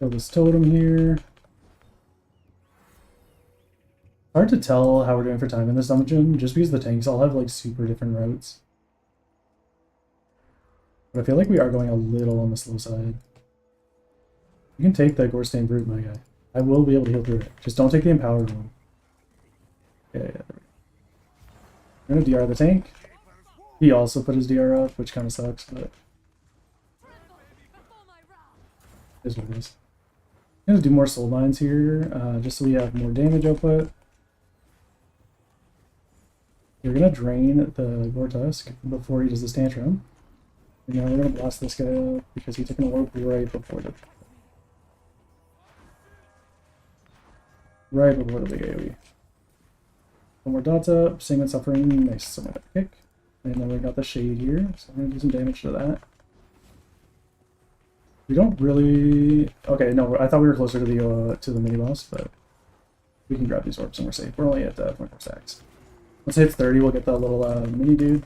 Kill this totem here. Hard to tell how we're doing for time in this dungeon, just because the tanks all have like super different routes. But I feel like we are going a little on the slow side. You can take the Gorstein Brute, my guy. I will be able to heal through it. Just don't take the Empowered one. Yeah, yeah. I'm gonna DR the tank. He also put his DR up, which kind of sucks, but Tremble before my wrath. it is what it is. I'm gonna do more soul lines here, just so we have more damage output. We're gonna drain the Gortusk before he does this tantrum. And now we're gonna blast this guy up because he took an orb right before the big AoE. One more dots up, Sing and Suffering, nice, someone got the kick. And then we got the shade here, so I'm gonna do some damage to that. We don't really. Okay, no, I thought we were closer to the mini boss, but we can grab these orbs and we're safe. We're only at 24 stacks. Once it hits 30, we'll get that little mini dude.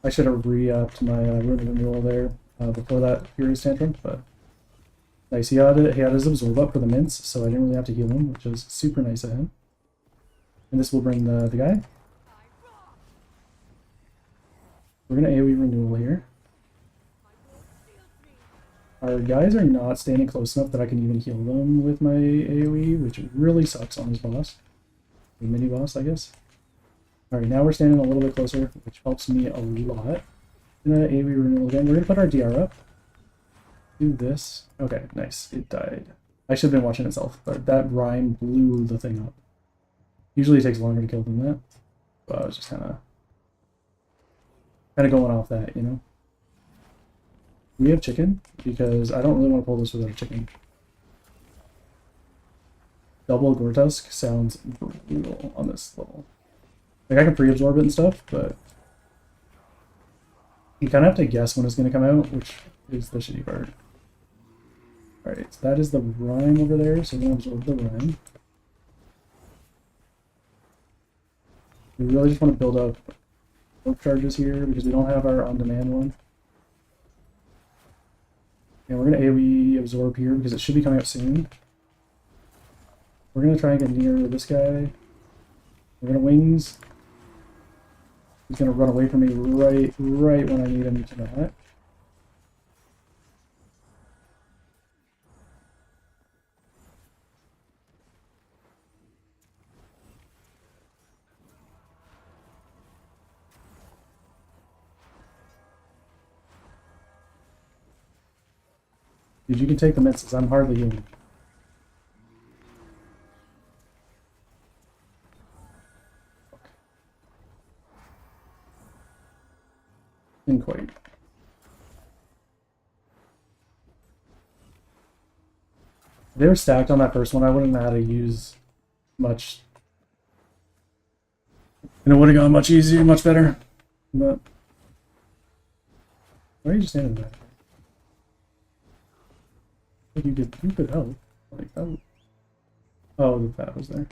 I should have re-upped my Rune of Renewal there before that Furious Tantrum, but nice. He had his Absorb up for the mints, so I didn't really have to heal him, which is super nice of him. And this will bring the guy. We're gonna AoE Renewal here. Our guys are not standing close enough that I can even heal them with my AoE, which really sucks on this boss. The mini boss, I guess. Alright, now we're standing a little bit closer, which helps me a lot. Gonna AoE Renewal again. We're gonna put our DR up. Do this. Okay, nice. It died. I should have been watching itself, but that rhyme blew the thing up. Usually it takes longer to kill than that. But I was just kind of going off that, you know? We have chicken, because I don't really want to pull this without a chicken. Double Gortusk sounds brutal on this level. Like, I can pre-absorb it and stuff, but you kind of have to guess when it's going to come out, which is the shitty part. Alright, so that is the rhyme over there, so we're going to absorb the rhyme. We really just want to build up orb charges here, because we don't have our on-demand one. And we're going to AoE absorb here, because it should be coming out soon. We're going to try and get near this guy. We're going to wings. He's going to run away from me right when I need him to not. Dude, you can take the misses. I'm hardly human. Didn't quite. If they were stacked on that first one, I wouldn't know how to use much. And it would have gone much easier, much better. But why are you just standing there? Like you could help. Like that. Oh, the fat was there.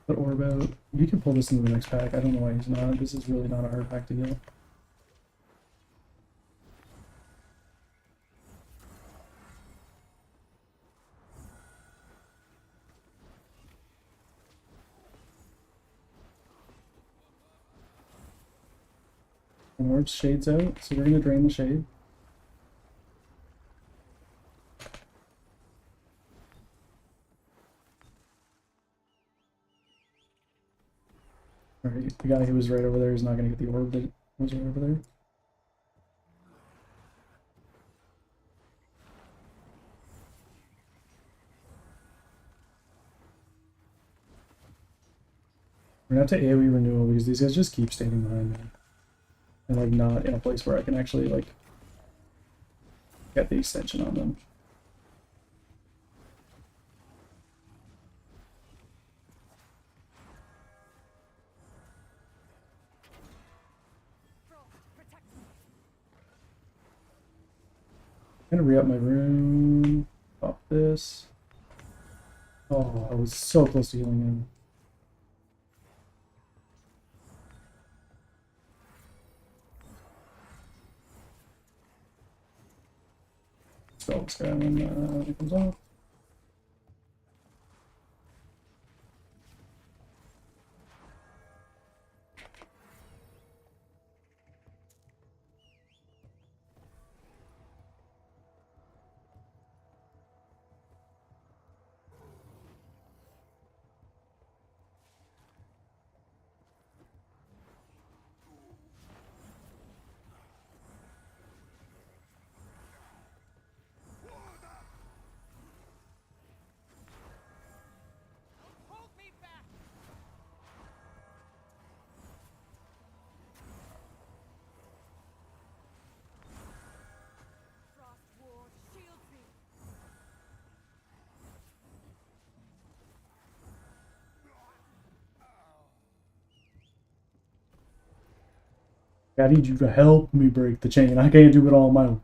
Put orb out. You can pull this into the next pack. I don't know why he's not. This is really not a hard pack to heal. And orb shades out, so we're gonna drain the shade. Alright, the guy who was right over there is not gonna get the orb that was right over there. We're gonna have to AoE renewal because these guys just keep standing behind me. And like not in a place where I can actually like get the extension on them. gonna re-up my rune. Pop this. Oh, I was so close to healing him. Spell this guy when it comes off. Hold me back! Frost Ward shields me! I need you to help me break the chain. I can't do it all on my own.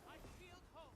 My shield holds!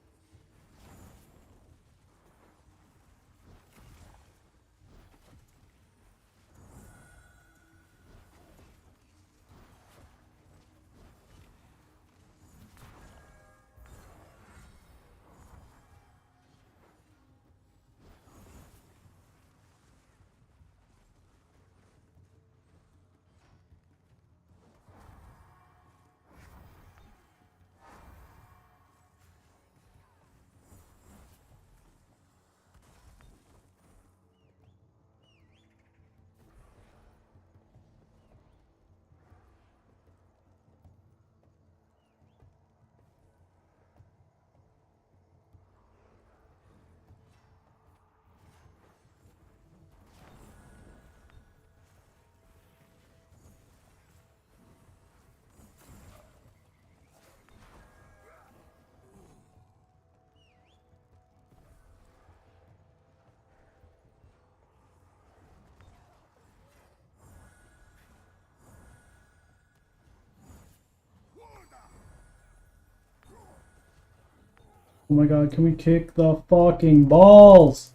Oh my god, can we kick the fucking balls?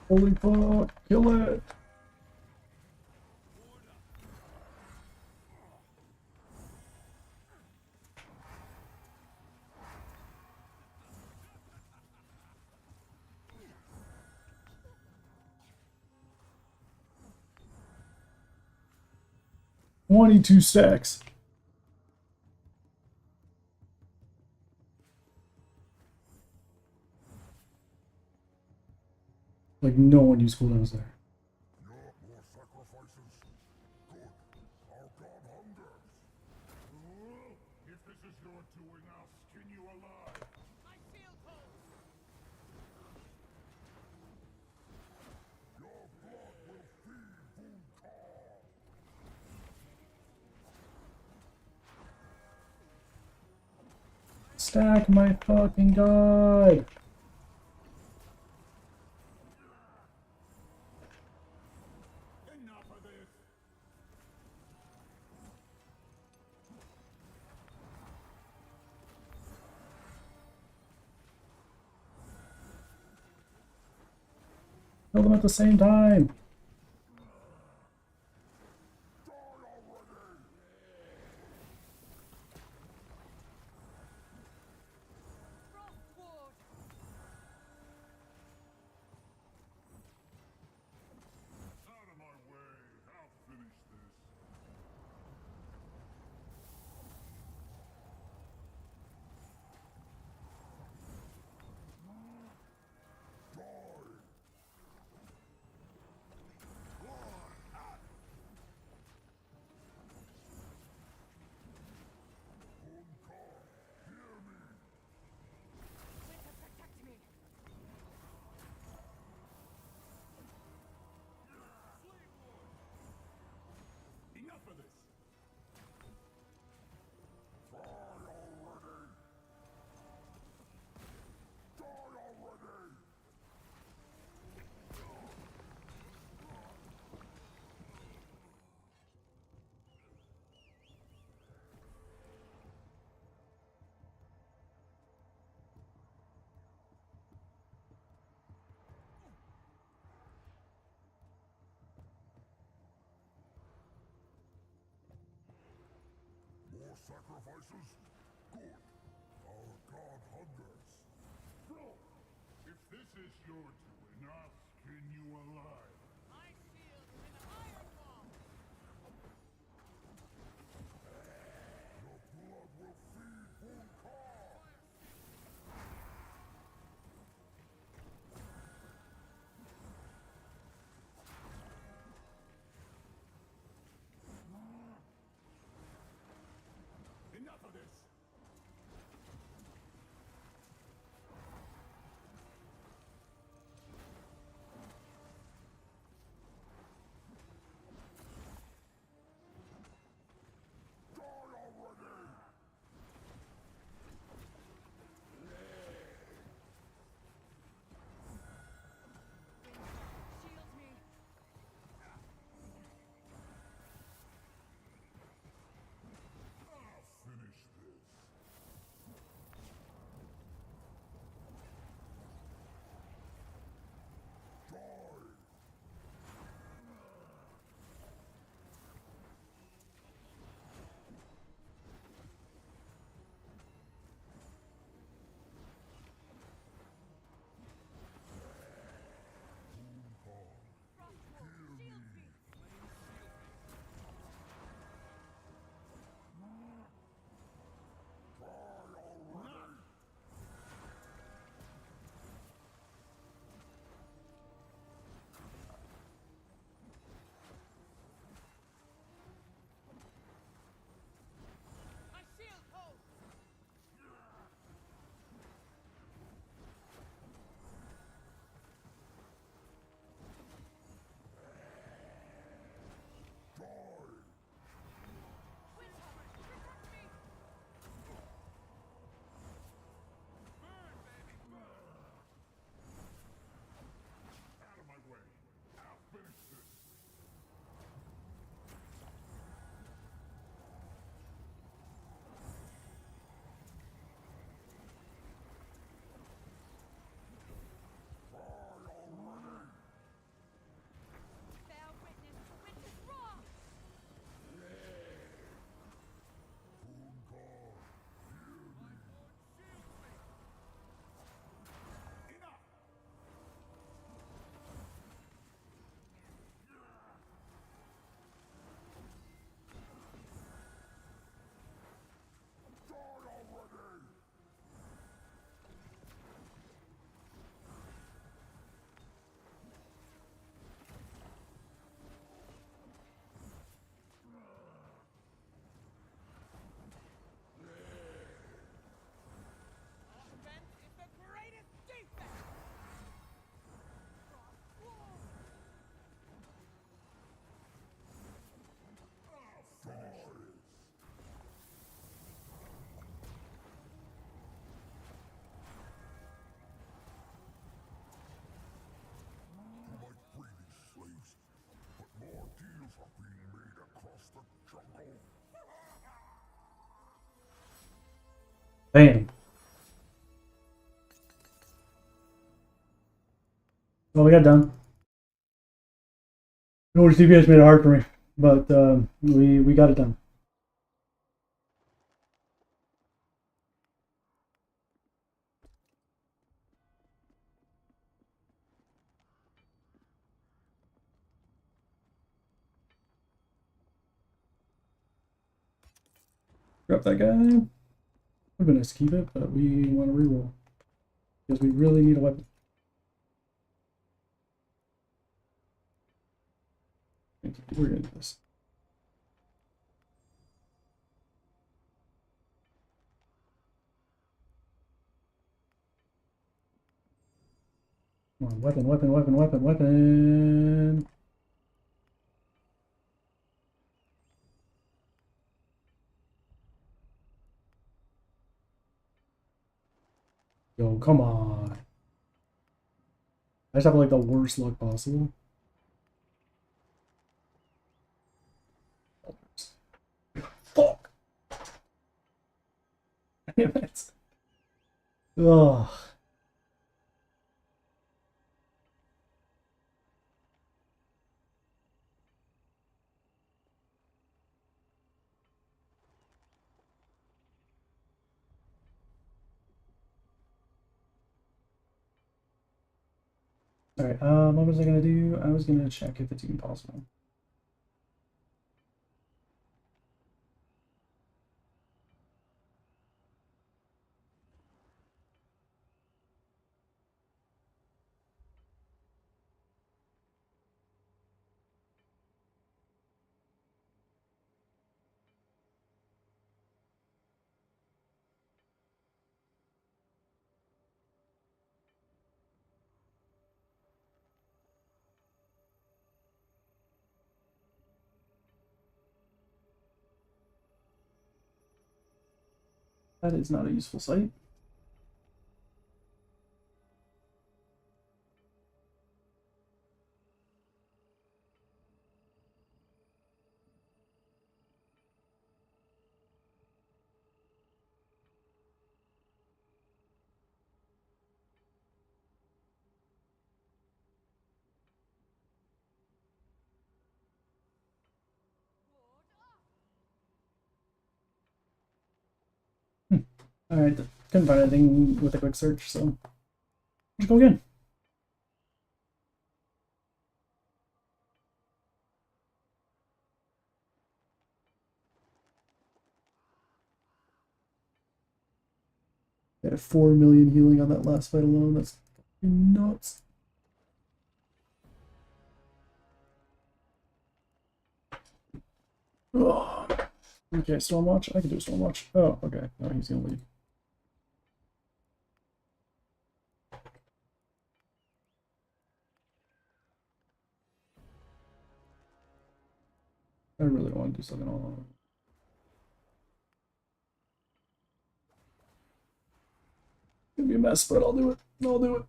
Holy fuck! Kill it! "22 stacks." Like, no one used cooldowns there. More sacrifices. Good. Our god hungers. If this is your doing, I'll skin you alive. I feel cold. Your blood will feed Vunkar. Stack my fucking god! Enough of this. Kill them at the same time! Frostward. Out of my way. I'll finish this. Winter, protect me. Enough of this. Die already. Die already. More sacrifices? Good. Our god hungers. Bro, if this is your doing, I'll skin you alive. I feel an iron wall. Your blood will feed Vunkar. Enough of this. Bam. Well, we got done. Norwich DPS made it hard for me, but we got it done. Drop that guy. Would have been nice to keep it, but we want to reroll because we really need a weapon. We're gonna do this. Come on, weapon, weapon, weapon, weapon, weapon. Yo, come on. I just have like the worst luck possible. Fuck. Damn it. Ugh. Alright, what was I gonna do? I was gonna check if it's even possible. That is not a useful site. Alright, couldn't find anything with a quick search, so let's go again. I had 4 million healing on that last fight alone. That's nuts. Oh. Okay, Stormwatch. I can do a Stormwatch. Oh, okay. No, he's gonna leave. I really don't want to do something all alone. It's gonna be a mess, but I'll do it. I'll do it.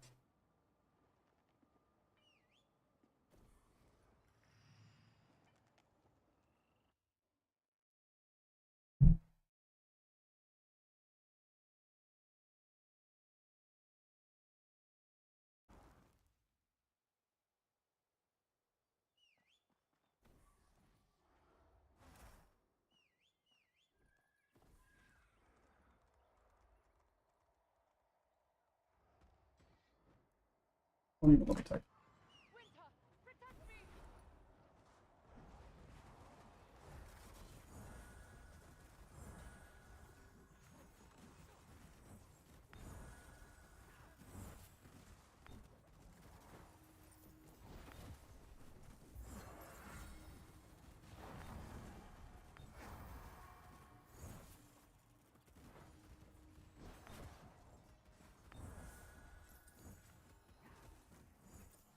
I don't even look attack. Winter, protect me!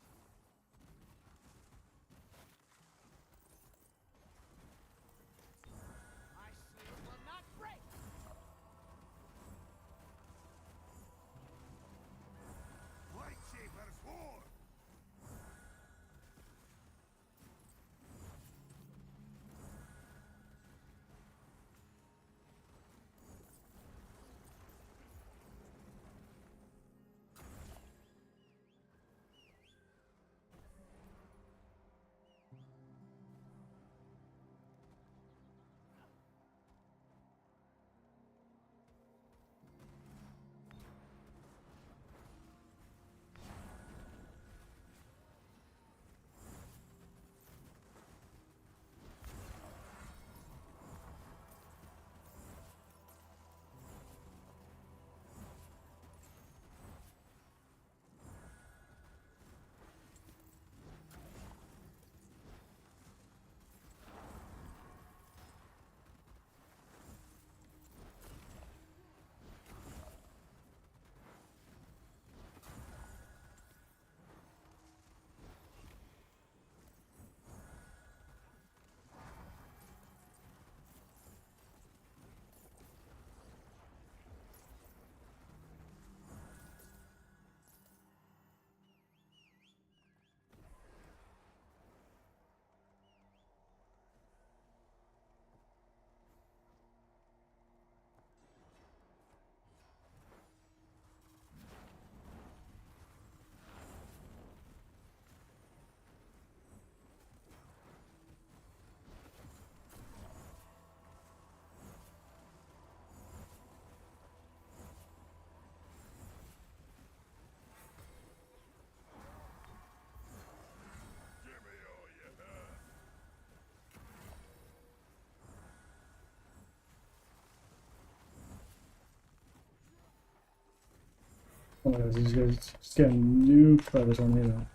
Oh my god, these guys just getting nuked by the tornado.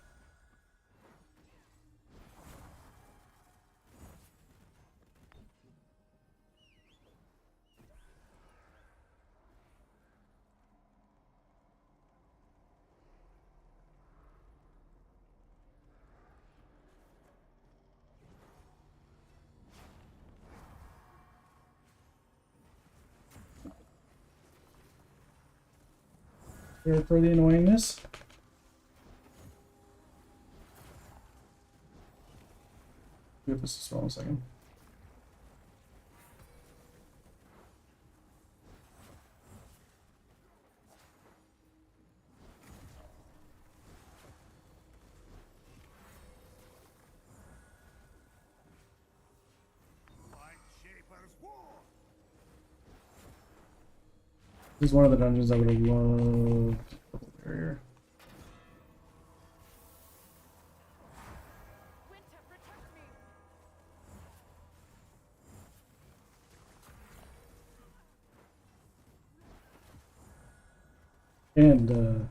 Here for the annoyingness. Get this as well in a second. Light Shaper's War! This is one of the dungeons I would have loved. Barrier. Winter, protect me! And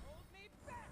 Hold me back!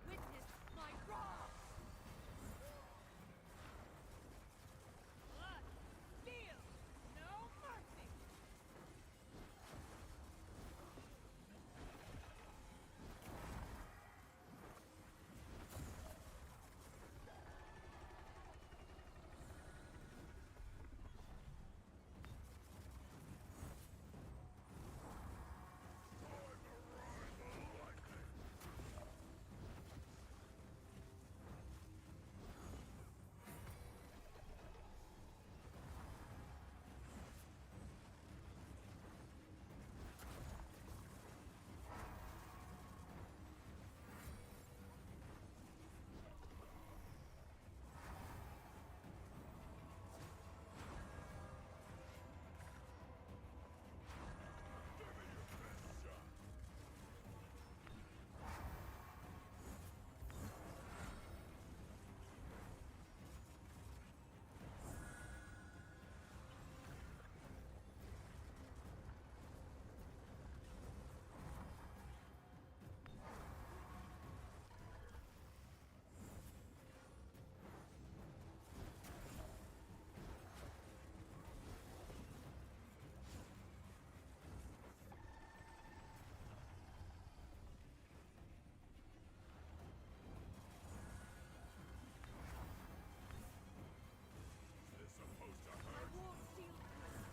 Witness my wrath! Blood! Feel no mercy! I won't seal through.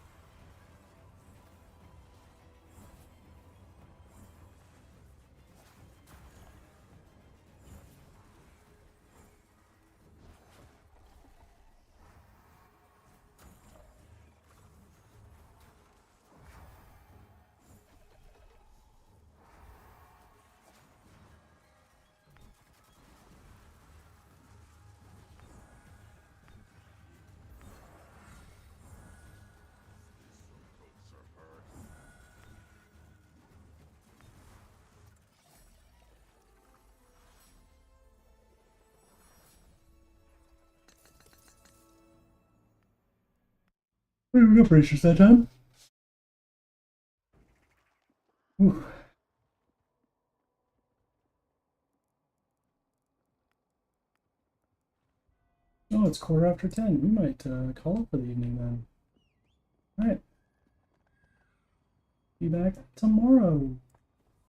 We got bracers that time. Whew. Oh, it's 10:15. We might call it for the evening then. All right. Be back tomorrow.